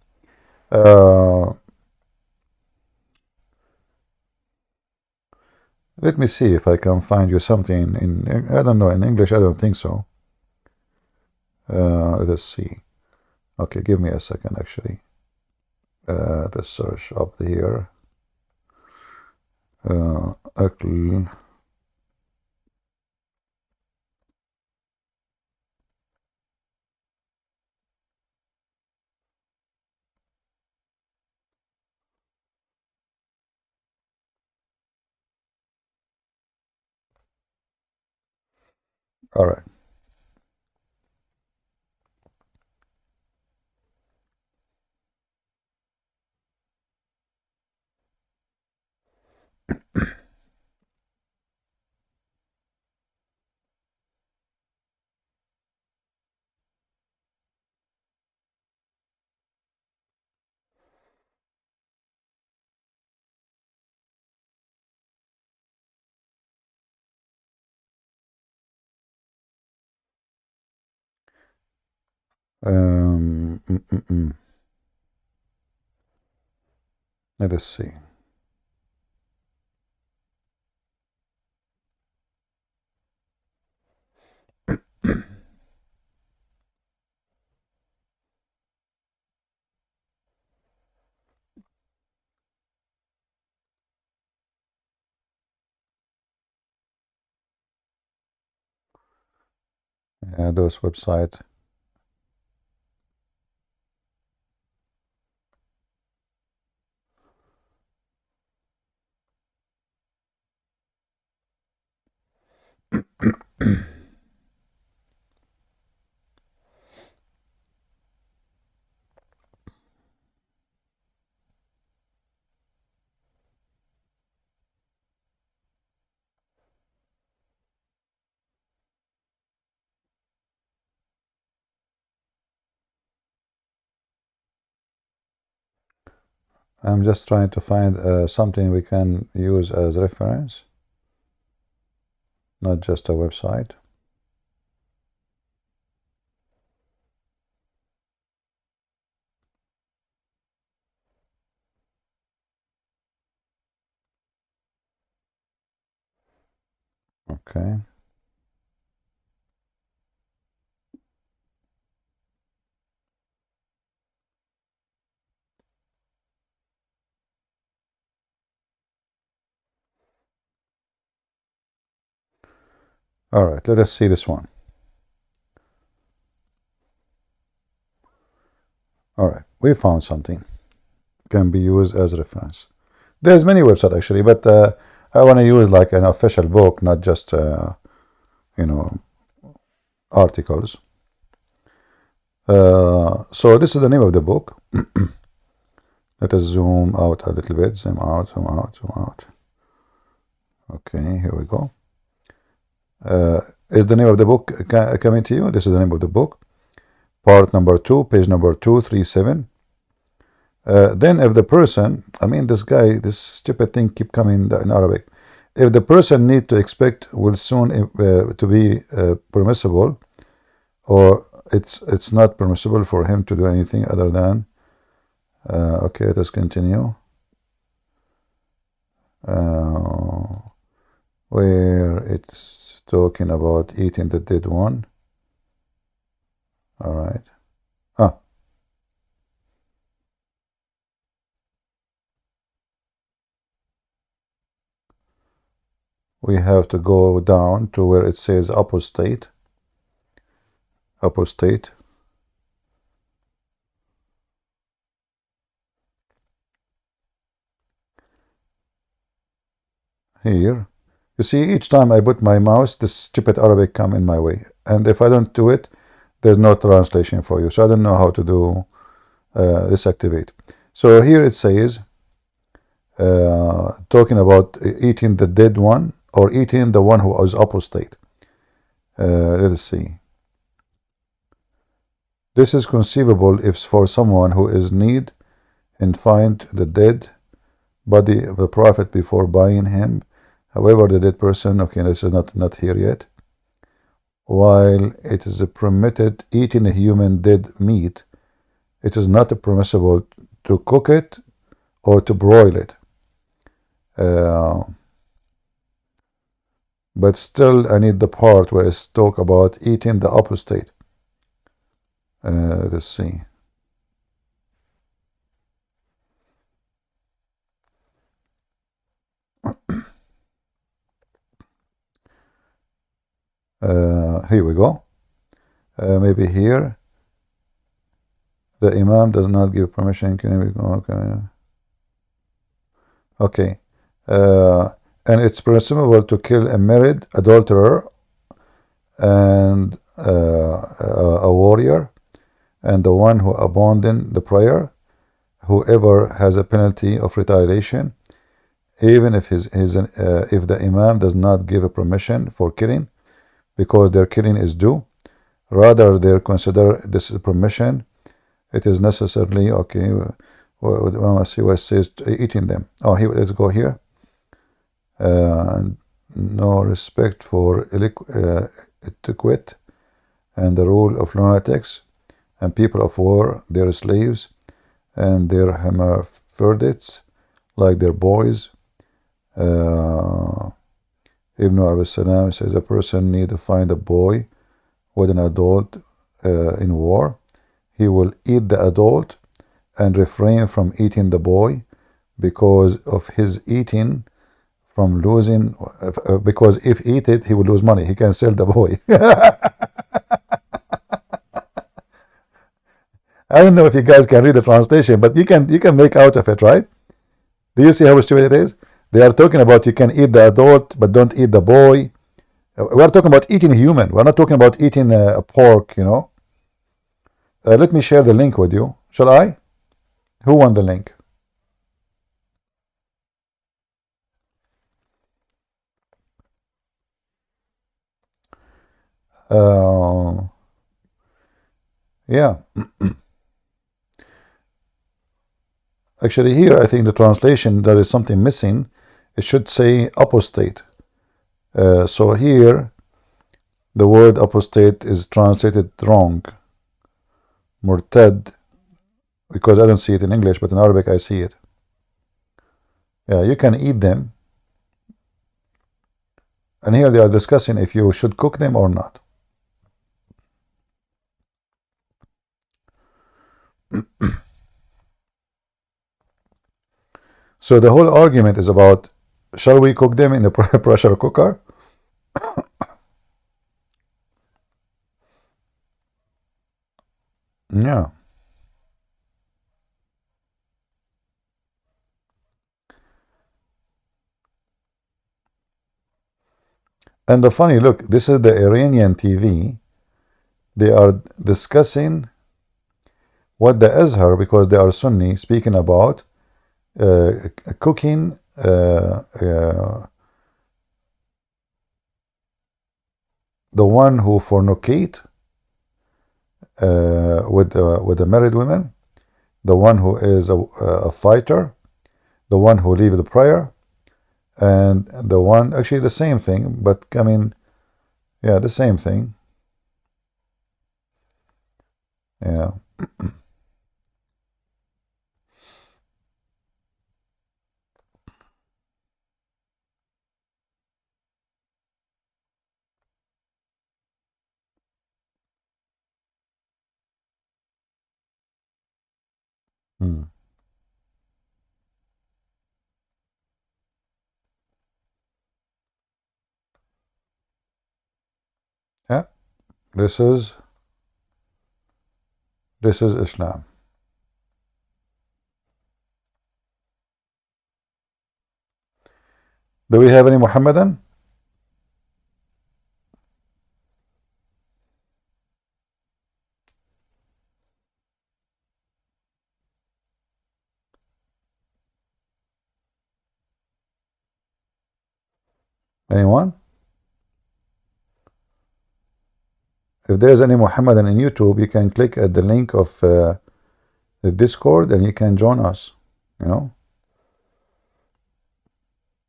Let me see if I can find you something in, I don't know, in English, I don't think so. Let's see. Okay, give me a second, actually. Let's search up here. Akl. All right. Mm, mm, mm. Let us see. Those website. I'm just trying to find something we can use as reference, not just a website. Okay. All right, let us see this one. All right, we found something. Can be used as reference. There's many websites actually, but I want to use like an official book, not just articles. So this is the name of the book. Let us zoom out a little bit. Zoom out, zoom out, zoom out. Okay, here we go. Is the name of the book coming to you? This is the name of the book. Part number 2, page number 237. Then if the person, I mean this guy, this stupid thing keep coming in Arabic. If the person need to expect will soon to be permissible, or it's not permissible for him to do anything other than okay, let's continue. Where it's talking about eating the dead one. All right. We have to go down to where it says apostate. Apostate. Here. You see, each time I put my mouse, this stupid Arabic come in my way. And if I don't do it, there's no translation for you. So I don't know how to do this activate. So here it says, talking about eating the dead one, or eating the one who is apostate. Let us see. This is conceivable if for someone who is need and find the dead body of the prophet before buying him. However, the dead person, okay, this is not here yet. While it is permitted eating a human dead meat, it is not permissible to cook it or to broil it. But still, I need the part where it's talk about eating the apostate. Let's see. Here we go. Maybe here. The Imam does not give permission. Can we go? Okay. And it's permissible to kill a married adulterer and a warrior and the one who abandoned the prayer, whoever has a penalty of retaliation, even if if the Imam does not give a permission for killing, because their killing is due. Rather, they consider this permission. It is necessarily okay. Let's see what it says. Eating them. Oh, here. Let's go here. No respect for etiquette and the rule of lunatics and people of war, their slaves and their hermaphrodites, like their boys. Ibn Abi Salam says a person need to find a boy with an adult in war. He will eat the adult and refrain from eating the boy because of his eating from losing, because if eat it, he will lose money. He can sell the boy. I don't know if you guys can read the translation, but you can make out of it, right? Do you see how stupid it is? They are talking about you can eat the adult, but don't eat the boy. We are talking about eating human. We're not talking about eating a pork, you know. Let me share the link with you. Shall I? Who won the link? Yeah. Actually, here I think the translation, there is something missing. It should say apostate. So here, the word apostate is translated wrong. Murtad, because I don't see it in English, but in Arabic I see it. Yeah, you can eat them. And here they are discussing if you should cook them or not. So the whole argument is about, shall we cook them in the pressure cooker Yeah. And the funny, look, this is the Iranian TV. They are discussing what the Azhar, because they are Sunni, speaking about cooking the one who fornicate with the married women, the one who is a fighter, the one who leave the prayer, and the one, actually the same thing, but I mean, yeah, the same thing. Yeah. Hmm. Yeah. This is Islam. Do we have any Muhammadan? Anyone? If there's any Muhammadan in YouTube, you can click at the link of the Discord and you can join us. You know,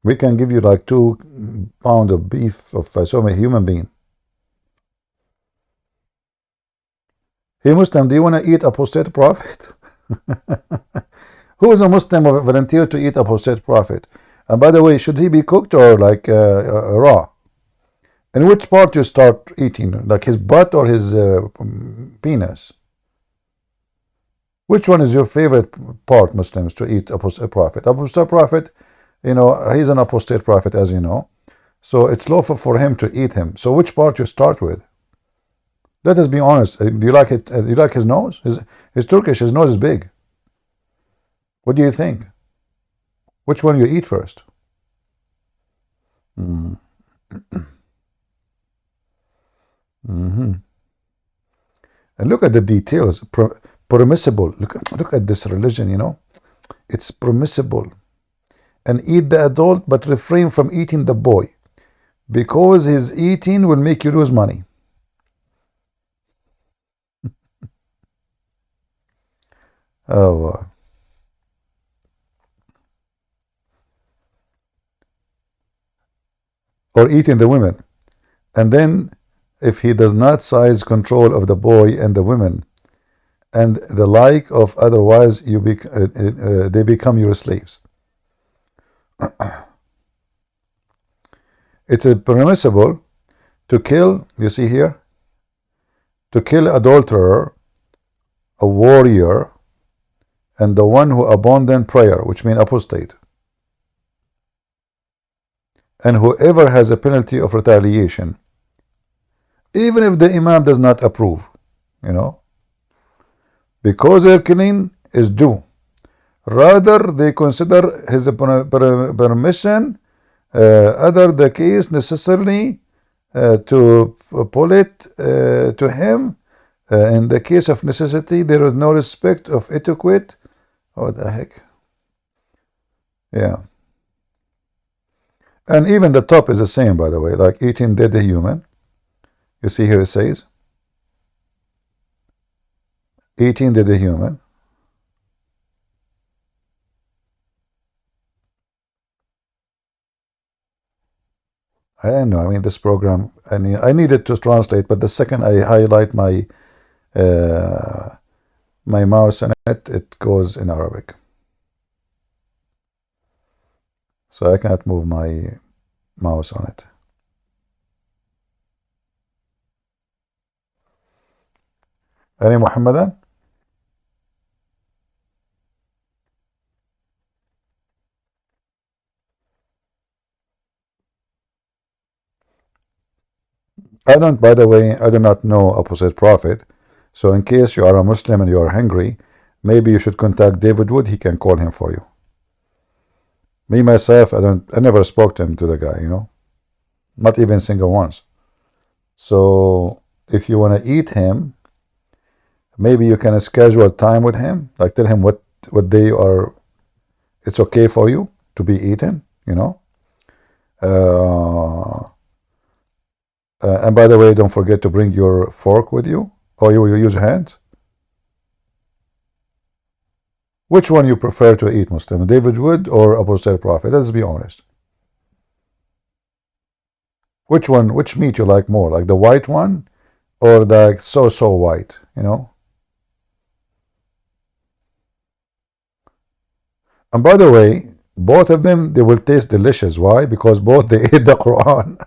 we can give you like 2 pounds of beef of some human being. Hey Muslim, do you want to eat apostate prophet? Who is a Muslim who volunteer to eat apostate prophet? And by the way, should he be cooked or like raw? And which part you start eating, like his butt or his penis? Which one is your favorite part, Muslims, to eat apostate prophet? Apostate prophet, you know, he's an apostate prophet, as you know. So it's lawful for him to eat him. So which part you start with? Let us be honest. Do you like it? You like his nose? His Turkish. His nose is big. What do you think? Which one you eat first? And look at the details. Permissible. Look at this religion. You know, it's permissible. And eat the adult, but refrain from eating the boy, because his eating will make you lose money. Oh. Or eating the women. And then if he does not seize control of the boy and the women and the like of, otherwise they become your slaves. It's permissible to kill, you see here, to kill adulterer, a warrior, and the one who abandoned prayer, which means apostate, and whoever has a penalty of retaliation, even if the imam does not approve, you know, because their killing is due. Rather, they consider his permission other the case necessarily to pull it to him. In the case of necessity, there is no respect of etiquette. What the heck? Yeah. And even the top is the same, by the way, like eating dead human. You see here it says, eating dead human. I don't know. I mean, this program, I needed to translate, but the second I highlight my my mouse on it, it goes in Arabic. So I cannot move my mouse on it. Any Muhammadan? I don't, by the way, I do not know opposite prophet. So in case you are a Muslim and you are hungry, maybe you should contact David Wood. He can call him for you. Me myself, I never spoke to the guy, you know, not even single once. So if you want to eat him, maybe you can schedule time with him, like tell him what day are it's okay for you to be eaten, you know. And by the way, don't forget to bring your fork with you, or you will use hands. Which one you prefer to eat, Muslim? David Wood or Apostle Prophet? Let's be honest. Which one, which meat you like more? Like the white one or the so white, you know? And by the way, both of them, they will taste delicious. Why? Because both they ate the Quran.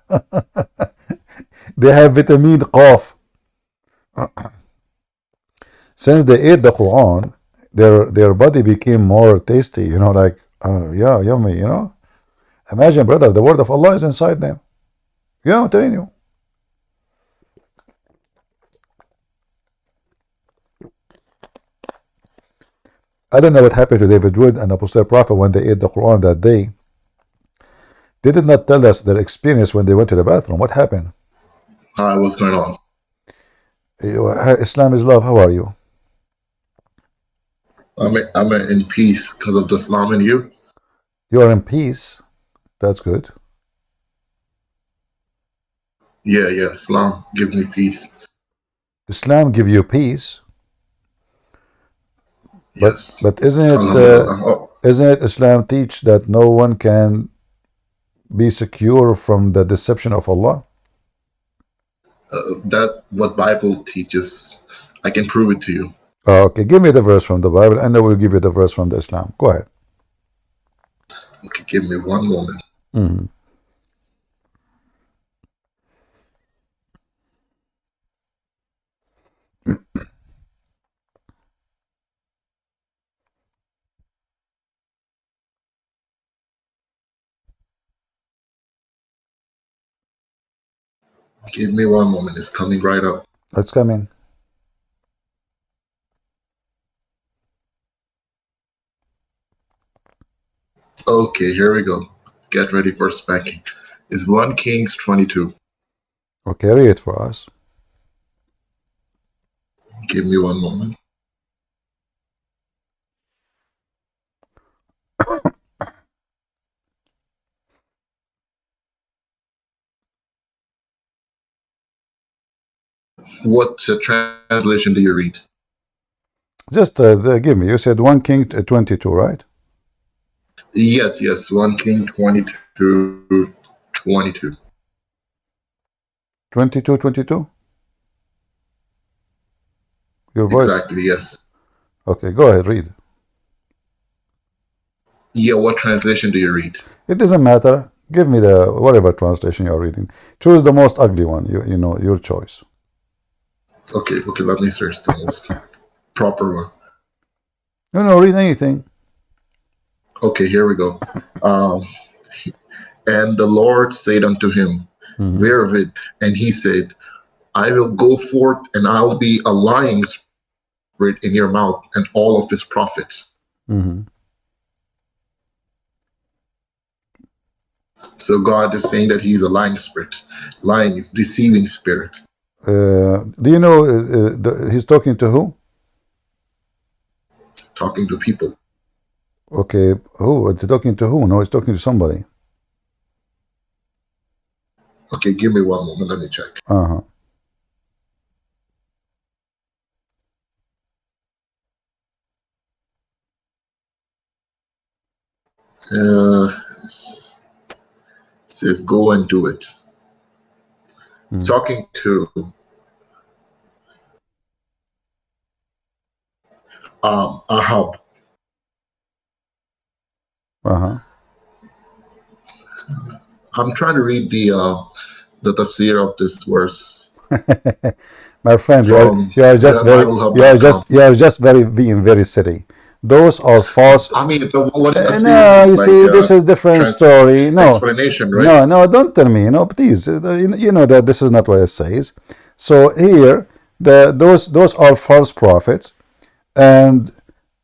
They have vitamin Qaf. Since they ate the Quran, their body became more tasty, you know, like, yeah, yummy, you know. Imagine, brother, the word of Allah is inside them. Yeah, I'm telling you. I don't know what happened to David Wood and Apostle Prophet when they ate the Quran that day. They did not tell us their experience when they went to the bathroom. What happened? Hi, what's going on? Islam is love. How are you? I'm in peace because of the Islam and you. You are in peace. That's good. Yeah, Islam give me peace. Islam give you peace. Yes. But isn't it Islam teach that no one can be secure from the deception of Allah? That what Bible teaches. I can prove it to you. Okay, give me the verse from the Bible, and I will give you the verse from the Islam. Go ahead. Okay, give me one moment. Mm-hmm. Give me one moment. It's coming right up. Let's come in. Okay, here we go. Get ready for spanking. It's 1 Kings 22. Okay, read it for us. Give me one moment. What translation do you read? Just give me. You said 1 King 22, right? Yes. 1 King 22. 22. 22? Your voice? Exactly, yes. Okay, go ahead, read. Yeah, what translation do you read? It doesn't matter. Give me the whatever translation you're reading. Choose the most ugly one. You know, your choice. Okay, let me search the most proper one. No, read anything. Okay, here we go. And the Lord said unto him, Wherewith? And he said, I will go forth, and I will be a lying spirit in your mouth, and all of his prophets. So God is saying that he's a lying spirit. Lying is deceiving spirit. Do you know he's talking to who? He's talking to people. Okay, who? Talking to who? No, he's talking to somebody. Okay, give me one moment. Let me check. It says, go and do it. It's talking to Ahab. I'm trying to read the tafsir of this verse. My friend, you are just being very silly. Those are false. I mean, what no, you see, this is different story. No explanation, right? No, don't tell me. Please. You know that this is not what it says. So here, those are false prophets, and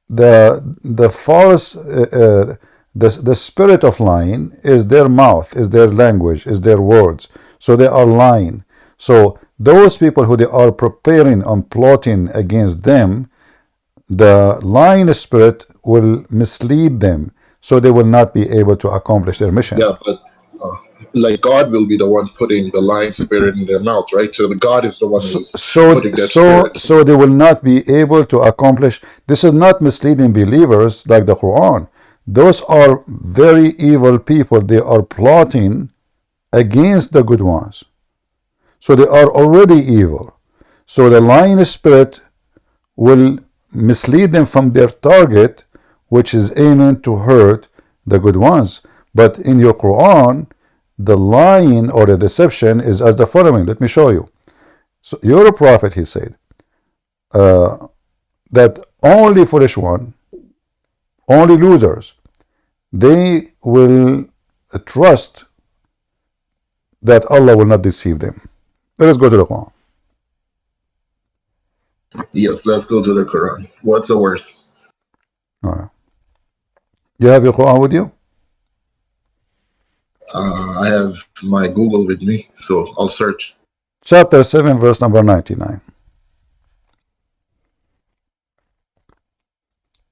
the false the spirit of lying is their mouth, is their language, is their words. So they are lying. So those people who they are preparing and plotting against them, the lying spirit will mislead them, so they will not be able to accomplish their mission. Yeah, but like God will be the one putting the lying spirit in their mouth, right? So the God is the one who's putting that spirit. So they will not be able to accomplish. This is not misleading believers like the Quran. Those are very evil people. They are plotting against the good ones. So they are already evil. So the lying spirit will mislead them from their target, which is aiming to hurt the good ones. But in your Quran, the lying or the deception is as the following. Let me show you. So you're a prophet, he said, that only foolish one, only losers, they will trust that Allah will not deceive them. Let us go to the Quran. Yes, let's go to the Quran. What's the worst? All right. You have your Quran with you? I have my Google with me, so I'll search. Chapter 7, verse number 99.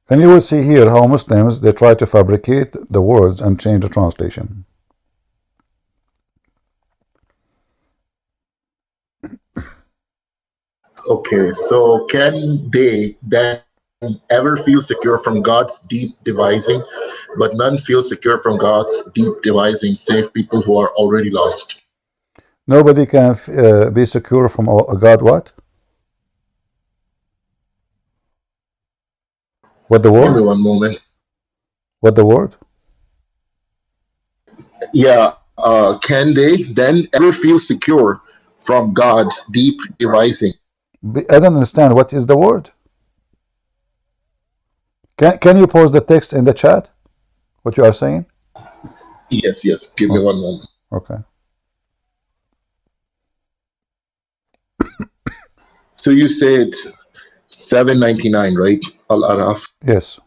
And you will see here how Muslims, they try to fabricate the words and change the translation. Okay, so can they then ever feel secure from God's deep devising, but none feel secure from God's deep devising, save people who are already lost? Nobody can be secure from God what? What the word? Give me one moment. What the word? Yeah, can they then ever feel secure from God's deep devising? I don't understand. What is the word? Can you post the text in the chat? What you are saying? Yes, yes. Give me one moment. Okay. So you said 799, right? Al-Araf. Yes.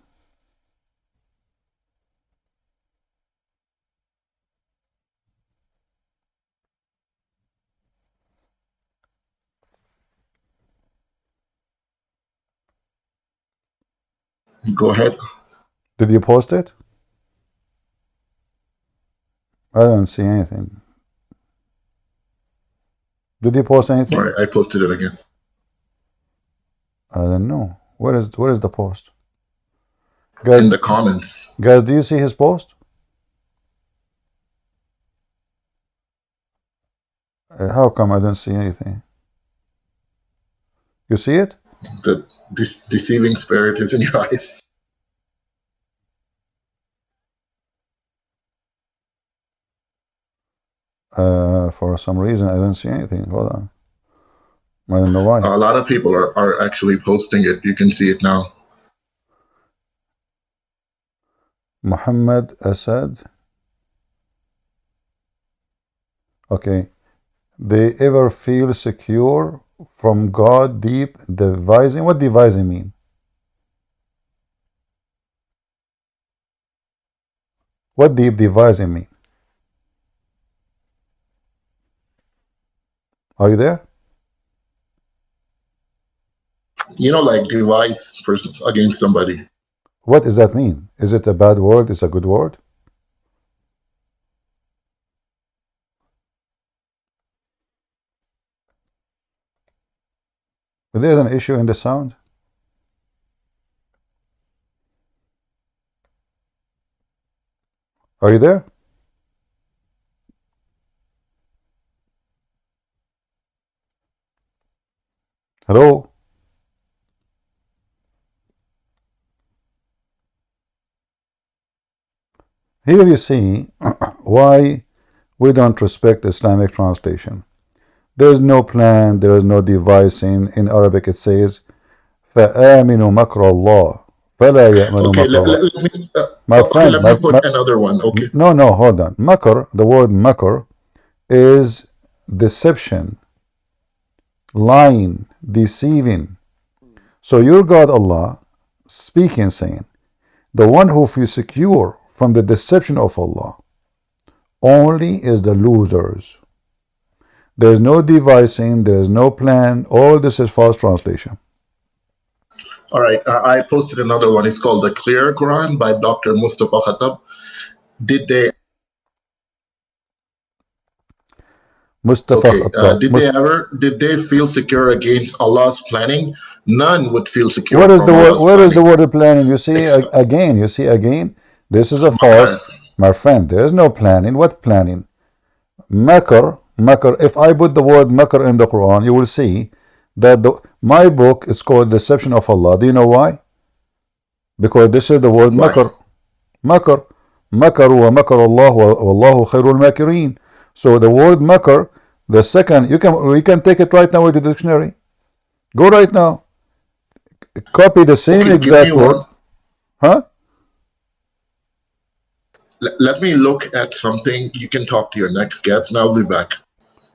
Go ahead. Did you post it? I don't see anything. Did you post anything? All right, I posted it again. I don't know. Where is the post? Guys, in the comments. Guys, do you see his post? How come I don't see anything? You see it? The deceiving spirit is in your eyes. For some reason, I don't see anything. Hold on. I don't know why. A lot of people are actually posting it. You can see it now. Muhammad Asad. Okay. They ever feel secure from God deep devising? What devising mean? What deep devising mean? Are you there? You know, like devise against somebody. What does that mean? Is it a bad word? Is it a good word? If there's an issue in the sound. Are you there? Hello? Here you see why we don't respect Islamic translation. There is no plan, there is no devising. In Arabic it says, فَآمِنُوا مَكْرَ اللَّهِ فَلَا يَأْمَنُوا مَكْرَ اللَّهِ. My friend, let me put another one. Okay. No, hold on. Makr, the word makr is deception. lying, deceiving. So your God Allah speaking, saying, the one who feels secure from the deception of Allah only is the losers. There's no devising, there's no plan. All this is false translation. All right, I posted another one. It's called The Clear Quran by Dr. Mustafa Khattab. Did they Mustafa Okay. Khattab. Did they feel secure against Allah's planning? None would feel secure What is from the word? Allah's Where is the planning. word planning? You see Except, again. You see again. This is a my false, friend, my friend. There is no planning. What planning? Makr, makr. If I put the word makr in the Quran, you will see that my book is called Deception of Allah. Do you know why? Because this is the word why? makr. Makr. Makr wa makr Allah wallahu khairul makirin. So the word makr, the second, we can take it right now into the dictionary. Go right now. Copy the same Okay, give exact me word. one. Huh? Let me look at something. You can talk to your next guest, and I'll be back.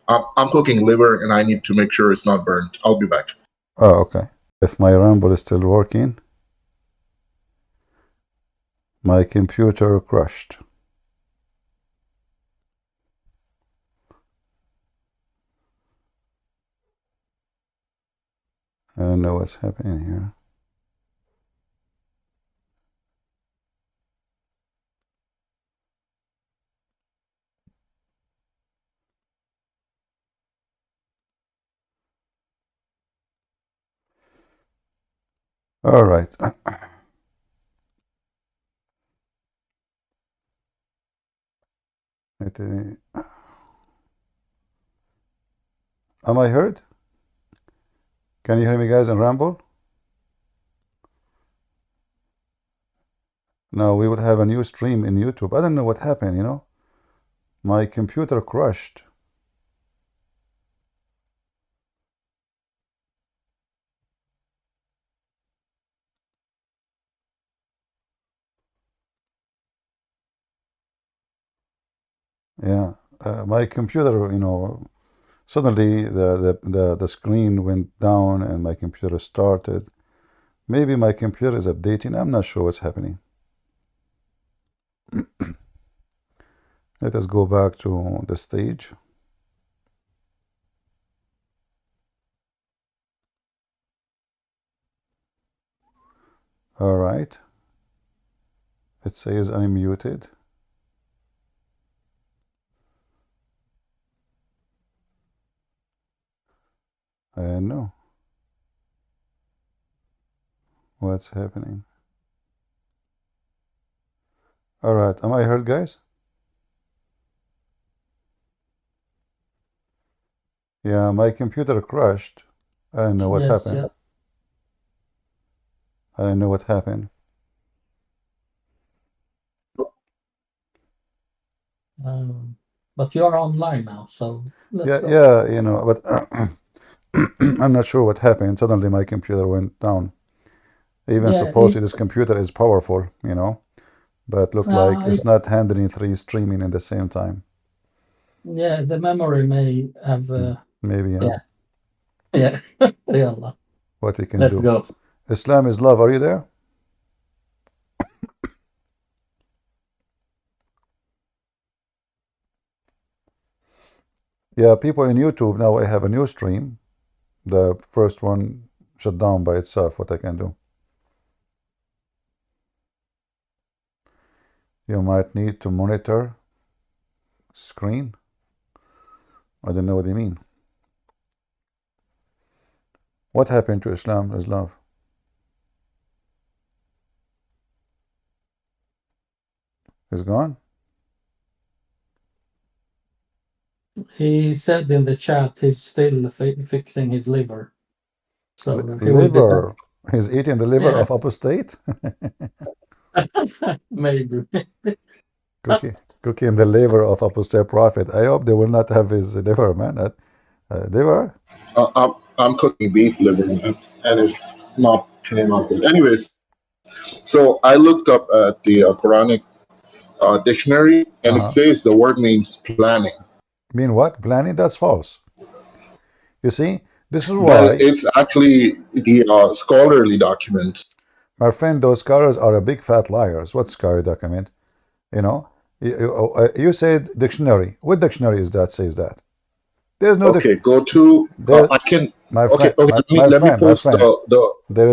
I'm cooking liver, and I need to make sure it's not burnt. I'll be back. Oh, okay. If my Rumble is still working, my computer crashed. I don't know what's happening here. All right. Am I heard? Can you hear me, guys, in Rumble? No, we would have a new stream in YouTube. I don't know what happened, you know. My computer crashed. Yeah, my computer, you know, suddenly the screen went down and my computer started. Maybe my computer is updating. I'm not sure what's happening. Let us go back to the stage. All right. It says unmuted. I know what's happening. All right. Am I heard, guys? Yeah, my computer crashed. I don't know what happened. Yeah. I don't know what happened. But you're online now, so let's go. Yeah, you know, but I'm not sure what happened. Suddenly my computer went down. Even supposedly this computer is powerful, you know, but look like it's not handling 3 streaming at the same time. Yeah, the memory may have. Maybe, yeah. Yeah. Yeah. What we can Let's do. go. Islam is love. Are you there? Yeah, people in YouTube now. I have a new stream. The first one shut down by itself. What I can do? You might need to monitor screen. I don't know what you mean. What happened to Islam is love? It's gone? He said in the chat he's still fixing his liver. So liver. He's eating the liver of apostate? Maybe. Cooking the liver of apostate prophet. I hope they will not have his liver, man. Liver? I'm cooking beef liver, man, and it's not turning out good. Anyways, so I looked up at the Quranic dictionary, and it says the word means planning. Mean what? Planning? That's false. You see, This is Well, why, it's actually the scholarly document. my friend, those scholars are a big fat liars. What scholarly document? You know, you said dictionary. What dictionary is that says that? There's no Okay, dictionary. go to. There, I can. my Okay, friend, okay. my Let me friend, post the. there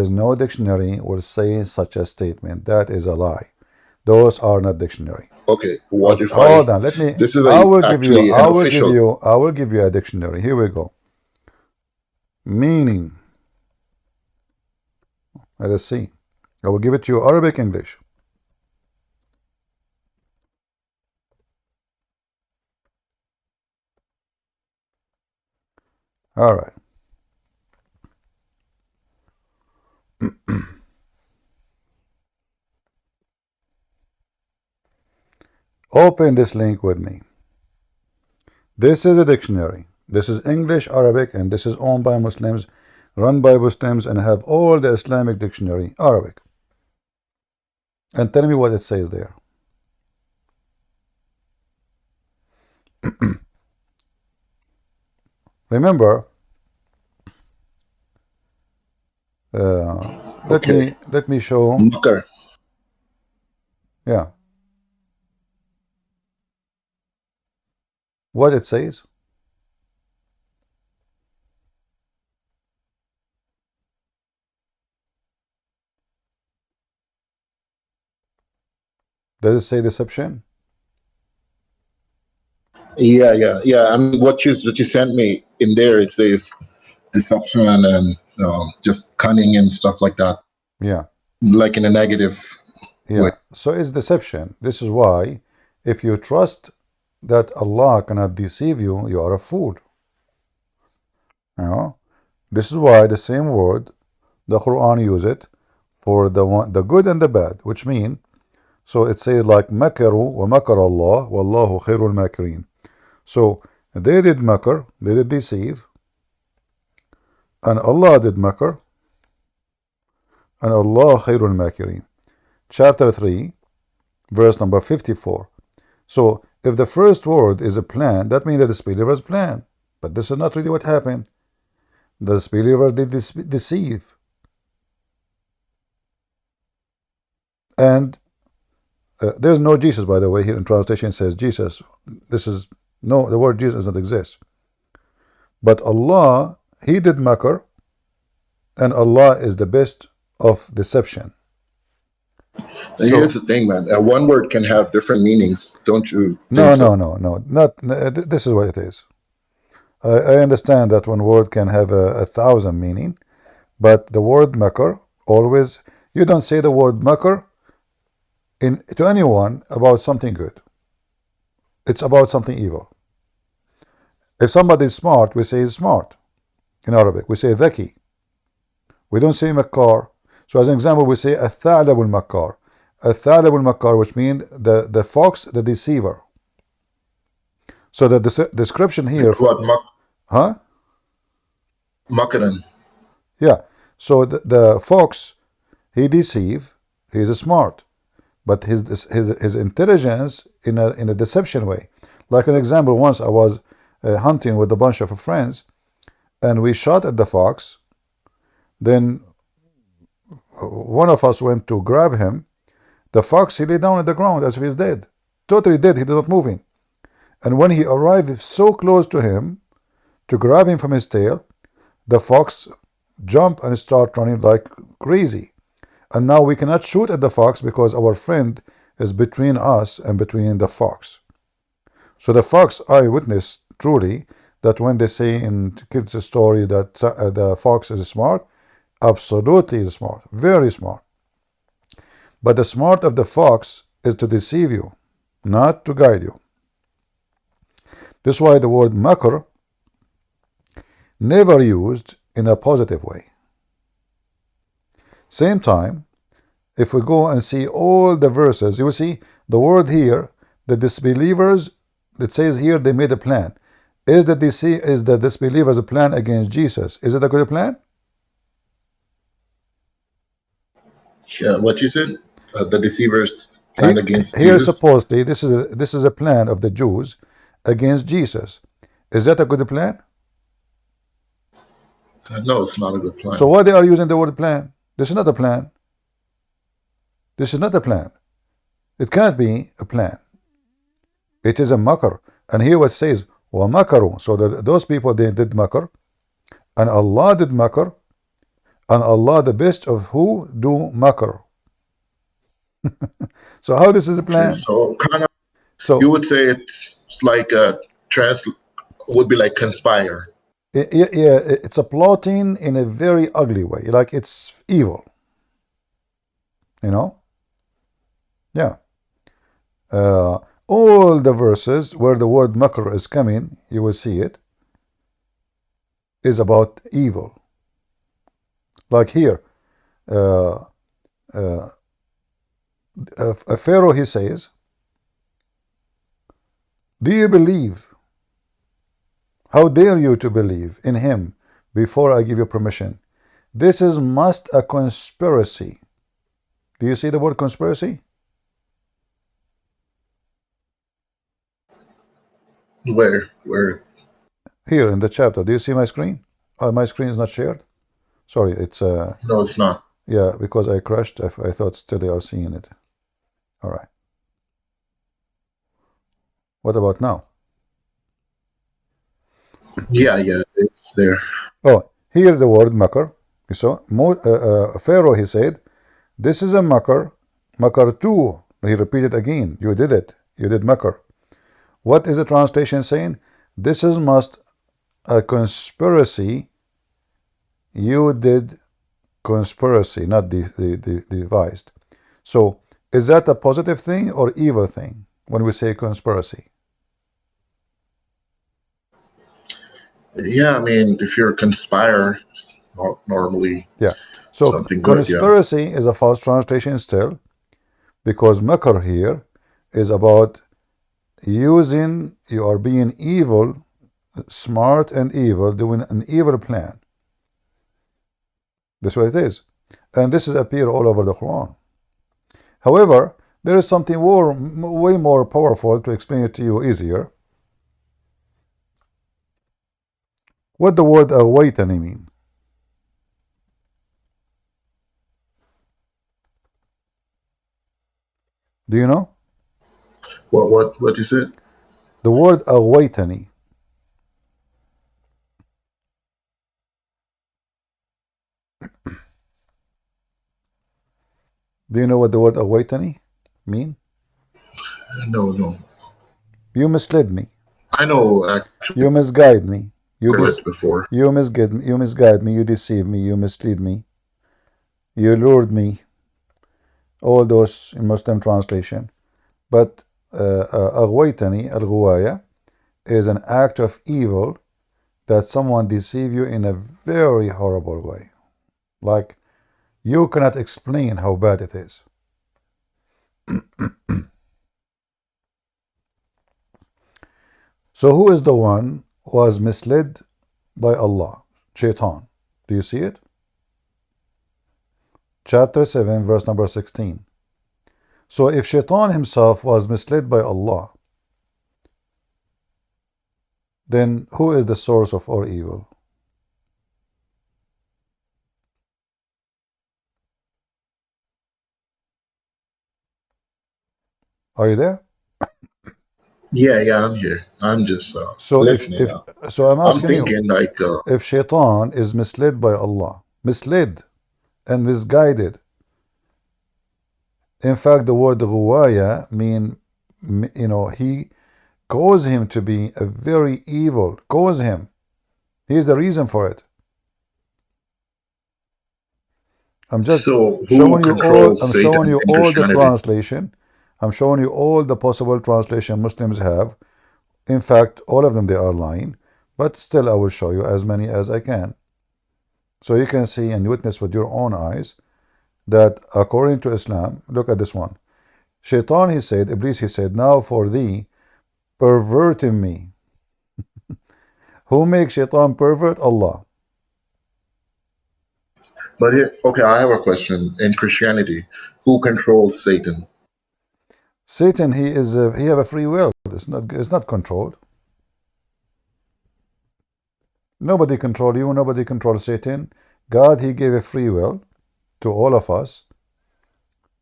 is no dictionary will say such a statement. That is a lie. Those are not dictionary. Okay, what Okay, if hold on. Let me. This is I will give you. actually I an will give official. you. I will give you a dictionary. Here we go. Meaning. Let us see. I will give it to you Arabic, English. All right. Open this link with me. This is a dictionary. This is English, Arabic, and this is owned by Muslims, run by Muslims, and have all the Islamic dictionary, Arabic. And tell me what it says there. Remember, let me show. Makar. Yeah. What it says. Does it say deception? Yeah. I mean, what you sent me in there, it says deception and just cunning and stuff like that. Yeah. Like in a negative way. So it's deception. This is why, if you trust that Allah cannot deceive you, you are a fool. You know? This is why the same word, the Quran use it for the good and the bad, which mean, so it says like makaru wa makar Allah wallahu khairul makirin. So they did makar, they did deceive, and Allah did makar, and Allah khairul makirin. Chapter 3, verse number 54. So if the first word is a plan, that means that the disbelievers plan. But this is not really what happened. The disbelievers did deceive. And there's no Jesus, by the way. Here in translation it says Jesus. This is no, the word Jesus doesn't exist. But Allah, He did makar, and Allah is the best of deception. And here's the thing, man. One word can have different meanings, don't you? No. Not. This is what it is. I understand that one word can have 1,000 meaning, but the word makar always. You don't say the word makar to anyone about something good. It's about something evil. If somebody is smart, we say he's smart. In Arabic, we say dhaki. We don't say makar. So as an example, we say al-tha'lab al-makar. Al-tha'lab al-makar, which means the fox, the deceiver. So the description here. What? Makaran. Yeah. So the fox, he deceive. He is smart, but his intelligence in a deception way. Like an example, once I was hunting with a bunch of friends, and we shot at the fox. Then one of us went to grab him. The fox, he lay down on the ground as if he's dead, totally dead. He did not moving. And when he arrived so close to him to grab him from his tail, the fox jumped and started running like crazy. And now we cannot shoot at the fox because our friend is between us and between the fox. So the fox, I witnessed truly that when they say in kids' story that the fox is smart, absolutely is smart, very smart. But the smart of the fox is to deceive you, not to guide you. This is why the word makar never used in a positive way. Same time, if we go and see all the verses, you will see the word here, the disbelievers, it says here they made a plan. Is the disbelievers a plan against Jesus? Is it a good plan? Yeah, what you said? The deceivers plan against here Jesus? Supposedly this is a plan of the Jews against Jesus. Is that a good plan? No, it's not a good plan. So why they are using the word plan? This is not a plan. This is not a plan. It can't be a plan. It is a makr. And here what it says, وَمَكَرُوا. So that those people, they did makr. And Allah did makr. And Allah, the best of who do makr. So how this is a plan? So kind of, So you would say it's like a would be like conspire. yeah, it's a plotting in a very ugly way. Like it's evil. You know? Yeah. All the verses where the word makr is coming, you will see it, is about evil. Like here, Pharaoh, he says, do you believe? How dare you to believe in him before I give you permission? This is must a conspiracy. Do you see the word conspiracy? Where? Here in the chapter. Do you see my screen? My screen is not shared. Sorry, it's No, it's not. yeah, because I crashed. I thought still they are seeing it. All right. What about now? Yeah, it's there. Oh, here the word makr. You saw Pharaoh, he said, this is a makr. Makr too. He repeated again. You did it. You did makr. What is the translation saying? This is must a conspiracy. You did conspiracy, not devised. So is that a positive thing or evil thing when we say conspiracy? Yeah, I mean, if you're a conspire, normally Yeah. So something good, conspiracy is a false translation still, because makr here is about using, you are being evil, smart and evil, doing an evil plan. That's what it is. And this is appear all over the Quran. However, there is something way more powerful to explain it to you easier. What the word awaitani mean? Do you know? What you said? The word awaitani. Do you know what the word awaitani mean? No. You misled me. I know, actually. You misguide me. Heard it before. You misguide me. You deceive me. You mislead me. You lured me. All those in Muslim translation. But aghwaytani, al-ghuwaya, is an act of evil that someone deceive you in a very horrible way. Like, you cannot explain how bad it is. So who is the one who was misled by Allah? Shaitan. Do you see it? Chapter 7, verse number 16. So if Shaitan himself was misled by Allah, then who is the source of all evil? Are you there? Yeah, I'm here. I'm just So listening. so I'm asking I'm thinking you, if Shaitan is misled by Allah, misled and misguided. In fact, the word ghuwaya mean, he caused him to be a very evil. Cause him. He is the reason for it. I'm just showing you all. I'm showing you all the translation. I'm showing you all the possible translation Muslims have. In fact, all of them, they are lying. But still, I will show you as many as I can. So you can see and witness with your own eyes that according to Islam, look at this one. Shaitan, he said, Iblis, he said, now for thee, perverting me. Who makes Shaitan pervert? Allah. But okay, I have a question. In Christianity, who controls Satan? Satan, he have a free will. It's not controlled. Nobody control you, nobody controls Satan. God, he gave a free will to all of us.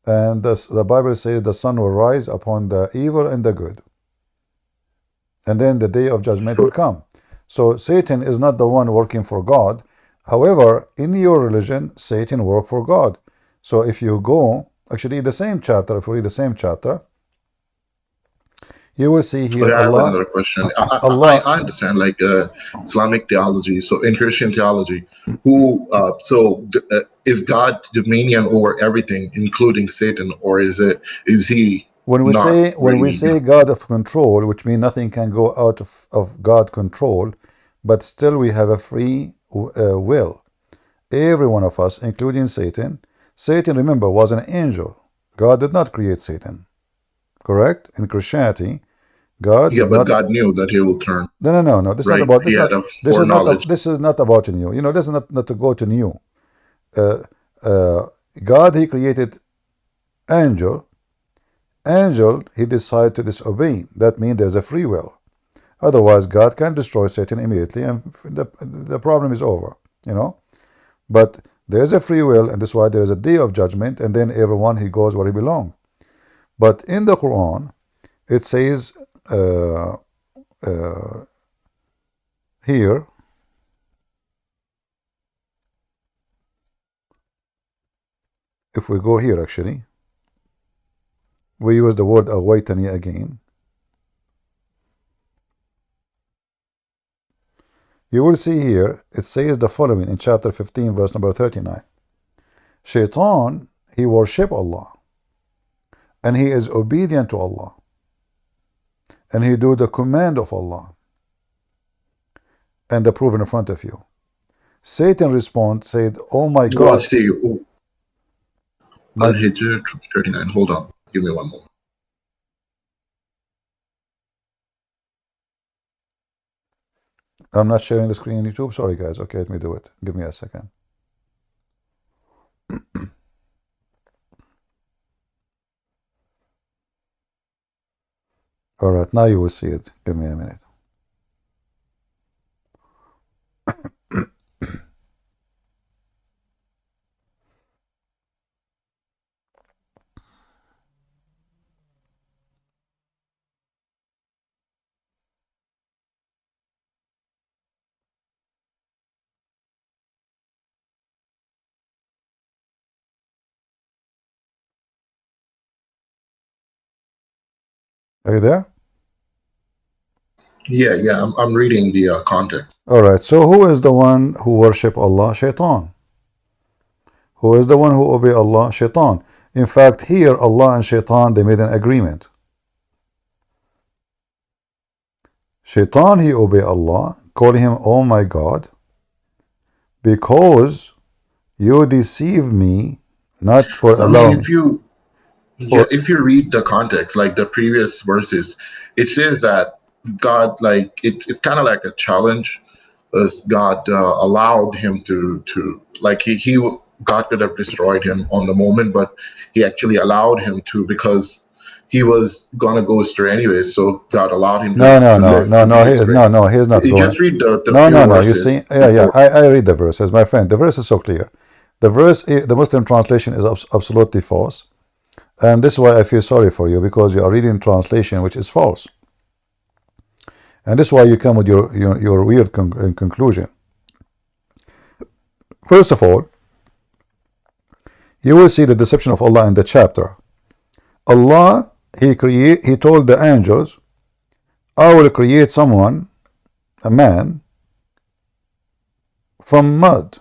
And the Bible says the sun will rise upon the evil and the good. And then the day of judgment will come. So Satan is not the one working for God. However, in your religion, Satan works for God. So if you go, actually the same chapter, if we read the same chapter, you will see here But I have Allah. another question. Allah. I understand, like Islamic theology. So in Christian theology, is God dominion over everything, including Satan, or is he When we not say God of control, which means nothing can go out of God control, but still we have a free will. Every one of us, including Satan. Satan, remember, was an angel. God did not create Satan. Correct? In Christianity, God did not. God knew that he will turn. No. This is right? not about this. He had This is not about new. You know, this is not to go to new. God, he created angel. Angel, he decided to disobey. That means there's a free will. Otherwise, God can destroy Satan immediately, and the problem is over. You know, but there's a free will, and that's why there is a day of judgment, and then everyone he goes where he belongs. But in the Quran, it says here, if we go here, actually, we use the word awaitani again. You will see here, it says the following in chapter 15, verse number 39. Shaitan, he worship Allah, and he is obedient to Allah, and he do the command of Allah, and the proof in front of you. Satan respond, said, oh my God. Al-Hijr 39. Hold on. Give me one moment. I'm not sharing the screen on YouTube. Sorry, guys. Okay, let me do it. Give me a second. All right, now you will see it. Give me a minute. Are you there? Yeah, I'm reading the context. All right, so who is the one who worship Allah? Shaitan. Who is the one who obey Allah? Shaitan. In fact, here Allah and Shaitan, they made an agreement. Shaitan, he obey Allah, call him, oh my God, because you deceive me, not for allowing. If you read the context, like the previous verses, it says that God, like it's kind of like a challenge. God allowed him to like God could have destroyed him on the moment, but he actually allowed him to, because he was gonna go astray anyway. So God allowed him. No, he's not going. Just read the no. verses. You see, I read the verses, my friend. The verse is so clear. The verse, the Muslim translation is absolutely false, and this is why I feel sorry for you, because you are reading translation which is false, and this is why you come with your weird conclusion. First of all, you will see the deception of Allah in the chapter. Allah, he told the angels, I will create someone, a man, from mud.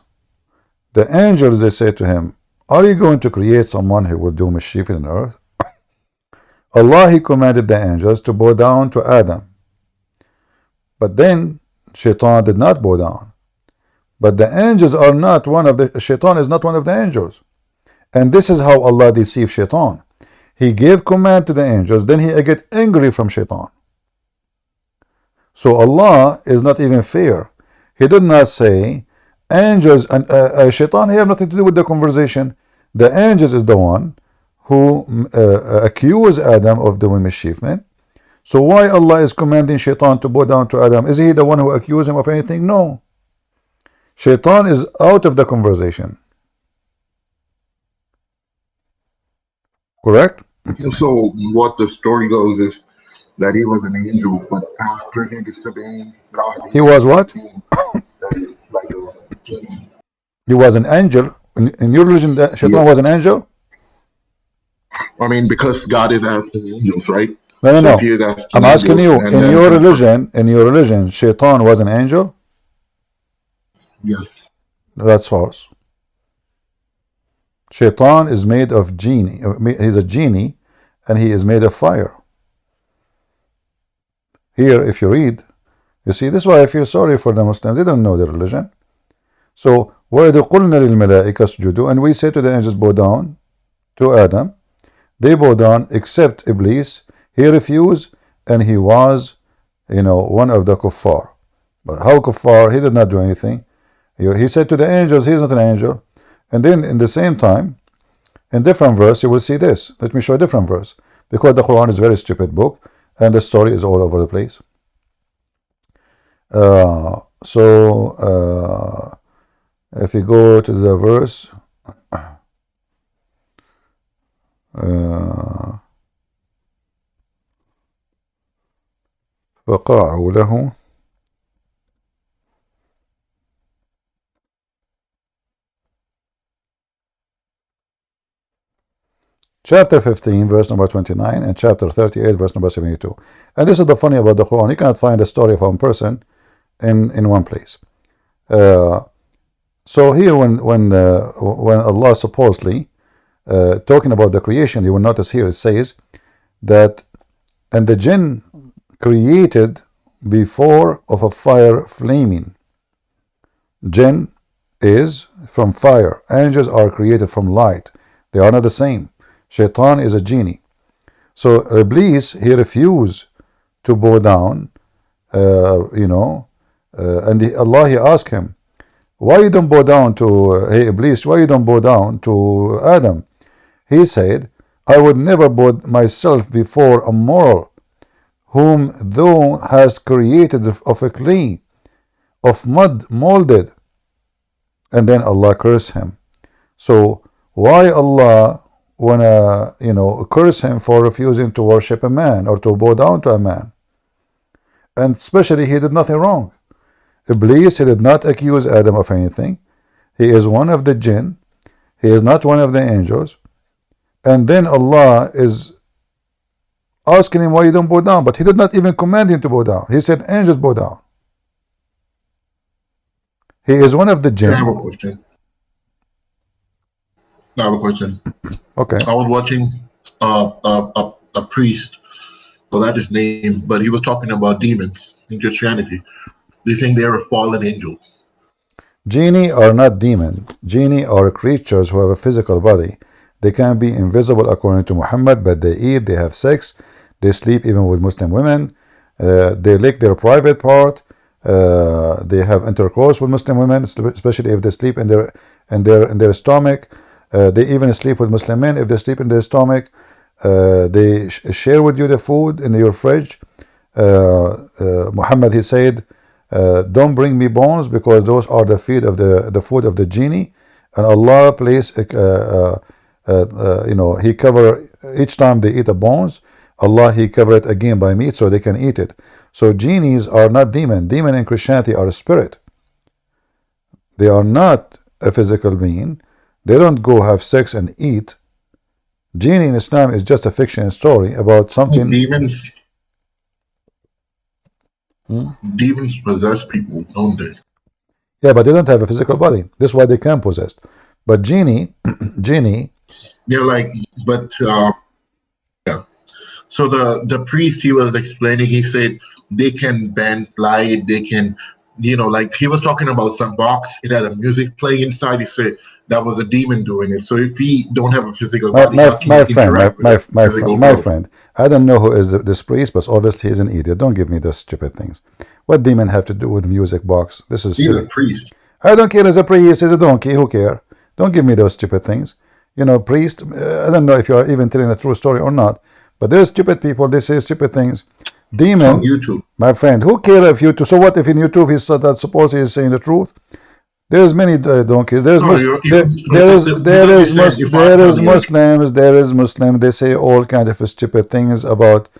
The angels, they say to him, are you going to create someone who will do mischief in earth? Allah, he commanded the angels to bow down to Adam. But then Shaitan did not bow down. But the angels are not one of the, Shaitan is not one of the angels. And this is how Allah deceived Shaitan. He gave command to the angels, then he get angry from Shaitan. So Allah is not even fair. He did not say, angels and Shaitan have nothing to do with the conversation. The angels is the one who accused Adam of doing mischievement. So why Allah is commanding Shaitan to bow down to Adam? Is he the one who accused him of anything? No. Shaitan is out of the conversation. Correct? So what the story goes is that he was an angel, but after he disobeyed God, He was what? became like a genie. He was an angel. In your religion, Shaitan was an angel? I mean, because God is asking angels, right? No, no, So no. if he is asking I'm asking you, angels, and in then your religion, Shaitan was an angel? yes, That's false. Shaitan is made of genie. He's a genie, and he is made of fire. Here, if you read, you see, this is why I feel sorry for the Muslims. They don't know their religion. So, وَإِذْ قُلْنَا لِلْمَلَائِكَةِ اسْجُدُوا, and we say to the angels, bow down to Adam. They bow down except Iblis. He refused, and he was, one of the kuffar. But how kuffar? He did not do anything. He said to the angels, he's not an angel. And then in the same time, in different verse, you will see this. Let me show a different verse. Because the Quran is a very stupid book, and the story is all over the place. If you go to the verse, فقعوا له chapter 15 verse number 29 and chapter 38 verse number 72. And this is the funny about the Quran. You cannot find a story of one person in one place. So here when Allah supposedly talking about the creation, you will notice here it says that, and the jinn created before of a fire flaming. Jinn is from fire. Angels are created from light. They are not the same. Shaitan is a genie. So Iblis, he refused to bow down, and Allah, he asked him, why you don't bow down to, hey Iblis, why you don't bow down to Adam? He said, I would never bow myself before a mortal, whom thou hast created of a clay, of mud molded. And then Allah cursed him. So why Allah wanna, curse him for refusing to worship a man or to bow down to a man? And especially he did nothing wrong. Iblis, he did not accuse Adam of anything. He is one of the jinn. He is not one of the angels. And then Allah is asking him why you don't bow down, but he did not even command him to bow down. He said angels bow down. He is one of the jinn. I have a question. Okay. I was watching a priest, forgot his name, but he was talking about demons in Christianity. They think they are fallen angels. Genie are not demon. Genie are creatures who have a physical body. They can be invisible according to Muhammad, but they eat, they have sex, they sleep even with Muslim women, they lick their private part, they have intercourse with Muslim women, especially if they sleep in their stomach. They even sleep with Muslim men if they sleep in their stomach. They share with you the food in your fridge. Muhammad, he said, don't bring me bones because those are the food of the genie. And Allah placed, he cover each time they eat the bones. Allah, he cover it again by meat so they can eat it. So genies are not demon. Demon in Christianity are a spirit. They are not a physical being. They don't go have sex and eat. Genie in Islam is just a fiction story about something. Demons possess people, don't they? Yeah, but they don't have a physical body. That's why they can possess. But genie. Yeah, yeah. So the priest, he was explaining, he said they can bend light, they can, he was talking about some box, it had a music playing inside. He said that was a demon doing it. So if he don't have a physical body, my friend, I don't know who is this priest, but obviously he's an idiot. Don't give me those stupid things. What demon have to do with music box? This is silly. He's a priest. I don't care. As a priest, as a donkey, who care? Don't give me those stupid things. Priest, I don't know if you are even telling a true story or not, but there's stupid people, they say stupid things. Demon, on YouTube. My friend, who care if YouTube? So what if in YouTube he said that suppose he is saying the truth? There's many donkeys. There's No, there is Muslim. They say all kinds of stupid things about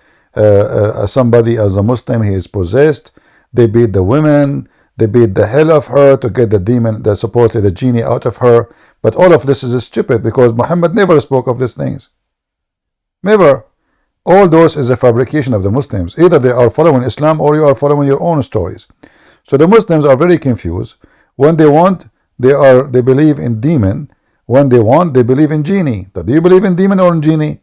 somebody as a Muslim. He is possessed. They beat the women. They beat the hell of her to get the demon, supposedly the genie, out of her. But all of this is stupid because Muhammad never spoke of these things. Never. All those is a fabrication of the Muslims. Either they are following Islam or you are following your own stories. So the Muslims are very confused. When they want, they believe in demon. When they want, they believe in genie. Do you believe in demon or in genie?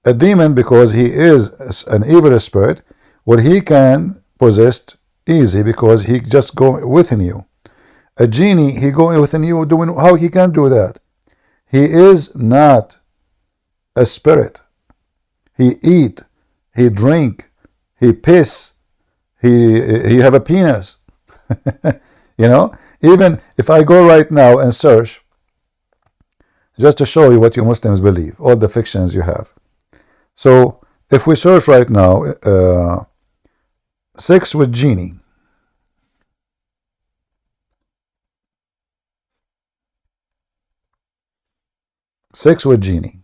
A demon, because he is an evil spirit, well, he can possess easy because he just go within you. A genie, he going within you, doing how he can do that? He is not a spirit. He eat, he drink, he piss, he have a penis. You know, even if I go right now and search, just to show you what you Muslims believe, all the fictions you have. So if we search right now, sex with genie. Sex with genie.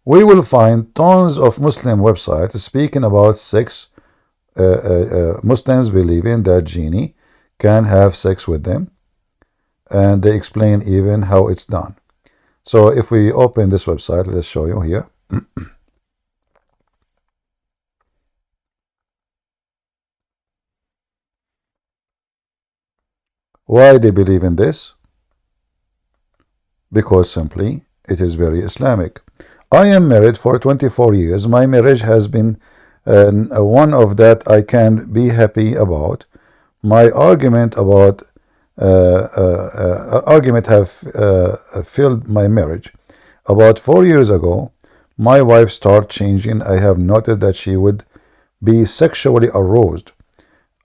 We will find tons of Muslim websites speaking about sex. Muslims believing that genie can have sex with them, and they explain even how it's done. So if we open this website, let's show you here. Why they believe in this? Because simply it is very Islamic. I am married for 24 years. My marriage has been one of that I can be happy about. My argument about have filled my marriage. About 4 years ago, my wife started changing. I have noted that she would be sexually aroused.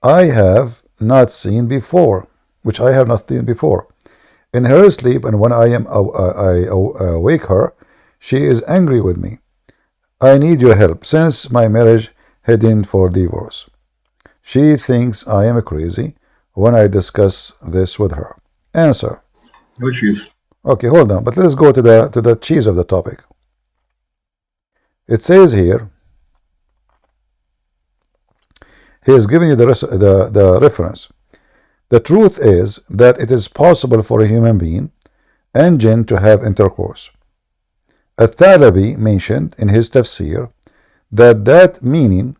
I have not seen before, which I have not seen before. In her sleep, and when I awake her, she is angry with me. I need your help, since my marriage heading for divorce. She thinks I am crazy when I discuss this with her. Answer. No cheese. Okay, hold on, but let's go to the cheese of the topic. It says here, he is giving you the reference. The truth is that it is possible for a human being and jinn to have intercourse. Al-Thalabi mentioned in his tafsir that meaning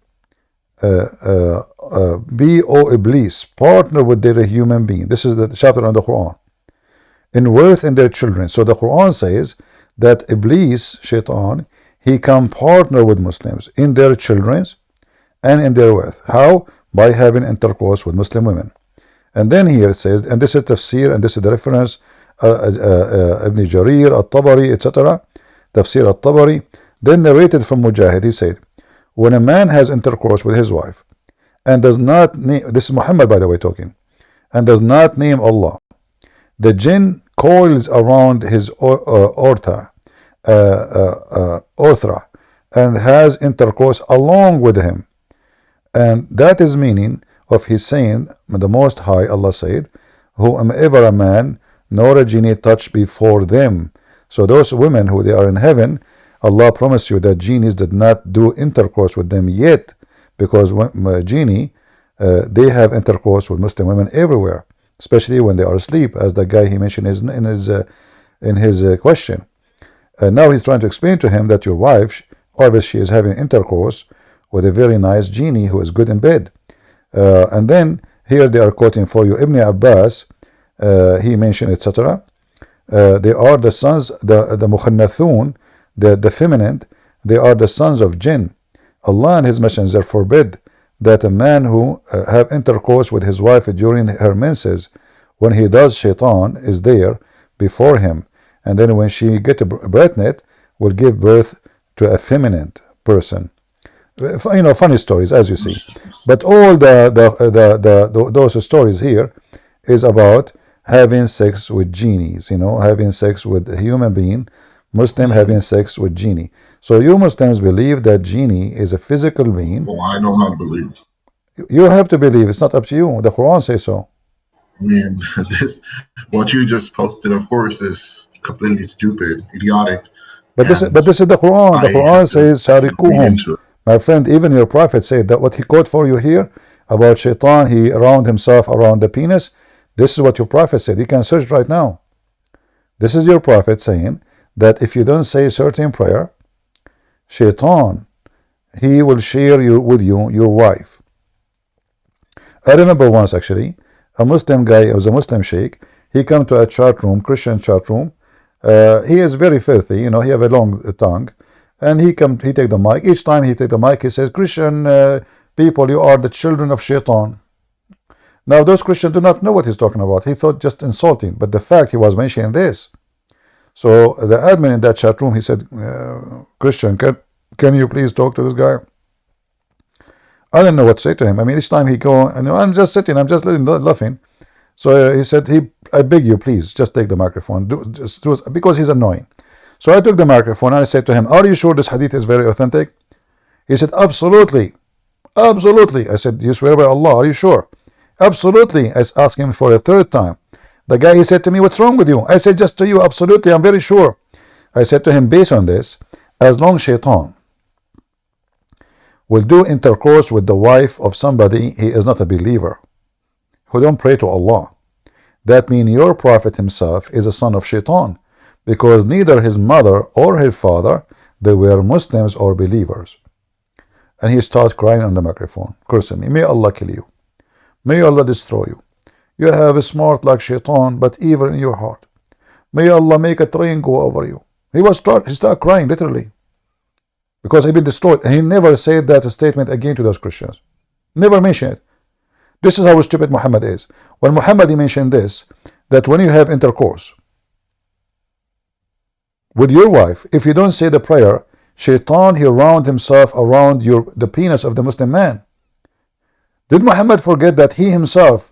be, O Iblis, partner with their human being. This is the chapter on the Quran. In worth in their children. So the Quran says that Iblis, Shaitan, he can partner with Muslims in their children and in their wealth. How? By having intercourse with Muslim women. And then here it says, and this is tafsir, and this is the reference, Ibn Jarir, Al-Tabari, etc. Tafsir Al-Tabari. Then narrated from Mujahid, he said, when a man has intercourse with his wife and does not name, this is Muhammad by the way talking, and does not name Allah, the jinn coils around his orthra and has intercourse along with him. And that is meaning of his saying, the Most High, Allah said, whomever a man nor a genie touched before them. So those women who they are in heaven, Allah promised you that genies did not do intercourse with them yet, because when genie, they have intercourse with Muslim women everywhere, especially when they are asleep, as the guy he mentioned in his question. Now he's trying to explain to him that your wife, obviously she is having intercourse with a very nice genie who is good in bed. And then here they are quoting for you Ibn Abbas, he mentioned, etc. They are the sons, the mukhannathun, the feminine, they are the sons of jinn. Allah and his messenger forbid that a man who have intercourse with his wife during her menses, when he does, Shaitan is there before him, and then when she get pregnant, will give birth to a feminine person. You know, funny stories, as you see. But all those stories here is about having sex with genies, you know, having sex with a human being, Muslim having sex with genie. So you Muslims believe that genie is a physical being. Oh, I do not believe. You have to believe. It's not up to you. The Quran says so. I mean, this what you just posted, of course, is completely stupid, idiotic, But this and is the Quran. The I Quran have to says, read "Sharikuhum." into it. My friend, even your prophet said that what he quote for you here about shaitan, he around himself around the penis. This is what your prophet said. You can search right now. This is your prophet saying that if you don't say certain prayer, shaitan, he will share with you your wife. I remember once actually, a Muslim guy, it was a Muslim sheikh, he come to a chat room, Christian chat room. He is very filthy, you know, he have a long tongue. And he take the mic. Each time he take the mic, he says, Christian people, you are the children of shaitan. Now those Christians do not know what he's talking about. He thought just insulting, but the fact he was mentioning this. So the admin in that chat room, he said, Christian, can you please talk to this guy? I didn't know what to say to him. I mean, each time he go, and I'm just sitting, I'm just laughing. So he said, I beg you, please, just take the microphone, because he's annoying. So I took the microphone and I said to him, are you sure this hadith is very authentic? He said, absolutely. Absolutely. I said, you swear by Allah, are you sure? Absolutely. I asked him for a third time. The guy, he said to me, what's wrong with you? I said, just to you, absolutely, I'm very sure. I said to him, based on this, as long as shaitan will do intercourse with the wife of somebody, he is not a believer, who don't pray to Allah. That means your prophet himself is a son of shaitan, because neither his mother or his father, they were Muslims or believers. And he starts crying on the microphone, cursing me. May Allah kill you. May Allah destroy you. You have a smart like shaitan, but evil in your heart. May Allah make a train go over you. He started crying literally, because he'd been destroyed. And he never said that statement again to those Christians. Never mentioned it. This is how stupid Muhammad is. When Muhammad mentioned this, that when you have intercourse with your wife, if you don't say the prayer, shaitan, he wound himself around the penis of the Muslim man. Did Muhammad forget that he himself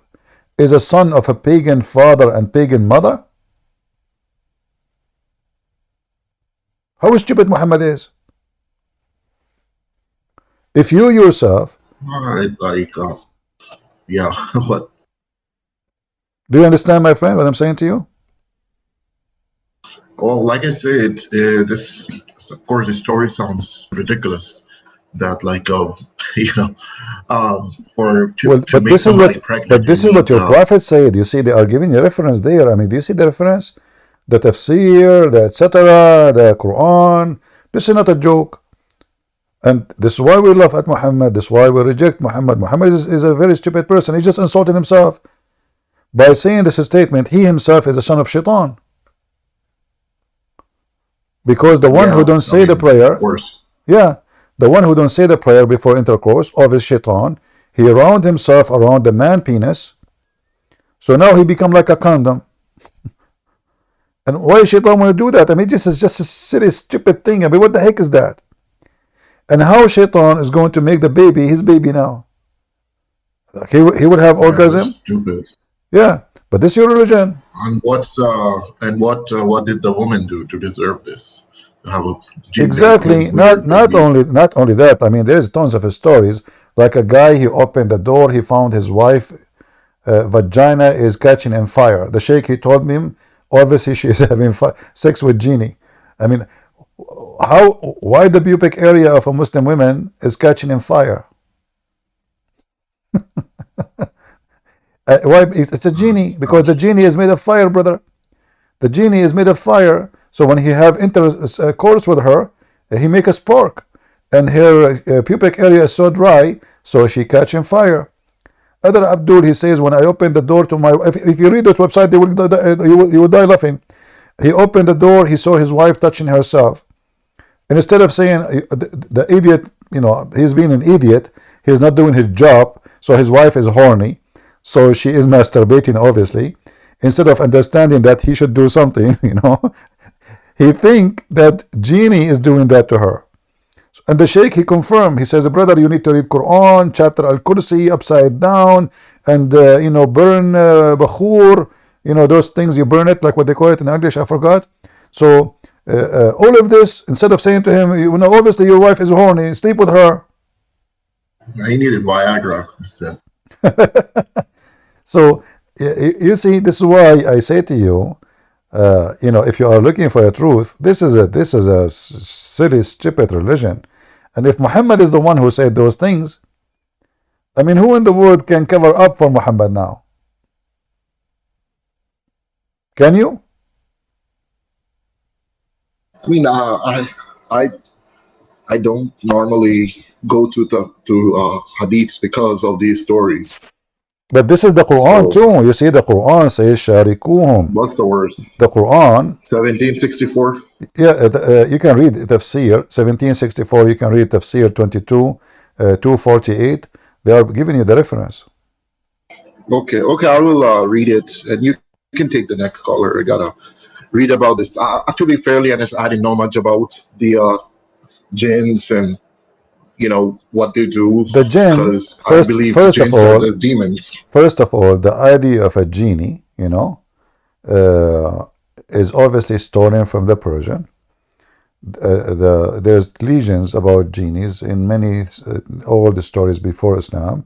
is a son of a pagan father and pagan mother? How stupid Muhammad is. If you yourself, yeah, what? Do you understand, my friend, what I'm saying to you? Well, like I said, this, of course, the story sounds ridiculous. That, like, you know, to make somebody pregnant. But this is what your prophet said. You see, they are giving you a reference there. I mean, do you see the reference? The tafsir, the etc., the Quran. This is not a joke. And this is why we laugh at Muhammad. This is why we reject Muhammad. Muhammad is a very stupid person. He's just insulting himself by saying this statement. He himself is a son of shaitan. Because the one who don't say the prayer, the one who don't say the prayer before intercourse of his shaitan, he round himself around the man penis. So now he become like a condom. And why shaitan want to do that? I mean, this is just a silly, stupid thing. I mean, what the heck is that? And how shaitan is going to make the baby his baby now? Like he would have orgasm. Stupid. Yeah, but this is your religion. And what did the woman do to deserve this? To have a exactly. Not only that. I mean, there's tons of stories. Like a guy, he opened the door, he found his wife vagina is catching in fire. The sheikh, he told me, obviously she is having sex with genie. I mean, why the pubic area of a Muslim woman is catching in fire? Why? It's a genie, because the genie is made of fire, brother. The genie is made of fire. So when he have intercourse with her, he make a spark, and her pubic area is so dry, so she catching fire. Other Abdul, he says, when I opened the door to my, if you read this website, you will die laughing. He opened the door, he saw his wife touching herself. And instead of saying, the idiot, you know, he's being an idiot, he's not doing his job, so his wife is horny, so she is masturbating, obviously. Instead of understanding that he should do something, you know, he think that genie is doing that to her. And the sheikh, he confirmed, he says, brother, you need to read Quran, chapter Al-Kursi, upside down, and, you know, burn bakhur, you know, those things, you burn it, like what they call it in English, I forgot. So, all of this, instead of saying to him, you know, obviously your wife is horny, sleep with her. He needed Viagra instead. So, You see, this is why I say to you, you know, if you are looking for a truth, this is a silly, stupid religion. And if Muhammad is the one who said those things, I mean, who in the world can cover up for Muhammad now? Can you? I mean, I don't normally go to hadiths because of these stories. But this is the Quran too. You see, the Quran says "Sharikuhum." What's the worst? The Quran. 1764. Yeah, you can read Tafsir 1764. You can read Tafsir 22, 248. They are giving you the reference. Okay, I will read it, and you can take the next caller. I gotta read about this. To be fairly honest, I didn't know much about the jinns and what they do. The jinn, because I believe first jinns of all, are as demons. First of all, the idea of a genie, you know, is obviously stolen from the Persian. There's legends about genies in many old stories before Islam.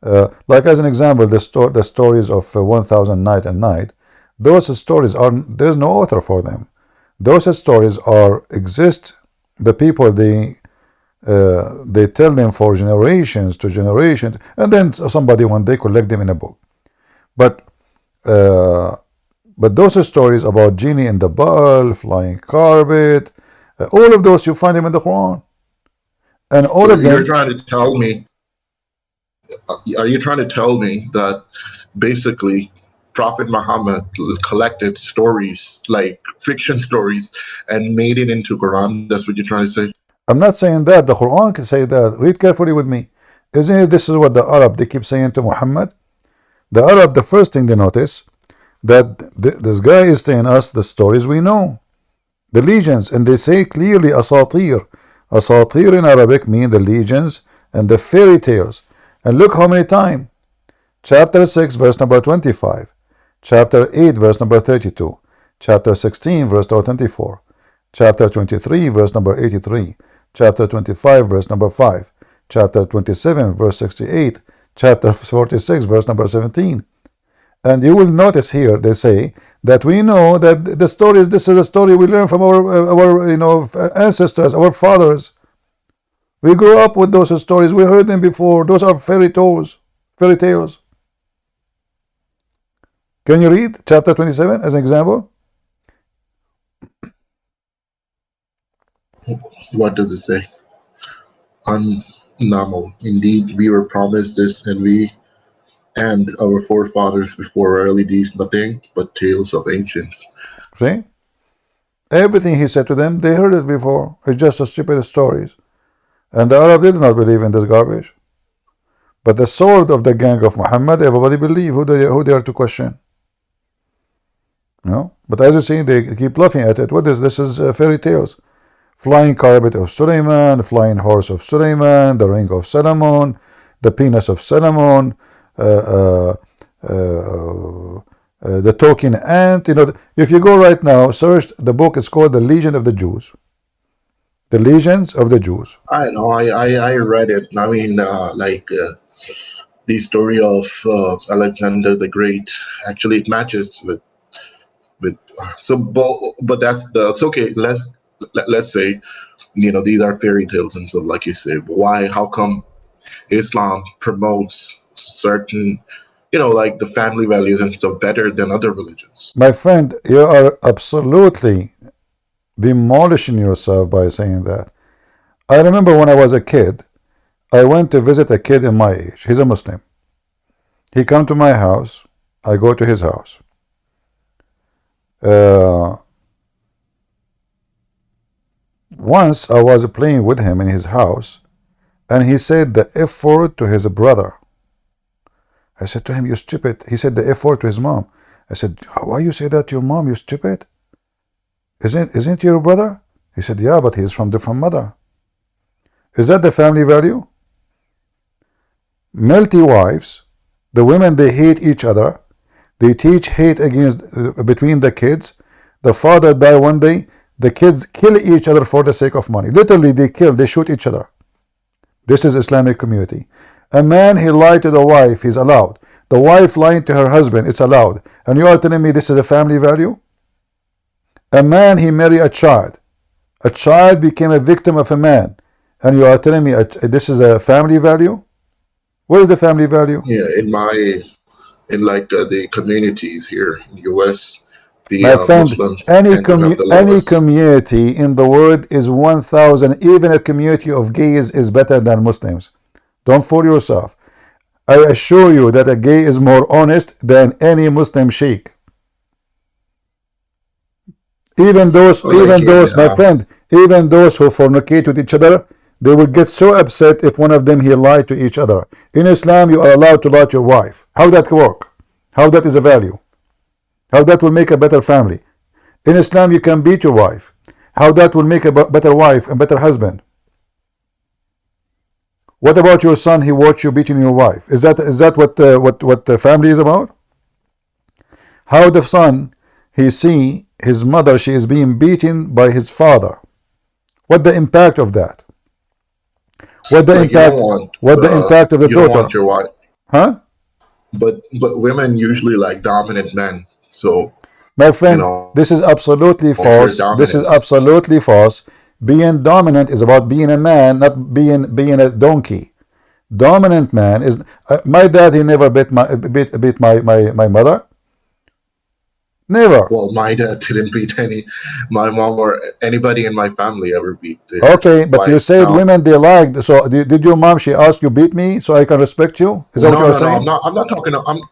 Like as an example, the stories of 1000 Night and Night. Those stories there's no author for them. Those stories exist. The people they tell them for generations to generations, and then somebody one day collect them in a book. But those stories about genie in the ball, flying carpet, all of those you find them in the Quran, and all of them. You're trying to tell me? Are you trying to tell me that basically Prophet Muhammad collected stories, like fiction stories, and made it into Quran? That's what you're trying to say? I'm not saying that. The Quran can say that. Read carefully with me. Isn't it? This is what the Arab, they keep saying to Muhammad. The Arab, the first thing they notice, that this guy is telling us the stories we know, the legends, and they say clearly asatir. Asatir in Arabic mean the legends and the fairy tales. And look how many times. Chapter 6, verse number 25. Chapter 8, verse number 32. Chapter 16, verse number 24. Chapter 23, verse number 83. Chapter 25, verse number 5. Chapter 27, verse 68. Chapter 46, verse number 17. And you will notice here they say that we know that the stories, this is a story we learn from our ancestors, our fathers. We grew up with those stories. We heard them before. Those are fairy tales. Can you read chapter 27 as an example? What does it say? Unnamo. Indeed, we were promised this, and we and our forefathers before early these nothing but tales of ancients. See? Everything he said to them, they heard it before. It's just a stupid stories. And the Arab did not believe in this garbage. But the sword of the gang of Muhammad, everybody believe who they are to question. No? But as you see, they keep laughing at it. What is this? This is fairy tales. Flying carpet of Suleiman, flying horse of Suleiman, the ring of Solomon, the penis of Solomon, the talking ant. You know, if you go right now, search the book. It's called The Legion of the Jews. The Legions of the Jews. I know. I read it. I mean, the story of Alexander the Great. Actually, it matches with. But that's okay. Let's say, these are fairy tales and stuff, like you say. But why? How come Islam promotes certain, like the family values and stuff better than other religions? My friend, you are absolutely demolishing yourself by saying that. I remember when I was a kid, I went to visit a kid in my age. He's a Muslim. He come to my house. I go to his house. Once I was playing with him in his house, and he said the F word to his brother. I said to him, "You stupid." He said the F word to his mom. I said, "Why you say that to your mom, you stupid? Isn't your brother?" He said, "Yeah, but he's from different mother." Is that the family value? Multi-wives, the women, they hate each other. They teach hate between the kids. The father die one day. The kids kill each other for the sake of money. Literally, they shoot each other. This is Islamic community. A man, he lied to the wife, he's allowed. The wife lying to her husband, it's allowed. And you are telling me this is a family value? A man, he married a child. A child became a victim of a man. And you are telling me this is a family value? Where is the family value? Yeah, in like the communities here in the US, the My friend, Muslims any tend to have the lowest. community in the world is 1,000. Even a community of gays is better than Muslims. Don't fool yourself. I assure you that a gay is more honest than any Muslim sheikh. Even those, my friend, even those who fornicate with each other, they will get so upset if one of them he lied to each other. In Islam, you are allowed to lie to your wife. How that work? How that is a value? How that will make a better family? In Islam, you can beat your wife. How that will make a better wife and better husband? What about your son? He watched you beating your wife. Is that what the family is about? How the son he see his mother, she is being beaten by his father. What the impact of that? What the Like impact? What the impact of the you don't daughter? want your wife, Huh? but women usually like dominant men. So My you friend, know, this is absolutely if you're false. This is dominant, absolutely false. Being dominant is about being a man, not being a donkey. Dominant man is my dad. He never beat my mother. Never. well, my dad didn't beat my mom or anybody in my family ever beat their Okay, but you wife. said Now, women they liked. So did your mom? She asked you beat me so I can respect you. Is that what you are no, saying?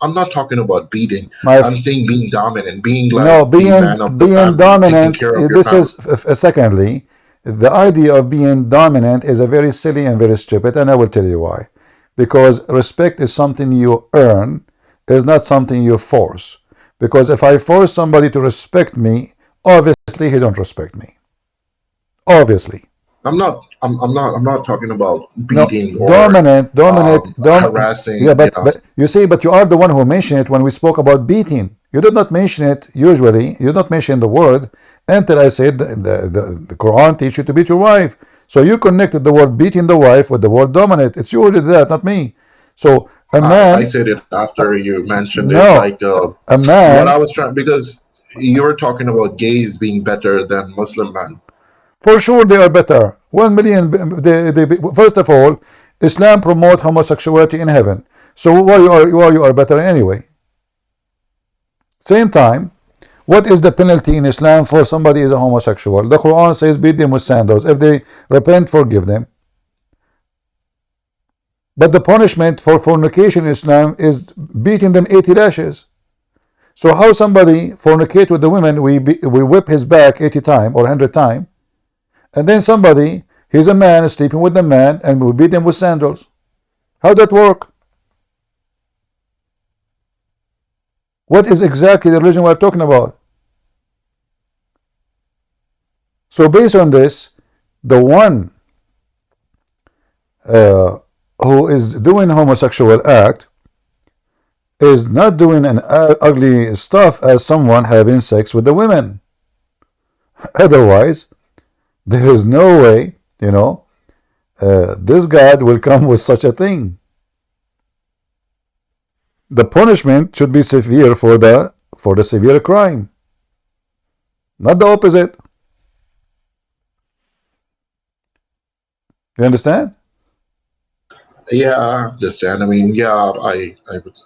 I'm not talking about beating. My I'm saying being dominant, being no, like the man of the being family, taking dominant. care of your This family. is secondly, the idea of being dominant is a very silly and very stupid, and I will tell you why. Because respect is something you earn, is not something you force. Because if I force somebody to respect me, obviously he don't respect me. Obviously. I'm not talking about No, beating or dominant. harassing. Yeah, but you see, but you are the one who mentioned it when we spoke about beating. You did not mention it usually. You did not mention the word until I said the Quran teaches you to beat your wife. So you connected the word beating the wife with the word dominant. It's you who did that, not me. So a man. I said it after you mentioned it. No, Like a man. what I was trying, because you were talking about gays being better than Muslim men. For sure they are better. 1 million. First of all, Islam promote homosexuality in heaven. So why you are better anyway? Same time, what is the penalty in Islam for somebody is a homosexual? The Quran says beat them with sandals. If they repent, forgive them. But the punishment for fornication in Islam is beating them 80 lashes. So how somebody fornicate with the women, we whip his back 80 times or 100 times, and then somebody, he's a man, sleeping with the man, and we beat him with sandals. How that work? What is exactly the religion we're talking about? So based on this, the one who is doing homosexual act is not doing an ugly stuff as someone having sex with the women. Otherwise, there is no way, this God will come with such a thing. The punishment should be severe for the severe crime, not the opposite. You understand? Yeah, I understand. I mean, yeah, I would.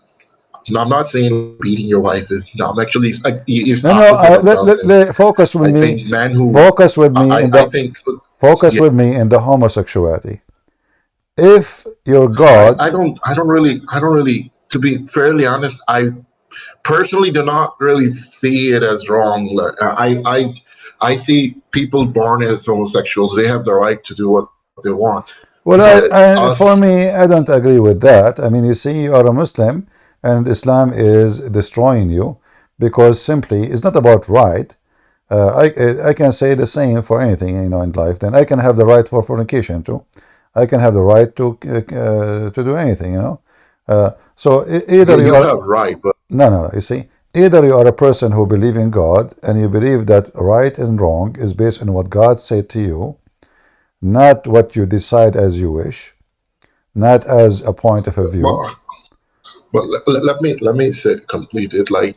No, I'm not saying beating your wife is. No, I'm actually. It's opposite of dominant. Focus with I me. think men who. Focus with me in the. I think. Focus Yeah. with me in the homosexuality. If your God, I don't really. To be fairly honest, I personally do not really see it as wrong. Like, I see people born as homosexuals. They have the right to do what they want. well, But for us, me, I don't agree with that. I mean, you see, you are a Muslim, and Islam is destroying you because simply it's not about right. I can say the same for anything in life. Then I can have the right for fornication too. I can have the right to do anything. So either you you are have right, but no. You see, either you are a person who believes in God and you believe that right and wrong is based on what God said to you, not what you decide as you wish, not as a point of a view. well, But let me say, complete it. Like,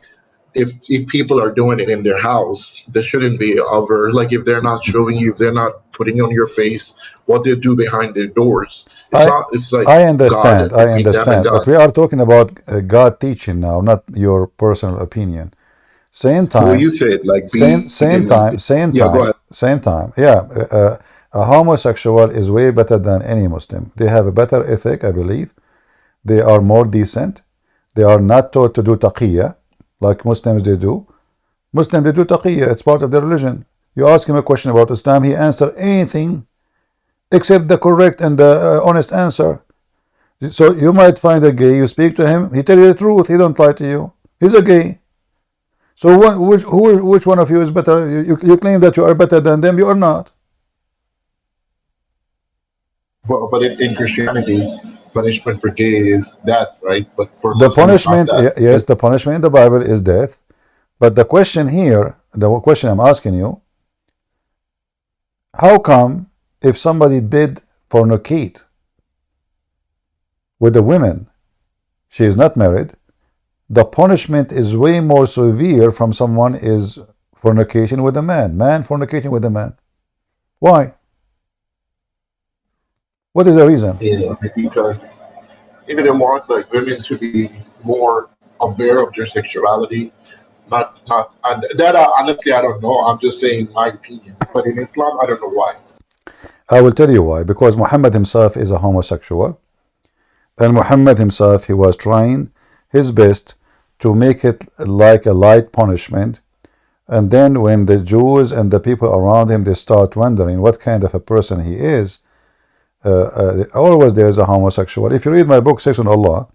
if people are doing it in their house, there shouldn't be over. Like, if they're not showing you, if they're not putting on your face what they do behind their doors, it's I not. It's like I God understand, I between them and understand, but God. we are talking about God teaching now, not your personal opinion. Same Well, time, you said like same be same in. time, same Yeah, go time, ahead. same time. Yeah, a homosexual is way better than any Muslim. They have a better ethic, I believe. They are more decent. They are not taught to do taqiyya like Muslims they do. Muslims they do taqiyya. It's part of their religion. You ask him a question about Islam, he answer anything except the correct and the honest answer. So you might find a gay, you speak to him, he tell you the truth, he don't lie to you. He's a gay. So which one of you is better? You claim that you are better than them, you are not. Well, but in Christianity, punishment for gay is death, right? But for The Muslim, it's not punishment, that. yes, the punishment in the Bible is death. But the question here, the question I'm asking you, how come if somebody did fornicate with a woman, she is not married, the punishment is way more severe from someone is fornicating with a man fornicating with a man? Why? What is the reason? Yeah, because even they want like women to be more aware of their sexuality. Not, and that honestly, I don't know. I'm just saying my opinion. But in Islam, I don't know why. I will tell you why. Because Muhammad himself is a homosexual, and Muhammad himself, he was trying his best to make it like a light punishment. And then when the Jews and the people around him, they start wondering what kind of a person he is, always there is a homosexual. If you read my book, Sex on Allah,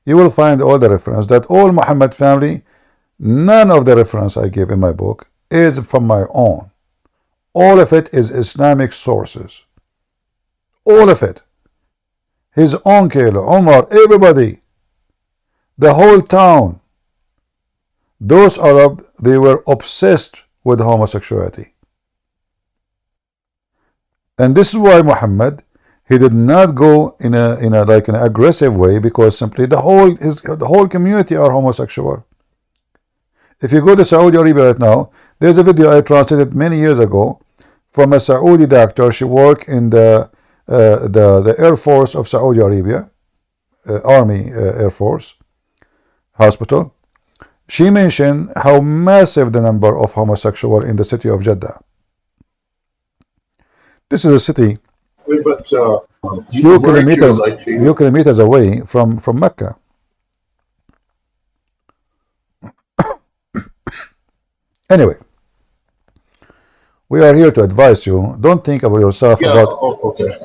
you will find all the reference that all Muhammad family, none of the reference I give in my book is from my own. All of it is Islamic sources. All of it. His uncle, Omar, everybody, the whole town, those Arab, they were obsessed with homosexuality. And this is why Muhammad, he did not go in a like an aggressive way, because simply the whole community are homosexual. If you go to Saudi Arabia right now, there's a video I translated many years ago from a Saudi doctor. She worked in the Air Force of Saudi Arabia, Army Air Force hospital. She mentioned how massive the number of homosexuals in the city of Jeddah. This is a city But few where do you like kilometers away from Mecca. Anyway, we are here to advise you. Don't think about yourself okay.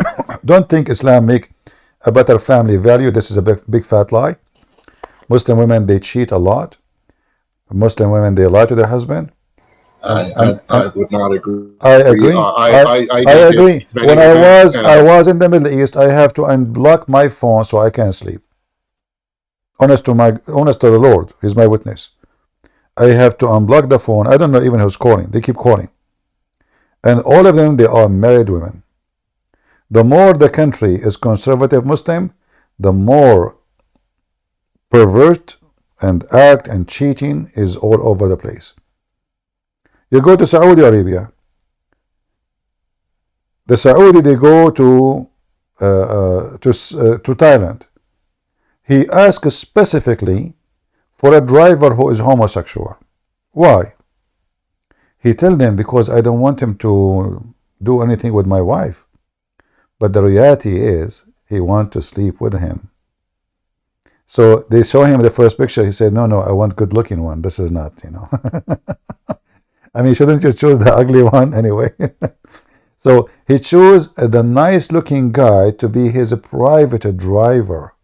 Don't think Islam make a better family value. This is a big fat lie. Muslim women, they cheat a lot. Muslim women, they lie to their husband. I would not agree. I agree. I agree. When I was in the Middle East, I have to unblock my phone so I can sleep. Honest to the Lord, He's my witness. I have to unblock the phone. I don't know even who's calling. They keep calling. And all of them, they are married women. The more the country is conservative Muslim, the more pervert and act and cheating is all over the place. You go to Saudi Arabia. The Saudi, they go to Thailand. He asks specifically for a driver who is homosexual. Why? He tell them, because I don't want him to do anything with my wife. But the reality is, he want to sleep with him. So they show him the first picture. He said, no, I want good looking one. This is not, I mean, shouldn't you choose the ugly one anyway? So he chose the nice looking guy to be his private driver.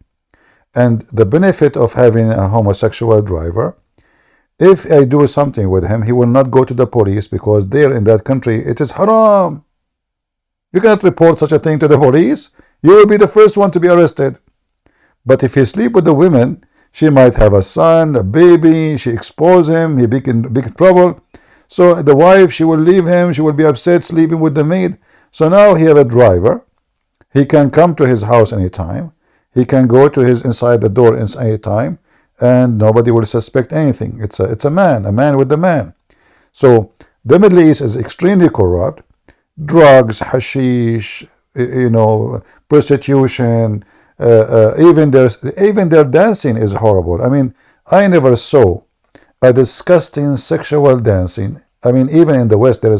And the benefit of having a homosexual driver, if I do something with him, he will not go to the police, because there in that country, it is haram. You cannot report such a thing to the police. You will be the first one to be arrested. But if he sleep with the women, she might have a son, a baby, she expose him, he be in big trouble. So the wife, she will leave him, she will be upset sleeping with the maid. So now he have a driver. He can come to his house anytime. He can go to his inside the door in any time, and nobody will suspect anything. It's a man with the man. So the Middle East is extremely corrupt. Drugs, hashish, prostitution, even their dancing is horrible. I mean, I never saw a disgusting sexual dancing. I mean, even in the West, there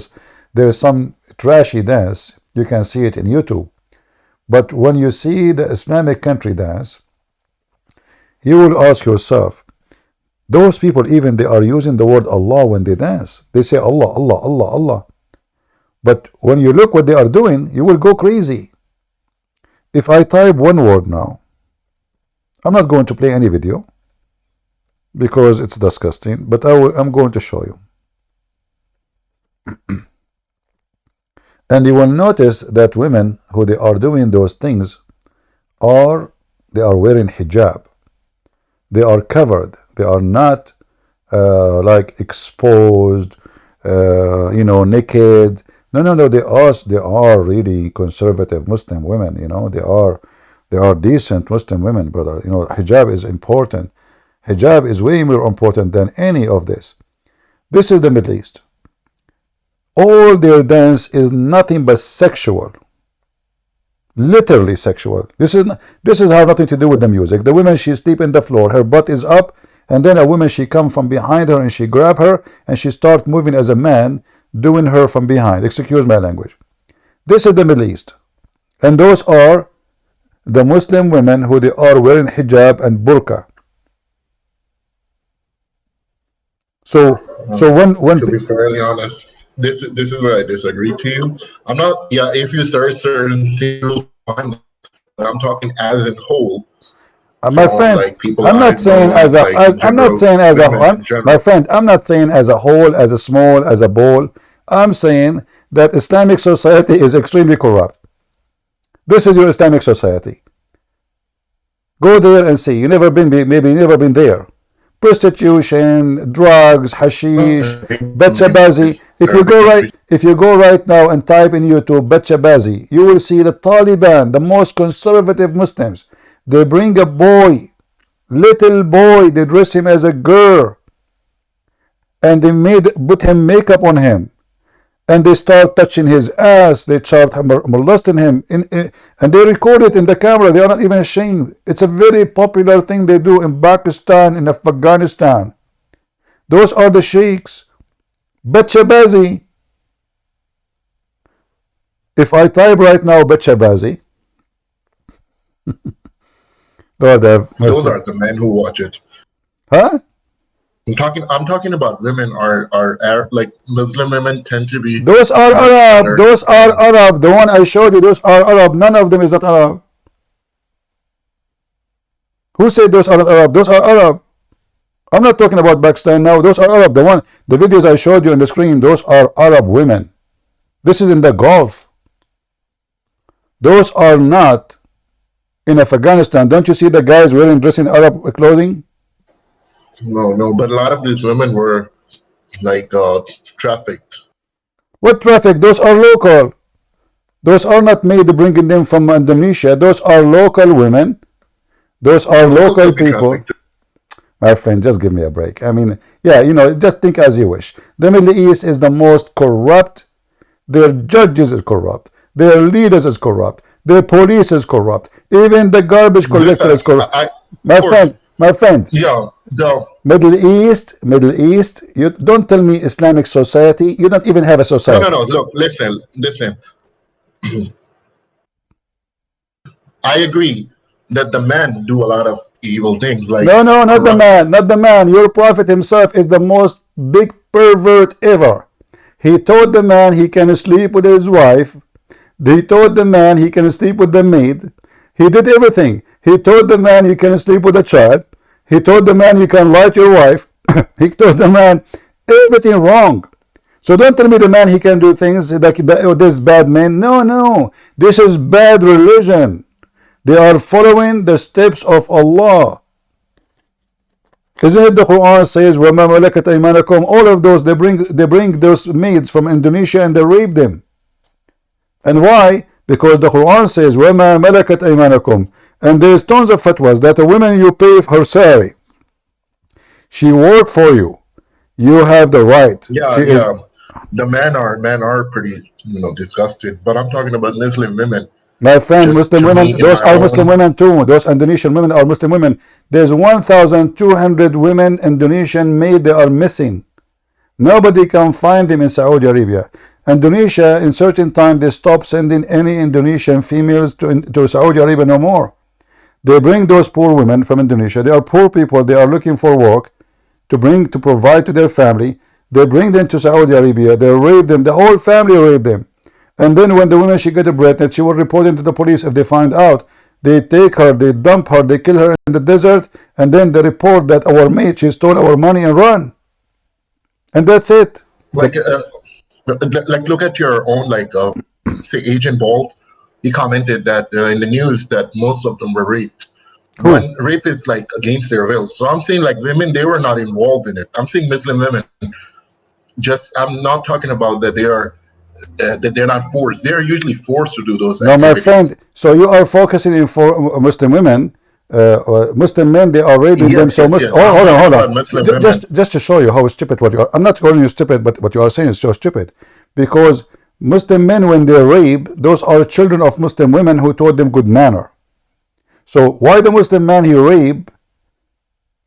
is some trashy dance. You can see it in YouTube. But when you see the Islamic country dance, you will ask yourself, those people, even they are using the word Allah when they dance. They say Allah, Allah, Allah, Allah. But when you look what they are doing, you will go crazy. If I type one word now, I'm not going to play any video because it's disgusting, but I'm going to show you. And you will notice that women who they are doing those things they are wearing hijab. They are covered. They are not like exposed, naked. No. They are really conservative Muslim women. They are decent Muslim women, brother. Hijab is important. Hijab is way more important than any of this. This is the Middle East. All their dance is nothing but sexual. Literally sexual. This is have nothing to do with the music. The woman, she sleep in the floor, her butt is up, and then a woman, she come from behind her and she grab her and she start moving as a man, doing her from behind. Excuse my language. This is the Middle East. And those are the Muslim women who they are wearing hijab and burqa. So when to be fairly honest, this is where I disagree to you. I'm not. Yeah, if you start certain things, fine. I'm talking as in whole. My friend, like I'm not saying as a. I'm not saying as a. My friend, I'm not saying as a whole, as a small, as a ball. I'm saying that Islamic society is extremely corrupt. This is your Islamic society. Go there and see. You never been, maybe never been there. Prostitution, drugs, hashish, Bachabazi. If you go right now and type in YouTube Bachabazi, you will see the Taliban, the most conservative Muslims. They bring a boy, little boy, they dress him as a girl, and they put him makeup on him, and they start touching his ass. They start molesting him, and they record it in the camera. They are not even ashamed. It's a very popular thing they do in Pakistan, in Afghanistan. Those are the sheikhs. Bachabazi. If I type right now Bachabazi, God have mercy. Those are the men who watch it. Huh? I'm talking about women are like Muslim women tend to be. Those are Arab. Those are Arab. The one I showed you, those are Arab. None of them is not Arab. Who said those are not Arab? Those are Arab. I'm not talking about Pakistan now. Those are Arab. The videos I showed you on the screen, those are Arab women. This is in the Gulf. Those are not in Afghanistan. Don't you see the guys dressing Arab clothing? No, but a lot of these women were like trafficked. What traffic? Those are local. Those are not made bringing them from Indonesia. Those are local women. Those are local people. My friend, just give me a break. I mean, yeah, just think as you wish. The Middle East is the most corrupt. Their judges is corrupt. Their leaders is corrupt. Their police is corrupt. Even the garbage collector is corrupt. My friend. Yeah, no. Middle East. You don't tell me Islamic society. You don't even have a society. No. Look, listen. I agree that the men do a lot of evil things. Like no, not the man. Your prophet himself is the most big pervert ever. He told the man he can sleep with his wife. He told the man he can sleep with the maid. He did everything. He told the man you can sleep with a child. He told the man you can lie to your wife. He told the man everything wrong. So don't tell me the man he can do things like this bad man. No. This is bad religion. They are following the steps of Allah. Isn't it the Quran says, وَمَا مَلَكَتْ أَيْمَانَكُمْ? All of those, they bring those maids from Indonesia and they rape them. And why? Because the Quran says, وَمَا مَلَكَتْ أَيْمَانَكُمْ. And there's tons of fatwas that a woman, you pay her salary, she worked for you, you have the right. Yeah, She is, the men are pretty, disgusted. But I'm talking about Muslim women. my friend, Just Muslim to women, me, in those my are Muslim own, women too. Those Indonesian women are Muslim women. There's 1,200 women Indonesian made, they are missing. Nobody can find them in Saudi Arabia. Indonesia, in certain time, they stop sending any Indonesian females to Saudi Arabia no more. They bring those poor women from Indonesia. They are poor people. They are looking for work to provide to their family. They bring them to Saudi Arabia. They rape them. The whole family rape them. And then when the woman, she get pregnant, she will report it to the police. If they find out, they take her, they dump her, they kill her in the desert, and then they report that our mate, she stole our money and run. And that's it. like look at your own, say Agent Bolt. He commented that in the news that most of them were raped. Who? When rape is like against their will. So I'm saying like women, they were not involved in it. I'm saying Muslim women. I'm not talking about that they are that they're not forced. They're usually forced to do those No, my activities. friend. So you are focusing in for Muslim women. Muslim men, they are raping them. Yes, So yes, yes. oh, I'm hold on, talking hold about on. Muslim Just to show you how stupid what you are. I'm not calling you stupid, but what you are saying is so stupid. Because Muslim men, when they rape, those are children of Muslim women who taught them good manner. So why the Muslim man he rape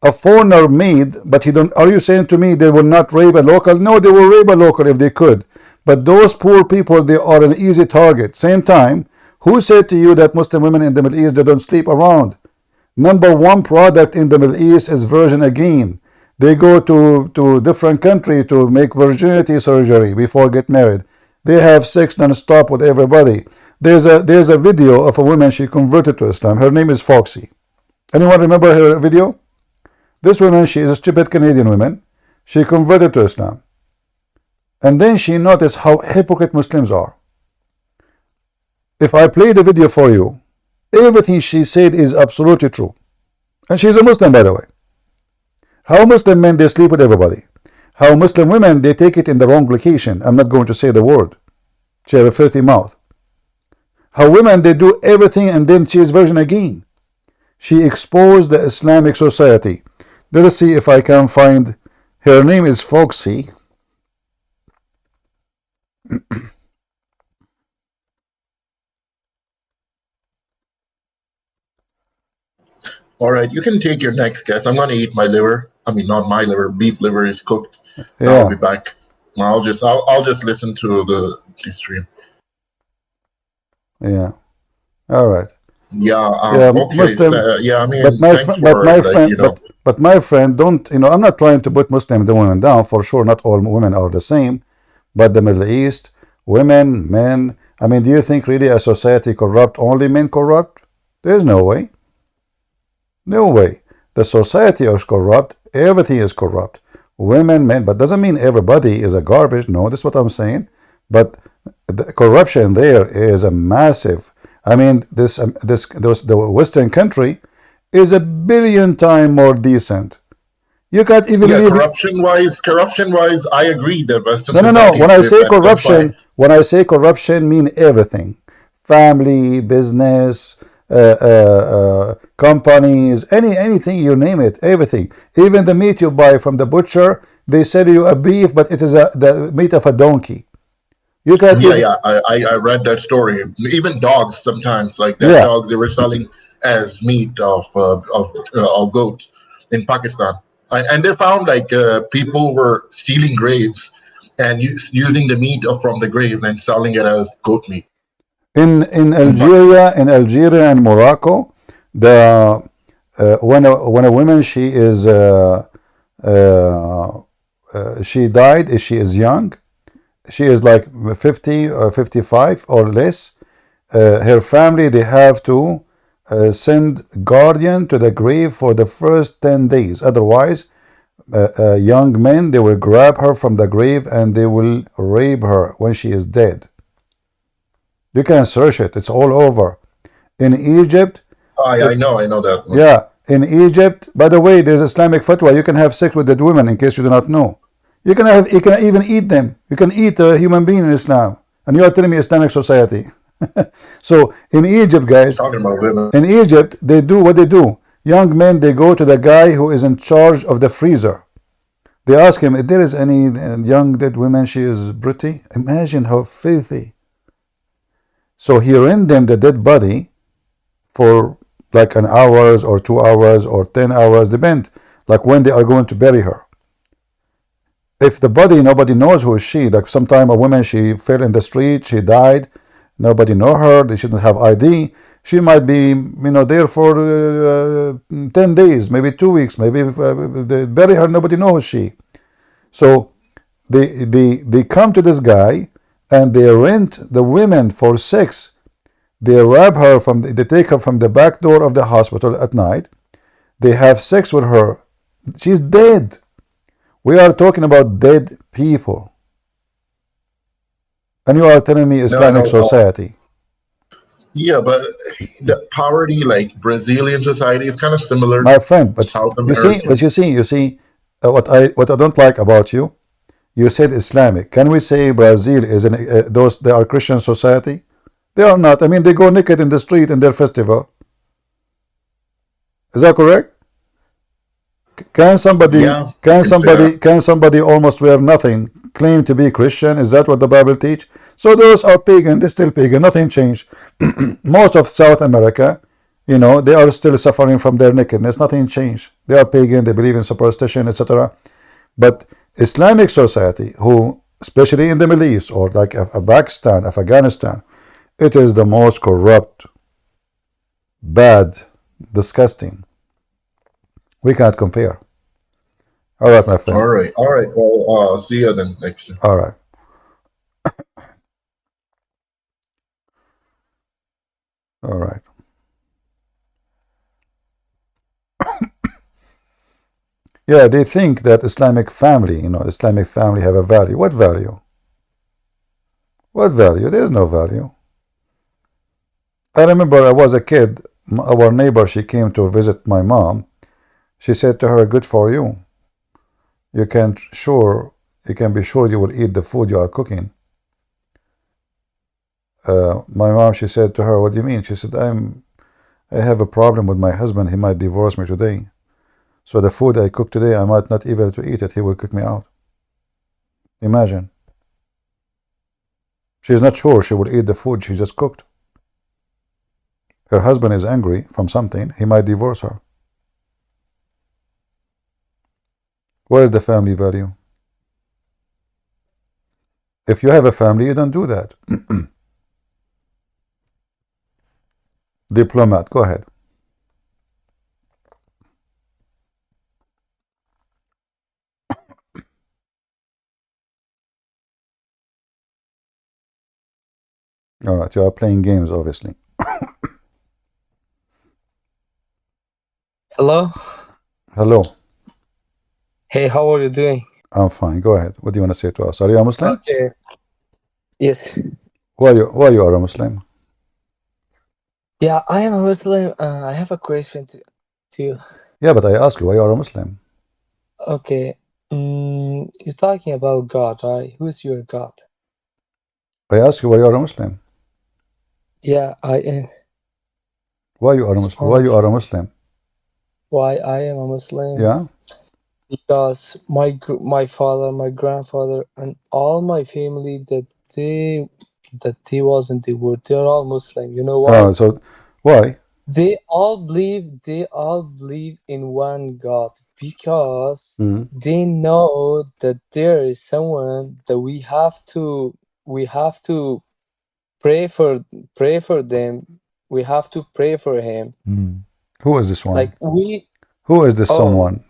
a foreigner maid, but he don't? Are you saying to me they will not rape a local? No, they will rape a local if they could. But those poor people, they are an easy target. Same time, who said to you that Muslim women in the Middle East, they don't sleep around? Number one product in the Middle East is virgin again. They go to different country to make virginity surgery before get married. They have sex non-stop with everybody. There's a video of a woman, she converted to Islam. Her name is Foxy. Anyone remember her video? This woman, she is a stupid Canadian woman. She converted to Islam. And then she noticed how hypocrite Muslims are. If I play the video for you, everything she said is absolutely true. And she's a Muslim, by the way. How Muslim men, they sleep with everybody. How Muslim women, they take it in the wrong location. I'm not going to say the word. She has a filthy mouth. How women, they do everything and then she is virgin again. She exposed the Islamic society. Let us see if I can find. Her name is Foxy. All right, you can take your next guess. I'm gonna eat my liver. I mean, not my liver. Beef liver is cooked. Yeah. I'll be back. I'll just listen to the stream. Yeah. All right. Yeah. Yeah, Okay. Muslim. I mean, But my thanks but for my like, friend, but my friend, don't, I'm not trying to put Muslim the women down. For sure, not all women are the same. But the Middle East, women, men. I mean, do you think really a society corrupt only men corrupt? There's no way. No way. The society is corrupt. Everything is corrupt. Women, men, but doesn't mean everybody is a garbage. No, that's what I'm saying. But the corruption there is a massive. I mean, the Western country is 1 billion times more decent. You can't even live. Corruption wise, I agree that Western No. society When I is say different. That's corruption, mean everything: family, business, companies, anything you name it, everything. Even the meat you buy from the butcher, they sell you a beef, but it is the meat of a donkey. You can't. I read that story. Even dogs sometimes, like that Yeah. dogs they were selling as meat of goat in Pakistan, and they found like people were stealing graves and using the meat from the grave and selling it as goat meat. In Algeria and Morocco, the when a woman she died, she is young, she is like 50 or 55 or less. Her family, they have to send guardian to the grave for the first 10 days. Otherwise, young men, they will grab her from the grave and they will rape her when she is dead. You can search it. It's all over. In Egypt. I know that one. Yeah. In Egypt, by the way, there's Islamic fatwa. You can have sex with dead women, in case you do not know. You can even eat them. You can eat a human being in Islam. And you are telling me Islamic society. So in Egypt, guys, Talking about women. in Egypt, they do what they do. Young men, they go to the guy who is in charge of the freezer. They ask him if there is any young dead woman, she is pretty. Imagine how filthy. So he rent them the dead body for like an hours or 2 hours or 10 hours, depend, like when they are going to bury her. If the body, nobody knows who is she, like sometime a woman, she fell in the street, she died, nobody know her, they shouldn't have ID, she might be, there for 10 days, maybe 2 weeks, maybe they bury her, nobody knows she. So they come to this guy and they rent the women for sex. They rob her they take her from the back door of the hospital at night. They have sex with her. She's dead. We are talking about dead people. And you are telling me Islamic society. Yeah, but the poverty, like Brazilian society, is kind of similar. My friend, but South you see, what I don't like about you, you said Islamic. Can we say Brazil is they are Christian society? They are not. I mean, they go naked in the street in their festival. Is that correct? Can somebody almost wear nothing claim to be Christian? Is that what the Bible teach? So those are pagan. They're still pagan. Nothing changed. Most of South America, they are still suffering from their nakedness. Nothing changed. They are pagan. They believe in superstition, etc. But Islamic society, who especially in the Middle East or like Pakistan, Afghanistan, it is the most corrupt, bad, disgusting. We can't compare. All right, my friend. All right. Well, see you then next year. All right. All right. Yeah, they think that Islamic family, Islamic family have a value. What value? What value? There's no value. I remember I was a kid. Our neighbor, she came to visit my mom. She said to her, good for you. You can be sure you will eat the food you are cooking. My mom, she said to her, what do you mean? She said, I have a problem with my husband. He might divorce me today. So the food I cook today, I might not even to eat it. He will kick me out. Imagine. She's not sure she will eat the food she just cooked. Her husband is angry from something. He might divorce her. Where is the family value? If you have a family, you don't do that. Diplomat, go ahead. All right, you are playing games, obviously. Hello? Hello. Hey, how are you doing? I'm fine. Go ahead. What do you want to say to us? Are you a Muslim? Okay. Yes. Why you are a Muslim? Yeah, I am a Muslim. I have a question to you. Yeah, but I ask you why you are a Muslim. Okay. You're talking about God, right? Who's your God? I ask you why you are a Muslim. Yeah, I am. Why you are a Muslim? Why you are a Muslim? Why I am a Muslim? Yeah. Because my father, my grandfather, and all my family that they was in the world, they're all Muslim. You know why? So why? They all believe in one God because they know that there is someone that we have to pray for them. We have to pray for him. Who is this one? Like Who is this someone?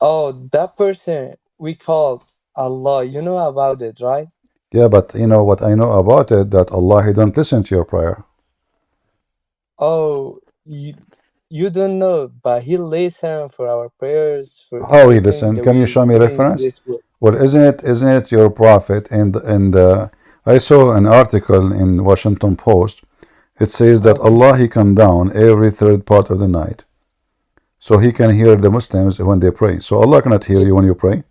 Oh, that person we called Allah. You know about it, right? Yeah, but you know what I know about it, that Allah, He don't listen to your prayer. Oh, you don't know, but He listens for our prayers. For How He listen? Can you show me reference? Well, isn't it your prophet? And I saw an article in Washington Post. It says that Allah, He come down every third part of the night, so He can hear the Muslims when they pray. So Allah cannot hear you when you pray.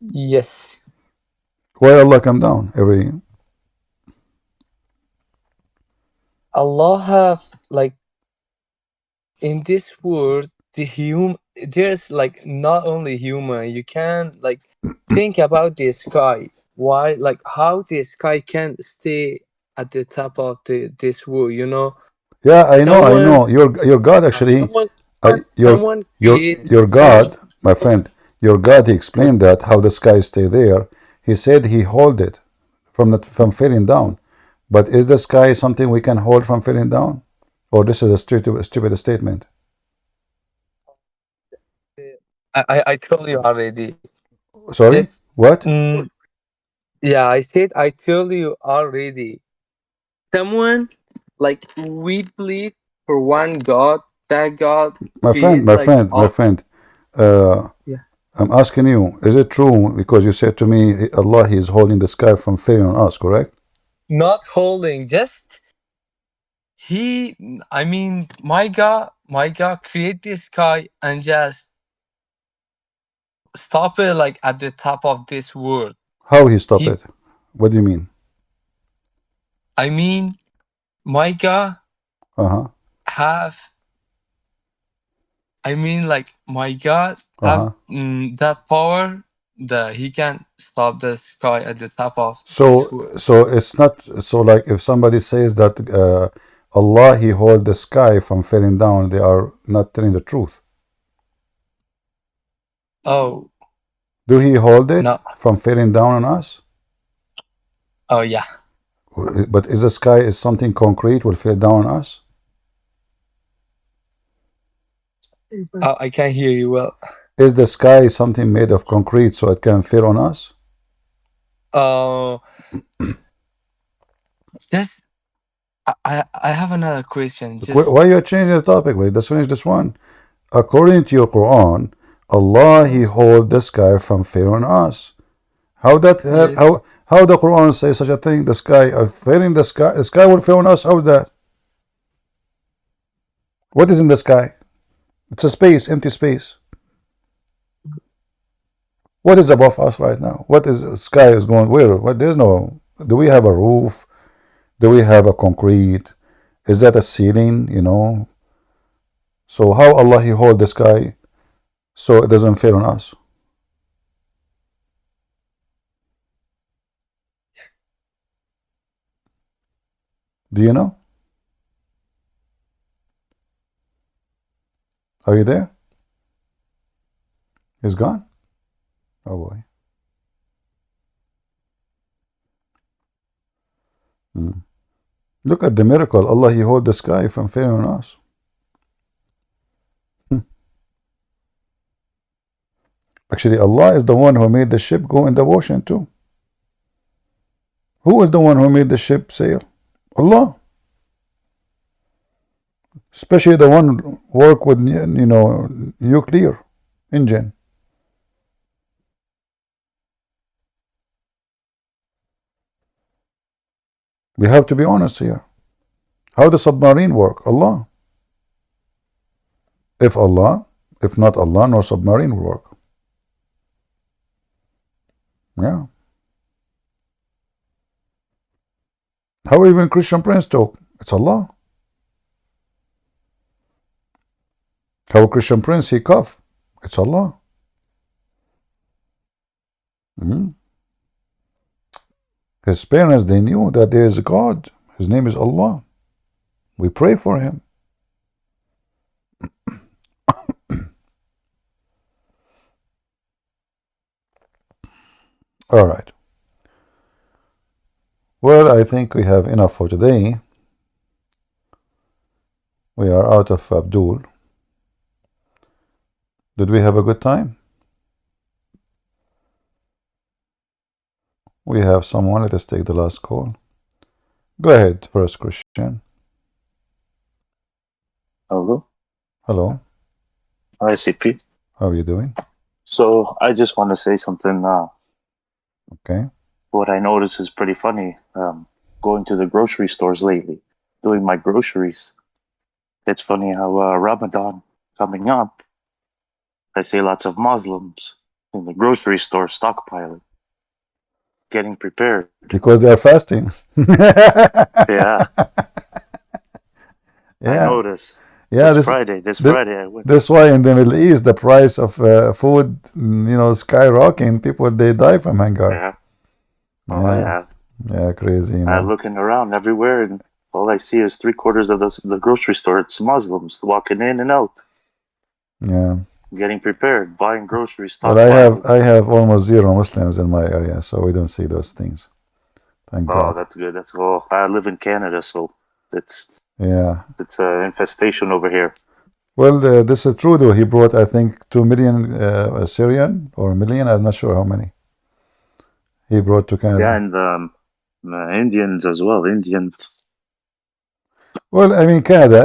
Yes. Why Allah come down every? Allah have like in this world there's like not only human, you can like think about the sky. Why, like how the sky can stay at the top of this world, you know? Yeah, I know. Someone Your God actually, someone your someone create your sun. God, my friend, your God. He explained that how the sky stay there. He said he hold it from falling down. But is the sky something we can hold from falling down, or this is a stupid statement? I told you already. Sorry, what? Yeah, I said I told you already. Someone like we believe for one God. That God My friend, create my like friend, my friend. yeah. I'm asking you, is it true? Because you said to me, Allah, He is holding the sky from falling on us, correct? Not holding, just I mean my God create this sky and just stop it like at the top of this world. How He stop He it? What do you mean? I mean my God have I mean like my God have that power that he can stop the sky at the top of this world. So it's not so like if somebody says that Allah He hold the sky from falling down, they are not telling the truth. Oh, Do He hold it no. from falling down on us? Oh yeah. But is the sky is something concrete will fall down on us? I can't hear you well. Is the sky something made of concrete so it can fall on us? Just I have another question. Why you're changing the topic? Wait, let's finish this one. According to your Quran, Allah He hold the sky from falling on us. How that how the Quran says such a thing? The sky failing the sky will fall on us. How is that? What is in the sky? It's a space, empty space. What is above us right now? What is the sky is going where? What there's no. Do we have a roof? Do we have a concrete? Is that a ceiling? You know. So how Allah He hold the sky so it doesn't fall on us? Do you know? Are you there? He's gone? Oh boy. Look at the miracle. Allah He hold the sky from falling on us. Actually, Allah is the one who made the ship go in the ocean too. Who is the one who made the ship sail? Allah. Especially the one work with nuclear engine. We have to be honest here. How does submarine work? Allah. If not Allah, no submarine will work. Yeah. How even Christian Prince talk? It's Allah. How Christian Prince he cough? It's Allah. His parents, they knew that there is a God. His name is Allah. We pray for him. All right. Well, I think we have enough for today. We are out of Abdul. Did we have a good time? We have someone. Let us take the last call. Go ahead, first Christian. Hello. Hello. Hi, CP. How are you doing? So I just want to say something. Okay. What I notice is pretty funny. Going to the grocery stores lately, doing my groceries. It's funny how Ramadan coming up, I see lots of Muslims in the grocery store stockpiling, getting prepared. Because they are fasting. Yeah. I Yeah, noticed. yeah. This Friday I went. That's why in the Middle East the price of food, skyrocketing. People they die from hunger. Yeah. Oh Yeah, yeah. yeah, crazy. I'm looking around everywhere, and all I see is 3/4 of the grocery store. It's Muslims walking in and out, Yeah. getting prepared, buying groceries, But stockpiling. I have almost zero Muslims in my area, so we don't see those things. Thank Oh, God. that's good. That's well. I live in Canada, so it's Yeah. an infestation over here. Well, this is Trudeau. He brought, I think, 2 million Syrian or a million. I'm not sure how many. He brought to Canada. Yeah, and Indians as well. Indians. Well, I mean, Canada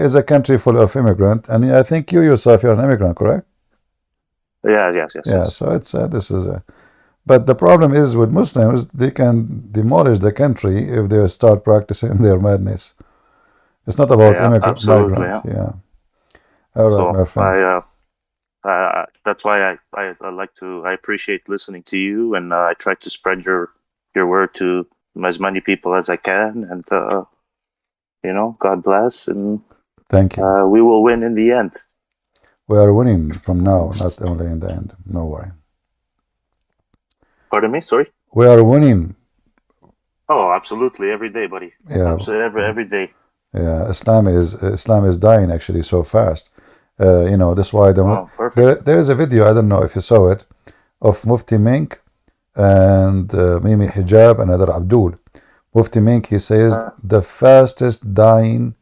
is a country full of immigrants, and I think you yourself you're an immigrant, correct? Yeah. Yes. Yeah. So it's this is a. But the problem is with Muslims, they can demolish the country if they start practicing their madness. It's not about Absolutely. migrant. Yeah. All right, my friend. That's why I appreciate listening to you, and I try to spread your word to as many people as I can, and God bless, and Thank you. we will win in the end. We are winning from now, not only in the end. No worry. Pardon me, sorry. We are winning. Oh, absolutely, every day, buddy. Yeah. Absolutely, every day. Yeah, Islam is dying actually so fast. That's why there is a video, I don't know if you saw it, of Mufti Mink and Mimi Hijab and Adar Abdul. Mufti Mink, he says the fastest dying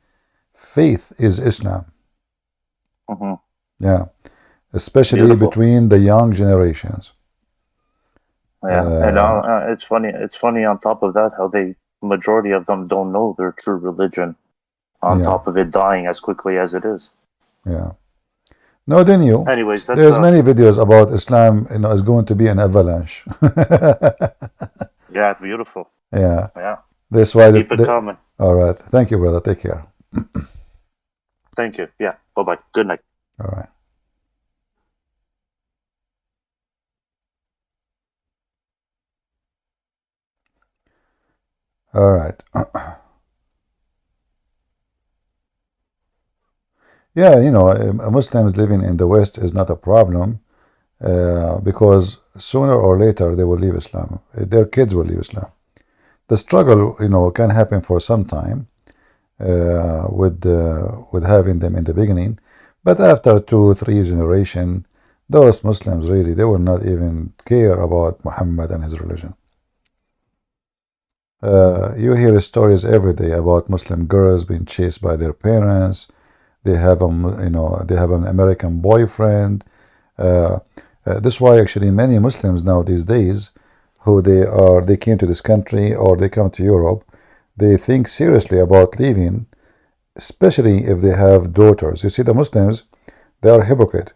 faith is Islam. Mm-hmm. Yeah, especially Beautiful. between the young generations. Yeah, and it's funny. It's funny on top of that how majority of them don't know their true religion. On top of it dying as quickly as it is. Yeah. No, then you. Anyways, there's many videos about Islam. Is going to be an avalanche. Yeah, beautiful. Yeah. Yeah. That's why. Keep it coming. All right. Thank you, brother. Take care. Thank you. Yeah. Bye-bye. Good night. All right. All right. Yeah, Muslims living in the West is not a problem because sooner or later they will leave Islam. Their kids will leave Islam. The struggle, can happen for some time with having them in the beginning, but after 2-3 generations, those Muslims really they will not even care about Muhammad and his religion. You hear stories every day about Muslim girls being chased by their parents. They have they have an American boyfriend. That's why actually many Muslims now these days, who they came to this country or they come to Europe, they think seriously about leaving, especially if they have daughters. You see, the Muslims, they are hypocrite.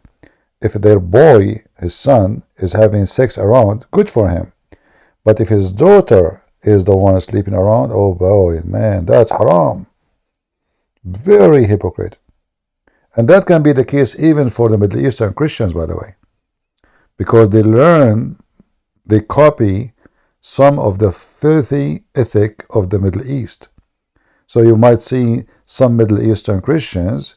If their boy, his son, is having sex around, good for him. But if his daughter is the one sleeping around, oh boy, man, that's haram. Very hypocrite. And that can be the case even for the Middle Eastern Christians, by the way, because they copy some of the filthy ethic of the Middle East. So you might see some Middle Eastern Christians,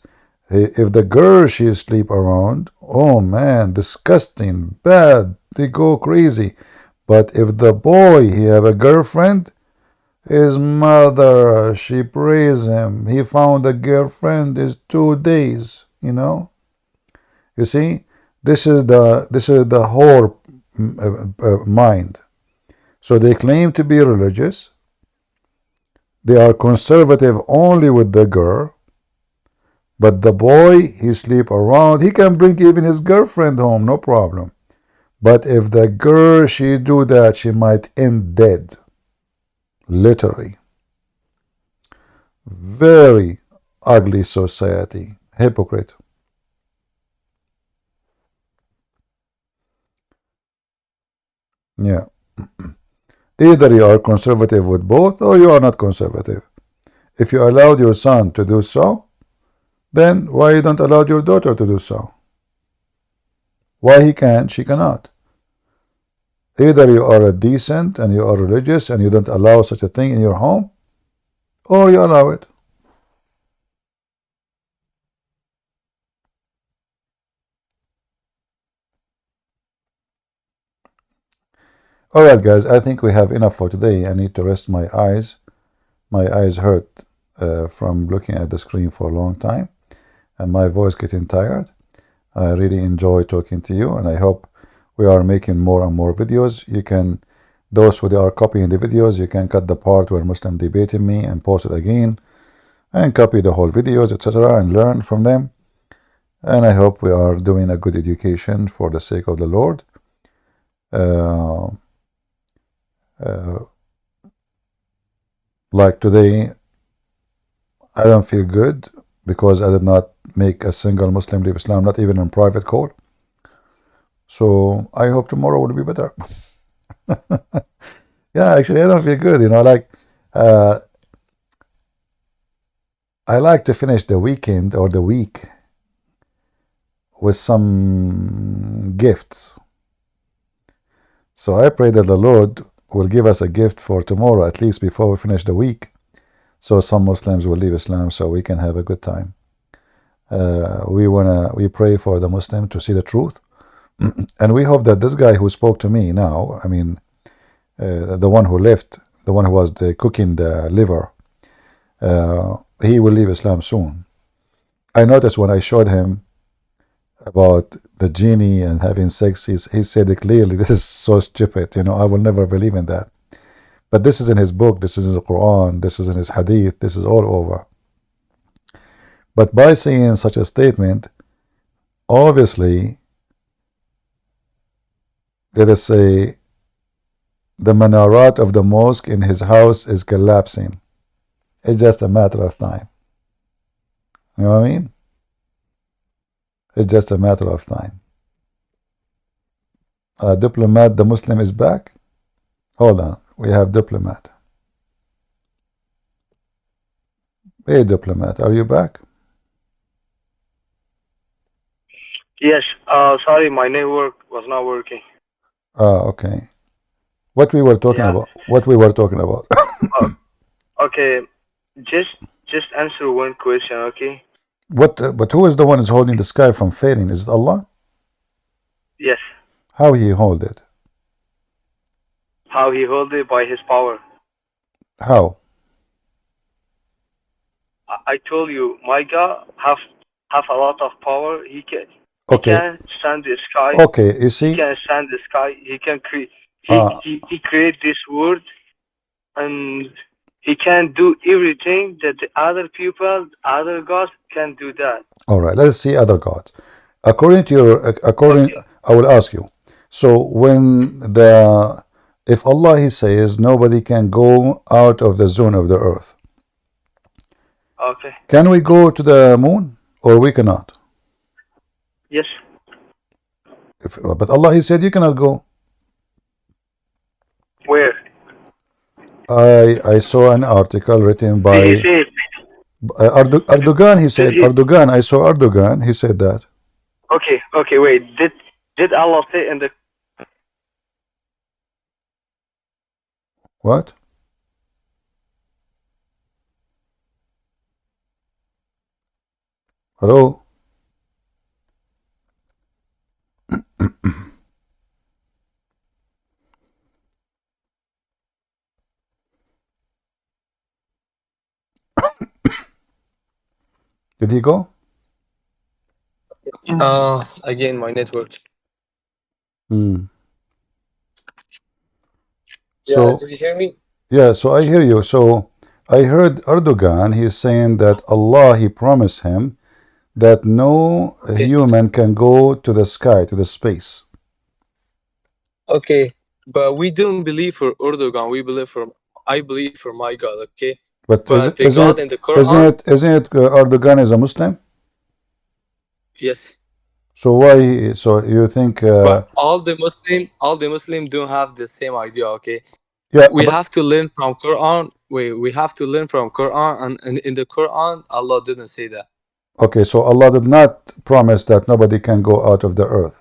if the girl she sleep around, oh man, disgusting, bad, they go crazy. But if the boy, he have a girlfriend, his mother, she praise him. He found a girlfriend is 2 days, You see, this is the whole mind. So they claim to be religious. They are conservative only with the girl. But the boy, he sleep around. He can bring even his girlfriend home, no problem. But if the girl, she do that, she might end dead. Literally. Very ugly society. Hypocrite. Yeah. Either you are conservative with both or you are not conservative. If you allowed your son to do so, then why you don't allow your daughter to do so? Why he can, she cannot? Either you are a decent and you are religious and you don't allow such a thing in your home, or you allow it. All right, guys, I think we have enough for today. I need to rest my eyes. My eyes hurt from looking at the screen for a long time, and my voice getting tired. I really enjoy talking to you, and I hope we are making more and more videos. You can, those who are copying the videos, you can cut the part where Muslim debating me and post it again, and copy the whole videos, etc., and learn from them. And I hope we are doing a good education for the sake of the Lord. Like today, I don't feel good because I did not make a single Muslim leave Islam, not even in private call. So I hope tomorrow will be better. Yeah, actually, I don't feel good. You know, like I like to finish the weekend or the week with some gifts. So I pray that the Lord will give us a gift for tomorrow, at least before we finish the week. So some Muslims will leave Islam so we can have a good time. We pray for the Muslim to see the truth. And we hope that this guy who spoke to me now, I mean, the one who left, the one who was cooking the liver, he will leave Islam soon. I noticed when I showed him about the genie and having sex, he said it clearly, this is so stupid, you know, I will never believe in that. But this is in his book, this is in the Quran, this is in his hadith, this is all over. But by saying such a statement, obviously, let us say, the minarat of the mosque in his house is collapsing. It's just a matter of time. You know what I mean? It's just a matter of time. Diplomat, the Muslim is back. Hold on, we have Diplomat. Hey, Diplomat, are you back? Yes. Sorry, my network was not working. Okay. What we were talking about? What we were talking about? Okay, just answer one question, okay? What? But who is the one who's holding the sky from fading? Is it Allah? Yes. How he hold it? How he hold it? By his power. How? I told you, my God have a lot of power. He can. Okay. He can stand the sky. Okay, you see. He can stand the sky. He can create. He create this world, and he can do everything that the other people, other gods can do that. All right. Let's see other gods. According to your, I will ask you. So when if Allah he says nobody can go out of the zone of the earth. Okay. Can we go to the moon or we cannot? Yes. But Allah he said you cannot go. Where? I saw an article written by Erdogan. He said Erdogan. I saw Erdogan. He said that. Okay. Okay. Wait. Did Allah say in the What? Hello? Did he go? Again, my network. So, did you hear me? yeah, so I hear you. So I heard Erdogan, he's saying that Allah, he promised him that no human can go to the sky, to the space. Okay, but we don't believe for Erdogan. I believe for my God. Okay, But the isn't God in the Quran. Isn't it Erdogan is a Muslim? Yes. So why? So you think? But all the Muslim don't have the same idea. Okay. Yeah. We have to learn from Quran. We have to learn from Quran, and in the Quran, Allah didn't say that. Okay, so Allah did not promise that nobody can go out of the earth.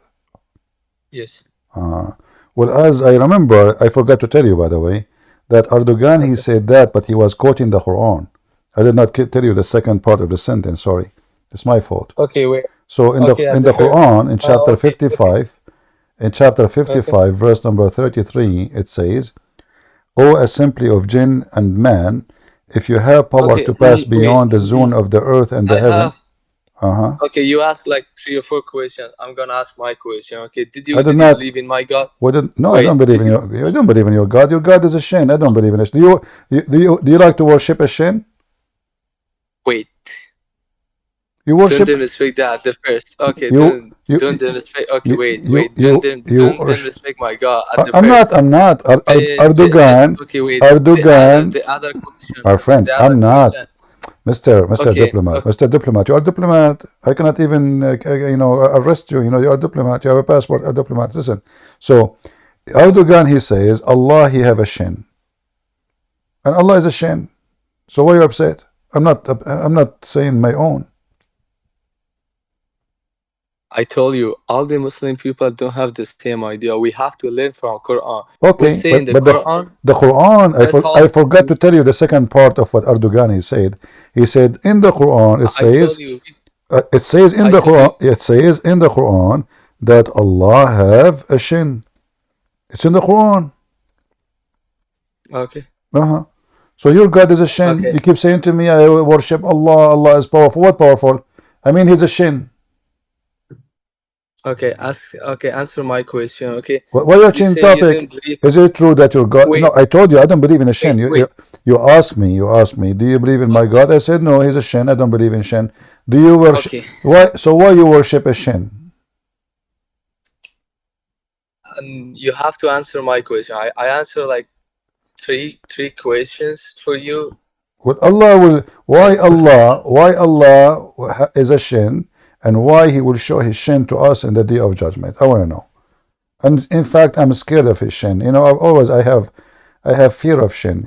Yes. Well, as I remember, I forgot to tell you, by the way, that Erdogan, he said that, but he was quoting the Quran. I did not tell you the second part of the sentence, sorry. It's my fault. Okay, wait. So in the Quran, in chapter 55, In chapter 55, verse number 33, it says, O assembly of jinn and man, if you have power Okay, to pass wait. beyond the zone of the earth and the I heaven. have. Okay, you asked like 3 or 4 questions. I'm gonna ask my question. Okay, did I you did not. believe in my God? No, I Wait, don't believe in your. I don't believe in your God. Your God is a shin. I don't believe in it. Do you like to worship a shin? wait. You worship. Don't disrespect that the first. Okay, You don't disrespect. Okay, wait. Don't worship. disrespect my God at the I'm first. not. I'm not. Erdogan. Okay, wait. Erdogan. The other question. Our friend. The other I'm not. question. Mr. Okay, Diplomat. Mr. Diplomat. You are a diplomat. I cannot even arrest you. You are a diplomat. You have a passport. A diplomat. Listen. So Erdogan, he says Allah, he have a shin, and Allah is a shin. So why are you upset? I'm not saying my own. I told you, all the Muslim people don't have the same idea. We have to learn from Quran. Okay, We say in the but Quran, the Quran, I that forgot to tell you the second part of what Erdogan he said. He said in the Quran it I says told you. it says in I the told Quran it says in the Quran that Allah have a shin. It's in the Quran. Okay. So your God is a shin. Okay. You keep saying to me, I worship Allah. Allah is powerful. What powerful? I mean, he's a shin. Okay, answer my question. Okay. Why you You change say you topic? didn't believe. Is it true that your God? Wait. No, I told you I don't believe in a shin. Wait. You asked me, do you believe in my God? I said no, he's a shin. I don't believe in shin. Do you worship? Okay. Why you worship a shin? You have to answer my question. I answer like three questions for you. What Allah will? Why Allah is a shin, and why He will show His shin to us in the day of judgment? I want to know. And in fact, I'm scared of His shin. I have fear of shin.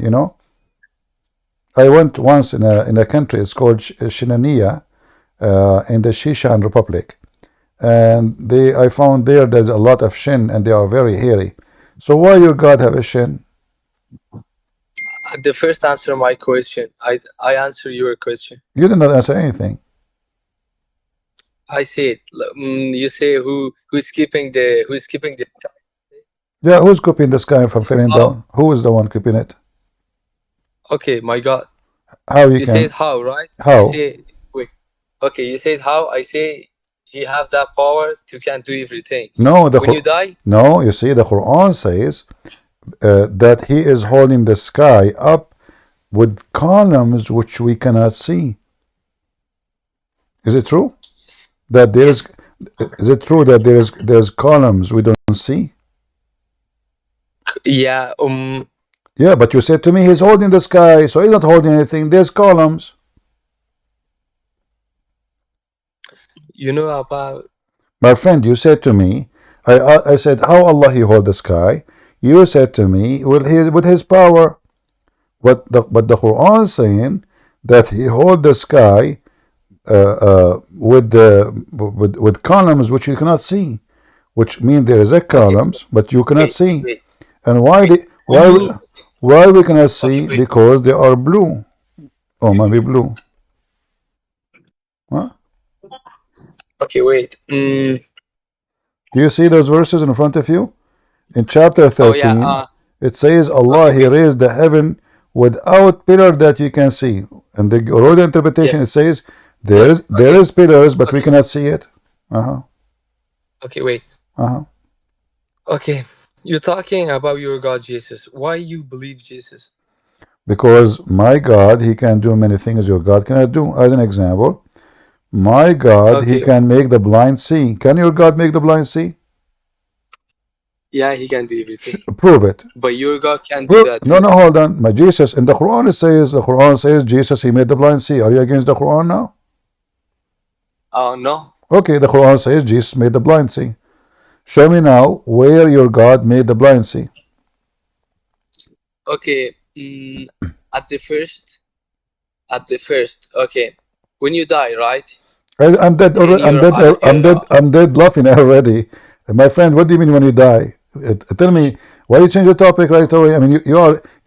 I went once in a country. It's called Shinaniya, in the Shishan Republic, and I found there's a lot of shin, and they are very hairy. So why your God have a shin? The first answer my question. I answer your question. You did not answer anything. I said you say who's keeping the Yeah, who's copying the sky from falling down? Who is the one copying it? Okay, my God. How you said how, right? How? Wait. Okay, you said how. I say he have that power to can do everything. No, when you die. No, you see, the Quran says that He is holding the sky up with columns which we cannot see. Is it true that there is? Is it true that there's columns we don't see? Yeah. Yeah, but you said to me He's holding the sky, so He's not holding anything. There's columns. You know about. My friend, you said to me, I said, how Allah He hold the sky? You said to me, with His power. But the Quran is saying that He hold the sky with columns which you cannot see, which means there is a columns but you cannot see. And why we cannot see? Because they are blue. Oh, maybe blue. Huh? Okay, wait. Do you see those verses in front of you? In chapter 13, it says Allah He raised the heaven without pillar that you can see. And the road interpretation it says there is pillars but we cannot see it. Okay, wait. Okay, you're talking about your God Jesus. Why you believe Jesus? Because my God, He can do many things your God cannot do. As an example, my God, He can make the blind see. Can your God make the blind see? Yeah, He can do everything. Prove it. But your God can do that. No, hold on. My Jesus, in the Quran it says Jesus He made the blind see. Are you against the Quran now? No. Okay, the Quran says Jesus made the blind see. Show me now where your God made the blind see. Okay, at the first. Okay, when you die, right? I'm dead already. I'm dead laughing already. My friend, what do you mean when you die? Tell me, why you change the topic right away? I mean, you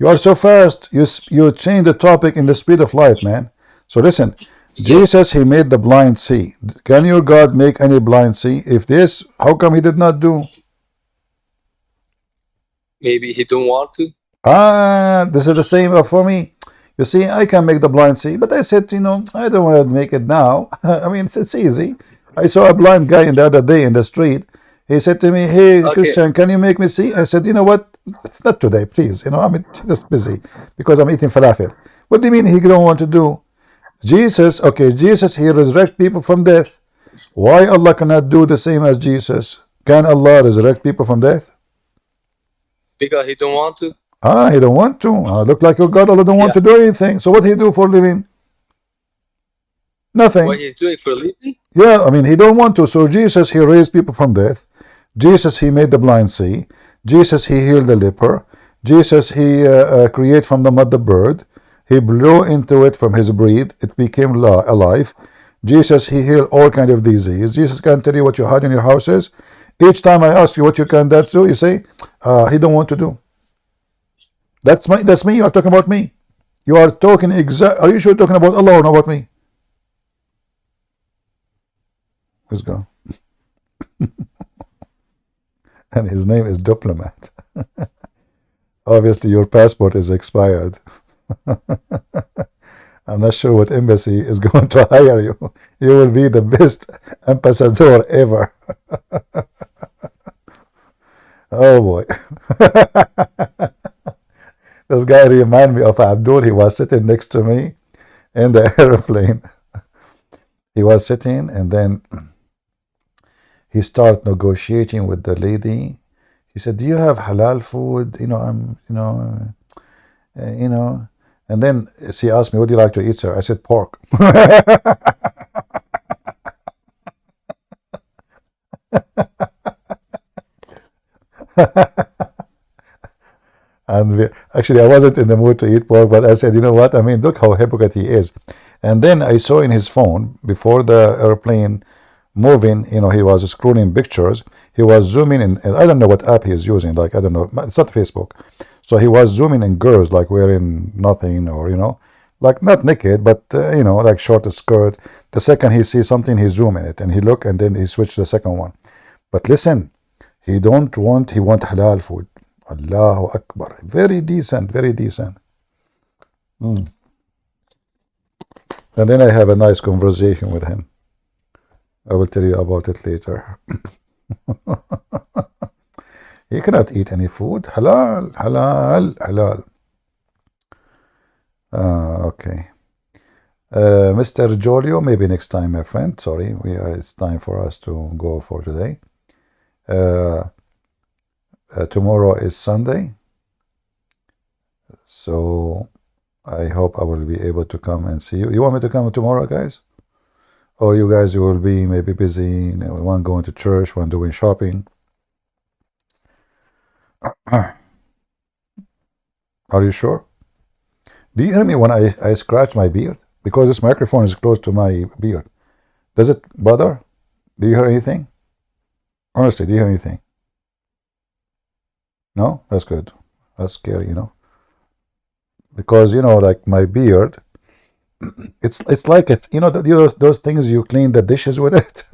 are so fast. You change the topic in the speed of light, man. So listen, Jesus He made the blind see. Can your God make any blind see? If this, how come He did not do? Maybe he don't want to. This is the same for me. You see, I can make the blind see, but I said, you know, I don't want to make it now. I mean, it's easy. I saw a blind guy the other day in the street. He said to me, "Hey, Okay. Christian, can you make me see?" I said, "You know what? It's not today, please. You know, I'm just busy because I'm eating falafel." What do you mean he don't want to do? Jesus, okay, Jesus, he resurrect people from death. Why Allah cannot do the same as Jesus? Can Allah resurrect people from death? Because he don't want to. He don't want to. Look like your God, Allah don't want Yeah. to do anything. So what he do for a living? Nothing. What he's doing for a living? Yeah, I mean, he don't want to. So Jesus, he raised people from death. Jesus, he made the blind see. Jesus, he healed the leper. Jesus, he created from the mud the bird. He blew into it from his breath. It became alive. Jesus, he healed all kind of disease. Jesus can tell you what you had in your houses. Each time I ask you what you can that do, you say, he don't want to do. That's me. You are talking about me. You are talking Are you sure you're talking about Allah or not about me? Let's go. And his name is Diplomat. Obviously, your passport is expired. I'm not sure what embassy is going to hire you. You will be the best ambassador ever. Oh boy. This guy remind me of Abdul. He was sitting next to me in the airplane. He was sitting, and then he started negotiating with the lady. He said, "Do you have halal food? And then she asked me, "What do you like to eat, sir?" I said, "Pork." And actually, I wasn't in the mood to eat pork, but I said, you know what? I mean, look how hypocrite he is. And then I saw in his phone, before the airplane moving, he was scrolling pictures. He was zooming in, and I don't know what app he is using. Like, I don't know. It's not Facebook. So he was zooming in girls, like wearing nothing, or, like not naked, but, like short skirt. The second he sees something, he zoom in it, and he look, and then he switch to the second one. But listen, he want halal food. Allahu Akbar. Very decent, very decent. And then I have a nice conversation with him. I will tell you about it later. He cannot eat any food. Halal, halal, halal. Okay. Mr. Jolio, maybe next time, my friend. Sorry, it's time for us to go for today. Tomorrow is Sunday, so I hope I will be able to come and see you. You want me to come tomorrow, guys? Or you guys will be maybe busy, one going to church, one doing shopping. Are you sure? Do you hear me when I scratch my beard? Because this microphone is close to my beard. Does it bother? Do you hear anything? Honestly, do you hear anything? No? That's good. That's scary, Because, like my beard, it's like it, those things you clean the dishes with it.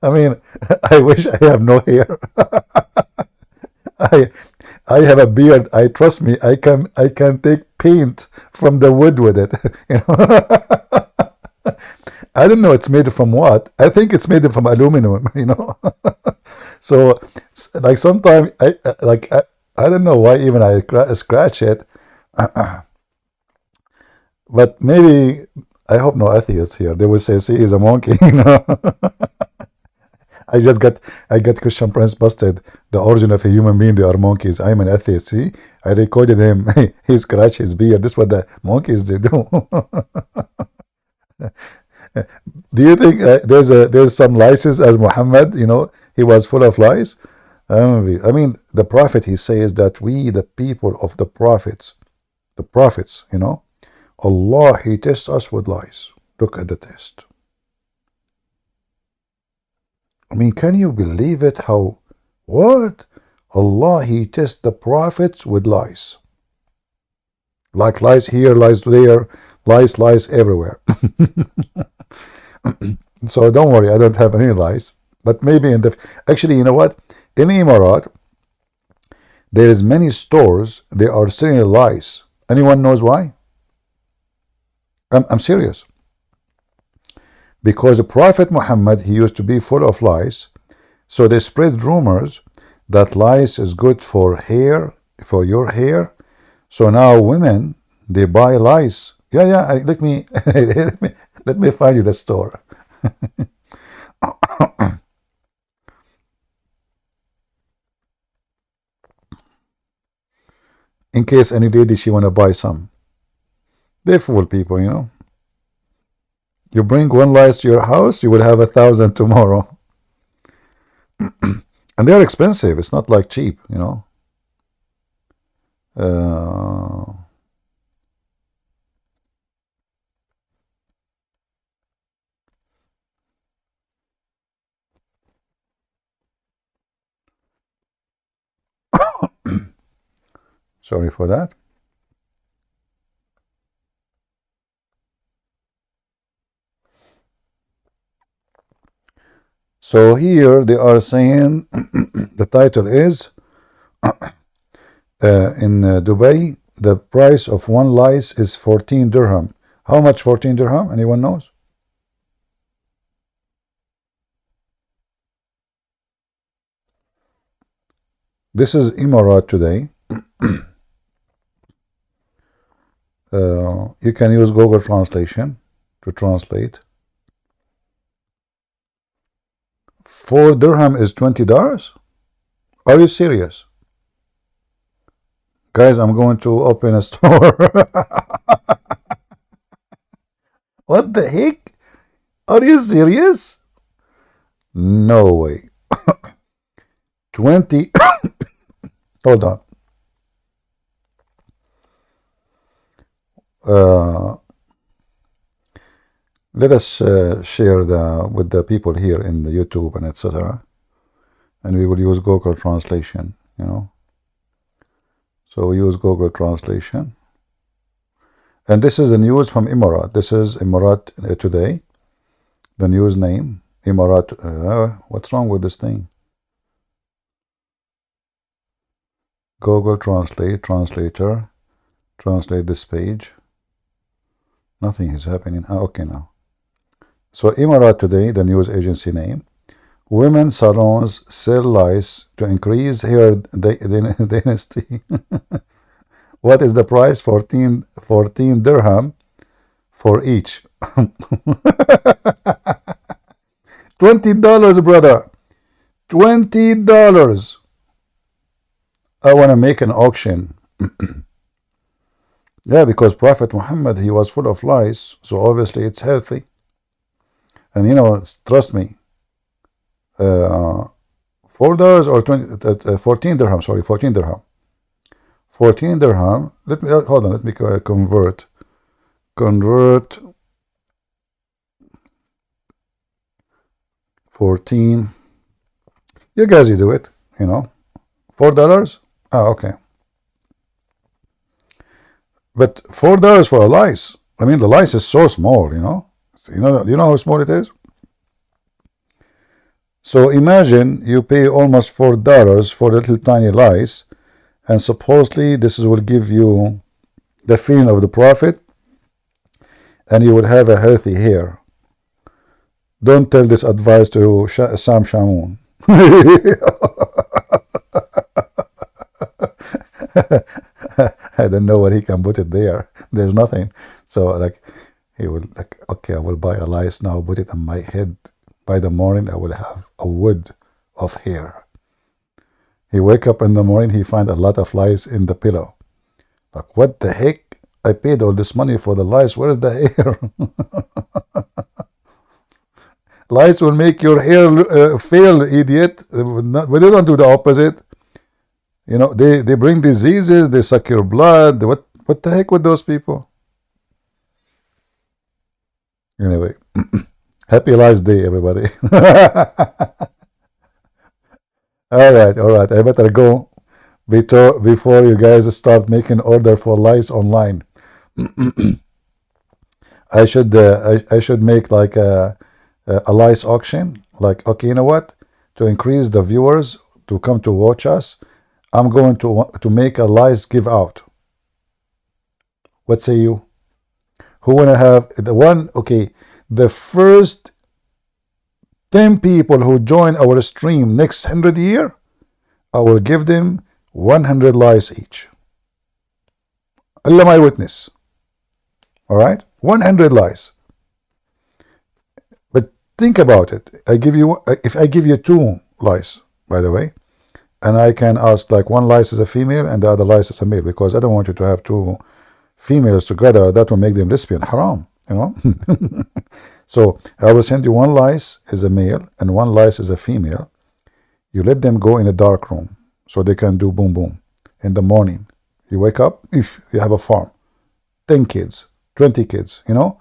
I mean, I wish I have no hair. I have a beard. Trust me, I can take paint from the wood with it. I don't know it's made from what. I think it's made from aluminum, So, like sometimes I don't know why even I scratch it. But maybe I hope no atheists here. They will say, "See, he's a monkey." I got Christian Prince busted. The origin of a human being, they are monkeys. I'm an atheist. See, I recorded him. He scratched his beard. This is what the monkeys do. Do you think there's some lies as Muhammad? He was full of lies. I mean, the prophet, he says that we, the people of the prophets, Allah, he tests us with lies. Look at the test. I mean, can you believe it? What? Allah, he tests the prophets with lies. Like lies here, lies there, lies everywhere. So don't worry, I don't have any lies. But maybe in the actually, you know what? In Emirat, there is many stores. They are selling lice. Anyone knows why? I'm serious. Because the Prophet Muhammad, he used to be full of lice, so they spread rumors that lice is good for hair, for your hair. So now women, they buy lice. Yeah. Let me let me find you the store. In case any lady she wanna buy some. They fool people, you know. You bring one lice to your house, you will have 1,000 tomorrow. And they are expensive. It's not like cheap, you know. Sorry for that. So here they are saying the title is in Dubai, the price of one lice is 14 dirham. How much 14 dirham? Anyone knows? This is Emirat today. You can use Google Translation to translate. 4 dirham is $20? Are you serious? Guys, I'm going to open a store. What the heck? Are you serious? No way. 20. Hold on. Let us share with the people here in the YouTube and etc. And we will use Google Translation, you know. So we use Google Translation. And this is the news from Emirat. This is Emirat Today. The news name, Emirat. What's wrong with this thing? Google Translate, translator, translate this page. Nothing is happening. Okay, now. So Emirat Today, the news agency name. Women salons sell lice to increase hair dynasty. What is the price? 14 dirham for each. $20, brother. $20. I want to make an auction. Yeah, because Prophet Muhammad, he was full of lice, so obviously it's healthy. And you know, trust me, $4 or 14 dirham, sorry, 14 dirham. 14 dirham. Let me hold on, let me convert 14. You guys, you do it, you know. $4? Oh, okay. But $4 for a lice. I mean, the lice is so small, you know. You know how small it is? So imagine you pay almost $4 for a little tiny lice, and supposedly this will give you the feeling of the Prophet, and you will have a healthy hair. Don't tell this advice to Sam Shamoun. I don't know what he can put it there. There's nothing. So like he would like, okay, I will buy a lice now, put it on my head. By the morning I will have a wood of hair. He wake up in the morning, he find a lot of lice in the pillow. Like, what the heck? I paid all this money for the lice. Where is the hair? Lice will make your hair fail, idiot. But they don't do the opposite. You know, they bring diseases, they suck your blood. What the heck with those people? Anyway, happy Lice Day, everybody. All right. I better go before you guys start making order for lice online. I should make like a lice auction. Like, okay, you know what? To increase the viewers to come to watch us, I'm going to make a lies give out. What say you? Who wanna have the one? Okay, the first 10 people who join our stream next 100 year, I will give them 100 lies each. Allah my witness. All right, 100 lies. But think about it. If I give you 2 lies, by the way, and I can ask like one lice is a female and the other lice is a male, because I don't want you to have 2 females together. That will make them lesbian. Haram, you know. So I will send you 1 lice is a male and 1 lice is a female. You let them go in a dark room so they can do boom boom. In the morning, you wake up, if you have a farm, 10 kids, 20 kids, you know.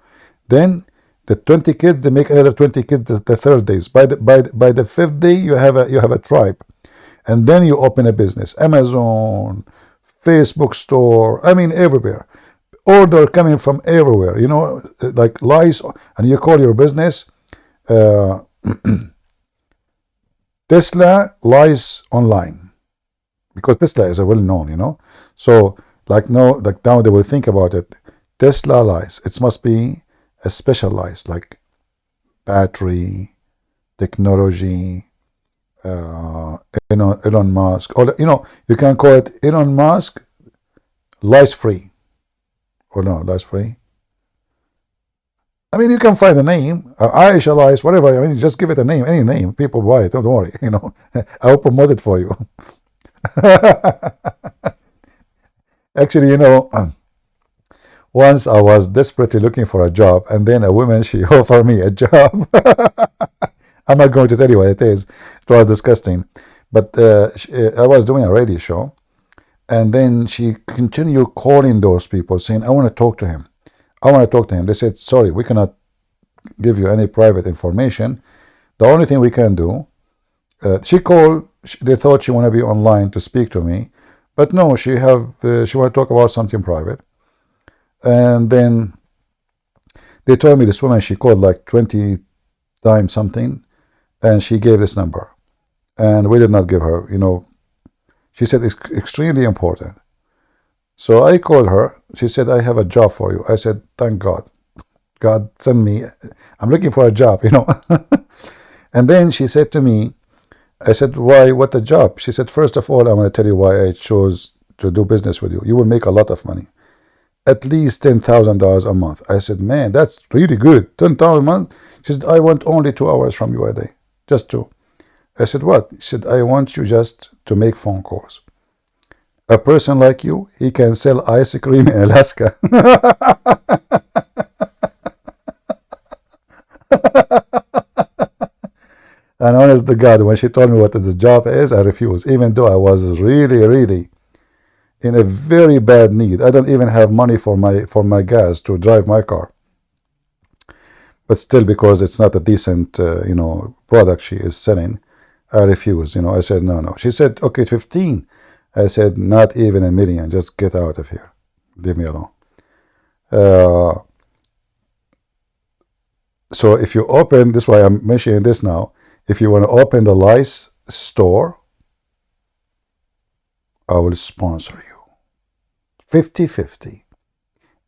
Then the 20 kids, they make another 20 kids the third days. By the 5th day, you have a tribe. And then you open a business. Amazon, Facebook store, I mean everywhere. Order coming from everywhere, you know, like lies, and you call your business Tesla Lies Online, because Tesla is a well known, you know. So like now they will think about it. Tesla lies. It must be a special lies, like battery, technology, Elon Musk, or you know, you can call it Elon Musk lies free. Or no, lies free. I mean, you can find a name, Aisha lies, whatever. I mean, just give it a name, any name. People buy it. Don't worry. You know, I will promote it for you. Actually, you know, once I was desperately looking for a job, and then a woman, she offered me a job. I'm not going to tell you what it is. It was disgusting. But I was doing a radio show, and then she continued calling those people saying, I want to talk to him. I want to talk to him. They said, sorry, we cannot give you any private information. The only thing we can do, she called, they thought she want to be online to speak to me, but no, she want to talk about something private. And then they told me this woman, she called like 20 times something, and she gave this number. And we did not give her, you know, she said it's extremely important. So I called her. She said, I have a job for you. I said, thank God. God send me. I'm looking for a job, you know. And then she said to me, I said, why, what a job? She said, first of all, I want to tell you why I chose to do business with you. You will make a lot of money. At least $10,000 a month. I said, man, that's really good. $10,000 a month? She said, I want only 2 hours from you a day. Just 2. I said, what? She said, I want you just to make phone calls. A person like you, he can sell ice cream in Alaska. And honest to God, when she told me what the job is, I refused, even though I was really in a very bad need. I don't even have money for my gas to drive my car. But still, because it's not a decent you know, product she is selling, I refused. You know, I said no. She said, okay, 15. I said, not even $1 million. Just get out of here. Leave me alone. So if you open, this is why I'm mentioning this now. If you want to open the lice store, I will sponsor you. 50-50.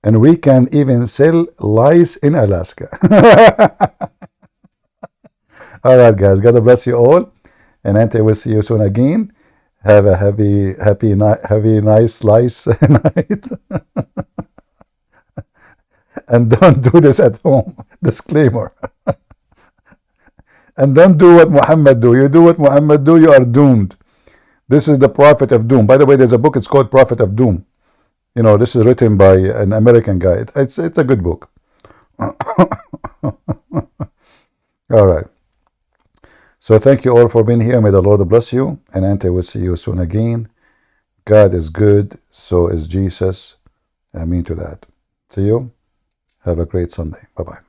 And we can even sell lice in Alaska. All right, guys. God bless you all. And Ante will see you soon again. Have a happy nice lice night. And don't do this at home. Disclaimer. And don't do what Muhammad do. You do what Muhammad do, you are doomed. This is the Prophet of Doom. By the way, there's a book, it's called Prophet of Doom. You know, this is written by an American guy. It's a good book. All right. So thank you all for being here. May the Lord bless you. And Ante will see you soon again. God is good. So is Jesus. Amen to that. See you. Have a great Sunday. Bye-bye.